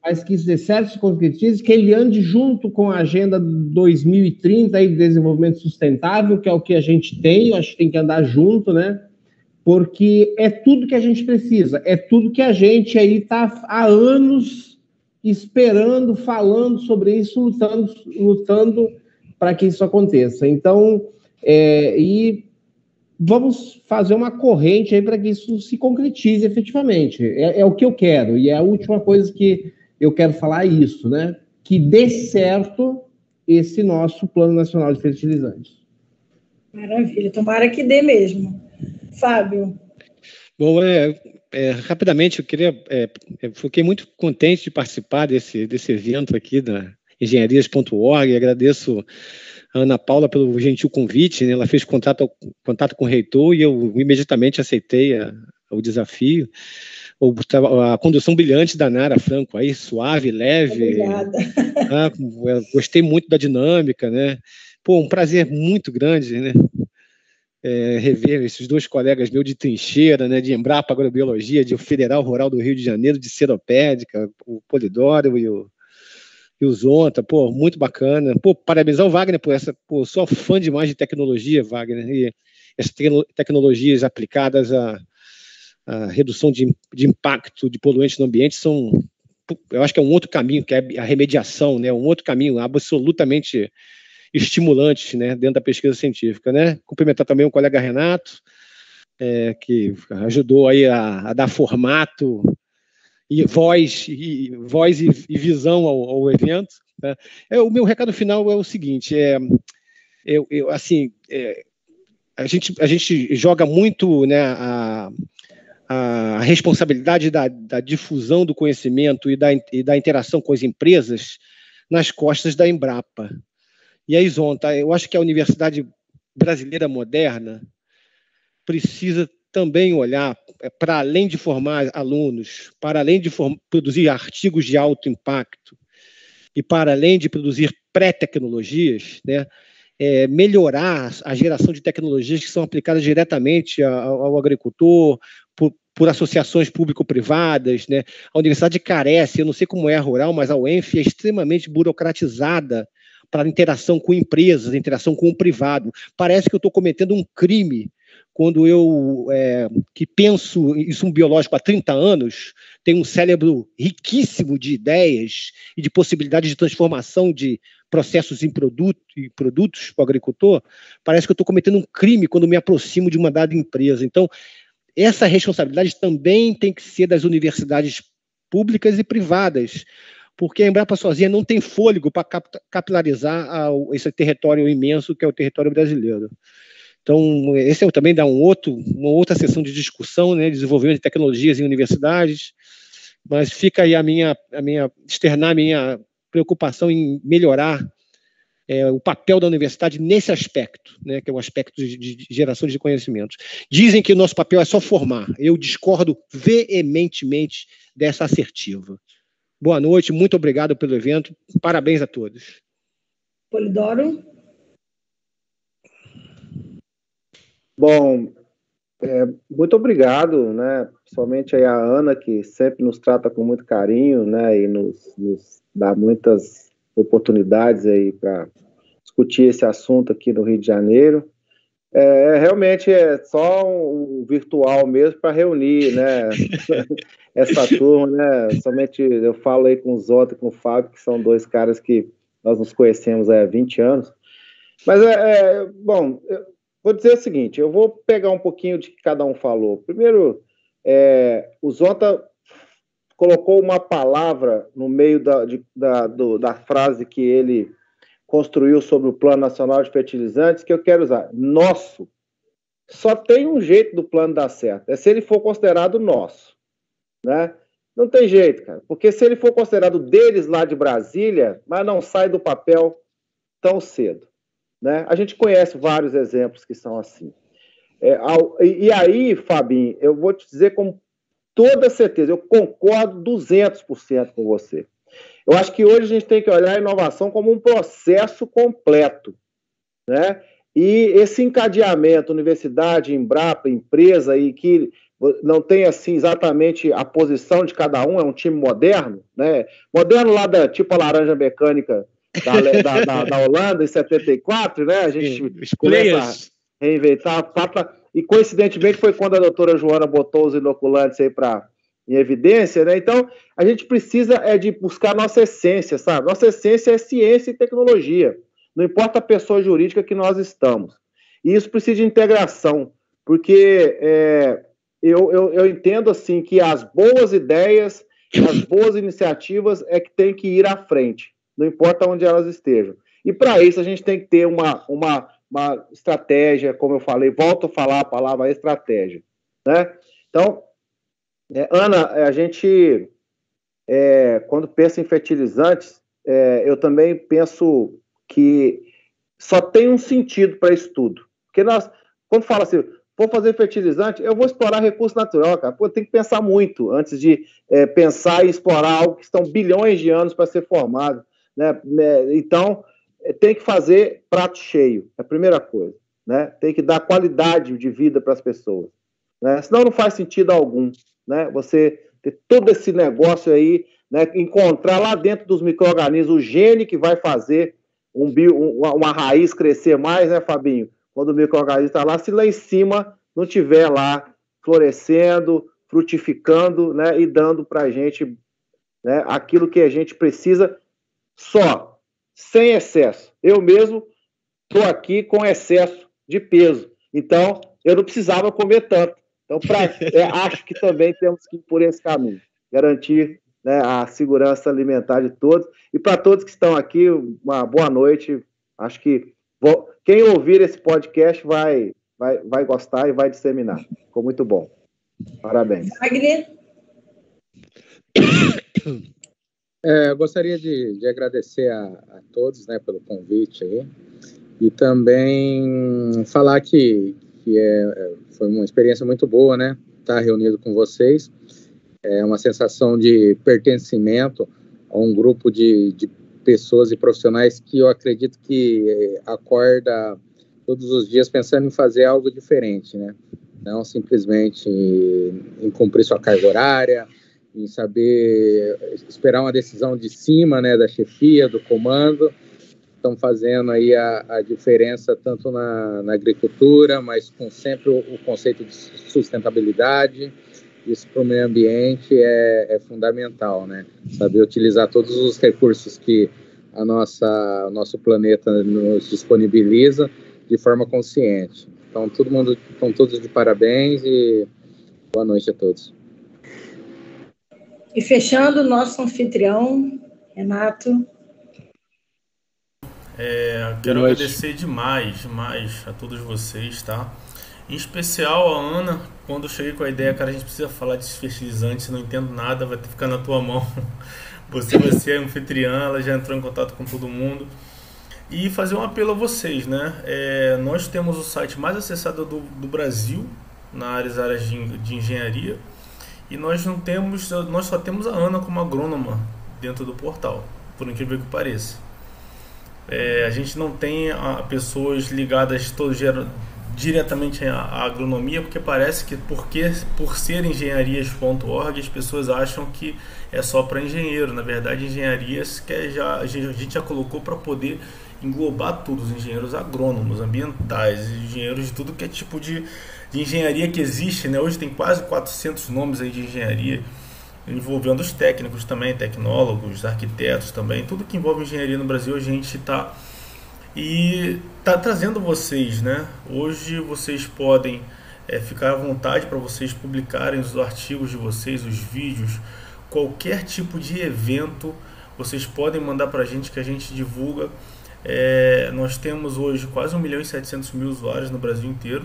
Mas que isso dê certo, se concretize, que ele ande junto com a Agenda 2030 aí de desenvolvimento sustentável, que é o que a gente tem, eu acho que tem que andar junto, né? Porque é tudo que a gente precisa, é tudo que a gente aí está há anos esperando, falando sobre isso, lutando para que isso aconteça. Então, e vamos fazer uma corrente aí para que isso se concretize efetivamente. É o que eu quero, e é a última coisa que eu quero falar isso, né? Que dê certo esse nosso Plano Nacional de Fertilizantes. Maravilha, tomara que dê mesmo. Fábio. Bom, rapidamente, eu fiquei muito contente de participar desse evento aqui da engenharias.org. Agradeço a Ana Paula pelo gentil convite, né? Ela fez contato com o reitor e eu imediatamente aceitei o desafio. A condução brilhante da Nara Franco, aí, suave, leve. Obrigada. Gostei muito da dinâmica, né? Pô, um prazer muito grande, né? Rever esses dois colegas meus de trincheira, né? De Embrapa Agrobiologia, de Federal Rural do Rio de Janeiro, de Seropédica, o Polidoro e o Zonta, pô, muito bacana. Pô, parabenizar o Wagner por essa, pô, sou fã demais de tecnologia, Wagner, e essas tecnologias aplicadas à redução de impacto de poluentes no ambiente eu acho que é um outro caminho, que é a remediação, né? Um outro caminho absolutamente estimulante, né? Dentro da pesquisa científica, né? Cumprimentar também o colega Renato, que ajudou aí a dar formato e voz e visão ao evento, né? O meu recado final é o seguinte: a gente joga muito, né, a responsabilidade da difusão do conhecimento e da interação com as empresas nas costas da Embrapa. E aí, Zonta, eu acho que a Universidade Brasileira Moderna precisa também olhar para além de formar alunos, para além de produzir artigos de alto impacto e para além de produzir pré-tecnologias, né, melhorar a geração de tecnologias que são aplicadas diretamente ao agricultor, por associações público-privadas, né? A universidade carece, eu não sei como é a rural, mas a UENF é extremamente burocratizada para a interação com empresas, a interação com o privado. Parece que eu estou cometendo um crime quando eu, que penso isso um biológico há 30 anos, tenho um cérebro riquíssimo de ideias e de possibilidades de transformação de processos em produtos para o agricultor, parece que eu estou cometendo um crime quando me aproximo de uma dada empresa. Então, essa responsabilidade também tem que ser das universidades públicas e privadas, porque a Embrapa sozinha não tem fôlego para capilarizar esse território imenso que é o território brasileiro. Então, esse também dá uma outra sessão de discussão, né, desenvolvimento de tecnologias em universidades, mas fica aí externar a minha preocupação em melhorar o papel da universidade nesse aspecto, né, que é o aspecto de geração de conhecimentos. Dizem que o nosso papel é só formar. Eu discordo veementemente dessa assertiva. Boa noite, muito obrigado pelo evento, parabéns a todos. Polidoro? Bom, muito obrigado, né, principalmente aí a Ana, que sempre nos trata com muito carinho, né, e nos dá muitas oportunidades aí para discutir esse assunto aqui no Rio de Janeiro. Realmente é só um virtual mesmo para reunir, né, essa turma, né, somente eu falo aí com o Zota e com o Fábio, que são dois caras que nós nos conhecemos há 20 anos, mas bom, vou dizer o seguinte, eu vou pegar um pouquinho de que cada um falou. Primeiro, o Zota colocou uma palavra no meio da frase que ele construiu sobre o Plano Nacional de Fertilizantes, que eu quero usar. Nosso. Só tem um jeito do plano dar certo, é se ele for considerado nosso, né? Não tem jeito, cara, porque se ele for considerado deles lá de Brasília, mas não sai do papel tão cedo, né? A gente conhece vários exemplos que são assim. E aí, Fabinho, eu vou te dizer com toda certeza, eu concordo 200% com você. Eu acho que hoje a gente tem que olhar a inovação como um processo completo, né? E esse encadeamento, universidade, Embrapa, empresa, e que não tem assim exatamente a posição de cada um, é um time moderno, né? Moderno lá tipo a laranja mecânica da Holanda, em 74, né? A gente começa a reinventar, e coincidentemente foi quando a doutora Joana botou os inoculantes aí em evidência, né? Então, a gente precisa de buscar nossa essência, sabe? Nossa essência é ciência e tecnologia. não importa a pessoa jurídica que nós estamos. E isso precisa de integração, porque eu entendo assim que as boas ideias, as boas iniciativas é que tem que ir à frente, não importa onde elas estejam. E para isso a gente tem que ter uma estratégia, como eu falei, volto a falar a palavra estratégia, né? Então, Ana, a gente, quando pensa em fertilizantes, eu também penso que só tem um sentido para isso tudo. Porque quando fala assim, vou fazer fertilizante, eu vou explorar recurso natural, cara. Pô, tem que pensar muito antes de pensar em explorar algo que estão bilhões de anos para ser formado, né? Então, tem que fazer prato cheio, é a primeira coisa, né? Tem que dar qualidade de vida para as pessoas, né? Senão não faz sentido algum, né? Você ter todo esse negócio aí, né? Encontrar lá dentro dos micro-organismos o gene que vai fazer uma raiz crescer mais, né, Fabinho? Quando o micro-organismo está lá, se lá em cima não tiver lá florescendo, frutificando, né, e dando para a gente, né, aquilo que a gente precisa só, sem excesso. Eu mesmo estou aqui com excesso de peso, então eu não precisava comer tanto. Então, acho que também temos que ir por esse caminho, garantir, né, a segurança alimentar de todos. E para todos que estão aqui, uma boa noite. Acho que quem ouvir esse podcast vai gostar e vai disseminar. Ficou muito bom. Parabéns. Wagner? Eu gostaria de agradecer a todos, né, pelo convite aí, e também falar que foi uma experiência muito boa, né, estar reunido com vocês. É uma sensação de pertencimento a um grupo de pessoas e profissionais que eu acredito que acorda todos os dias pensando em fazer algo diferente, né? Não simplesmente em cumprir sua carga horária, em saber esperar uma decisão de cima, né, da chefia, do comando. Estão fazendo aí a diferença tanto na agricultura, mas com sempre o conceito de sustentabilidade. Isso para o meio ambiente é fundamental, né? Saber utilizar todos os recursos que o nosso planeta nos disponibiliza de forma consciente. Então, estão todos de parabéns e boa noite a todos. E fechando, o nosso anfitrião, Renato. Quero agradecer demais a todos vocês, tá? Em especial a Ana. Quando eu cheguei com a ideia, cara, a gente precisa falar de fertilizantes, não entendo nada, vai ter que ficar na tua mão. Você vai ser anfitriã, ela já entrou em contato com todo mundo. E fazer um apelo a vocês, né? Nós temos o site mais acessado do Brasil, nas áreas de engenharia, e nós só temos a Ana como agrônoma dentro do portal, por incrível que pareça. A gente não tem pessoas ligadas diretamente à agronomia, porque parece que por ser engenharias.org as pessoas acham que é só para engenheiro. Na verdade, engenharias a gente já colocou para poder englobar tudo, os engenheiros agrônomos, ambientais, engenheiros de tudo que é tipo de engenharia que existe, né? Hoje tem quase 400 nomes aí de engenharia, envolvendo os técnicos também, tecnólogos, arquitetos também, tudo que envolve engenharia no Brasil a gente está trazendo vocês, né? Hoje vocês podem ficar à vontade para vocês publicarem os artigos de vocês, os vídeos, qualquer tipo de evento, vocês podem mandar para a gente que a gente divulga. Nós temos hoje quase 1.700.000 usuários no Brasil inteiro.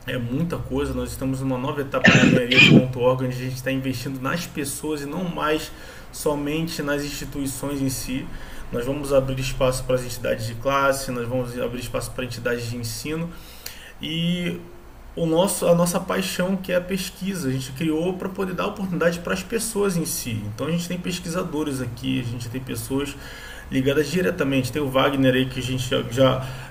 É muita coisa. Nós estamos numa nova etapa da engenharia.org, onde a gente está investindo nas pessoas e não mais somente nas instituições em si. Nós vamos abrir espaço para as entidades de classe, nós vamos abrir espaço para entidades de ensino e a nossa paixão, que é a pesquisa, a gente criou para poder dar oportunidade para as pessoas em si. Então a gente tem pesquisadores aqui, a gente tem pessoas ligadas diretamente. Tem o Wagner aí, que a gente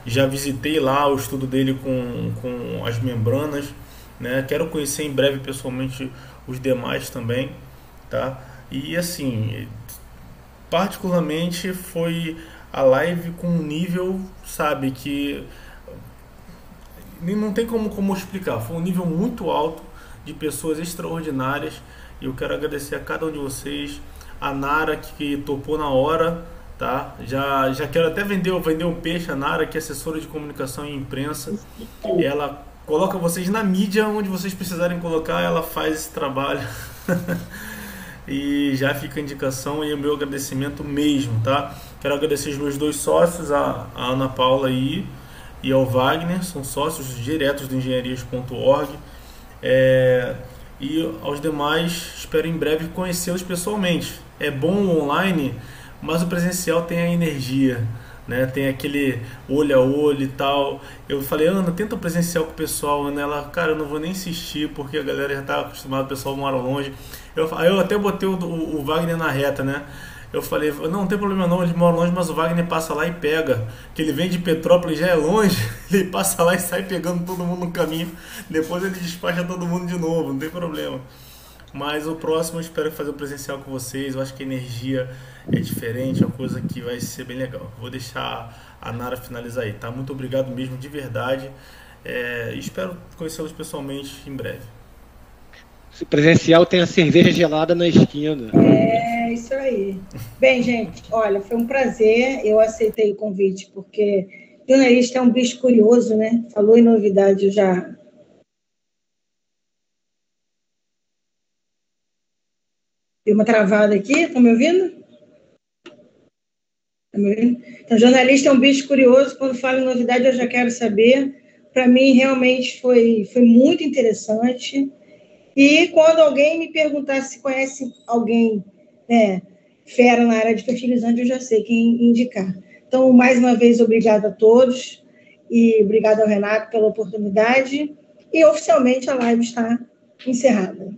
já visitei lá o estudo dele com as membranas, né? Quero conhecer em breve pessoalmente os demais também, tá? E assim, particularmente foi a live com um nível, sabe, que não tem como explicar. Foi um nível muito alto, de pessoas extraordinárias, e eu quero agradecer a cada um de vocês. A Nara, que topou na hora, tá? Já quero até vender um peixe, a Nara, que é assessora de comunicação e imprensa. Ela coloca vocês na mídia onde vocês precisarem colocar, ela faz esse trabalho. E já fica a indicação e o meu agradecimento mesmo, tá? Quero agradecer os meus 2 sócios, a Ana Paula e ao Wagner, são sócios diretos do engenharias.org. E aos demais, espero em breve conhecê-los pessoalmente. É bom o online, mas o presencial tem a energia, né? Tem aquele olho a olho e tal. Eu falei, Ana, tenta o presencial com o pessoal, Ana. Ela, cara, eu não vou nem insistir, porque a galera já está acostumada, o pessoal mora longe. Eu até botei o Wagner na reta, né? Eu falei, não tem problema não, ele mora longe, mas o Wagner passa lá e pega. Que ele vem de Petrópolis, já é longe, ele passa lá e sai pegando todo mundo no caminho. Depois ele despacha todo mundo de novo, não tem problema. Mas o próximo eu espero fazer o presencial com vocês. Eu acho que a energia é diferente, é uma coisa que vai ser bem legal. Vou deixar a Nara finalizar aí, tá? Muito obrigado mesmo, de verdade. Espero conhecê-los pessoalmente em breve. Se presencial tem a cerveja gelada na esquina. É isso aí. Bem, gente, olha, foi um prazer. Eu aceitei o convite porque jornalista é um bicho curioso, né? Falou em novidade, eu já... Deu uma travada aqui, estão me ouvindo? Tá me ouvindo? Então, jornalista é um bicho curioso, quando fala em novidade eu já quero saber. Para mim, realmente foi muito interessante. E quando alguém me perguntar se conhece alguém fera na área de fertilizante, eu já sei quem indicar. Então, mais uma vez, obrigada a todos e obrigada ao Renato pela oportunidade. E, oficialmente, a live está encerrada.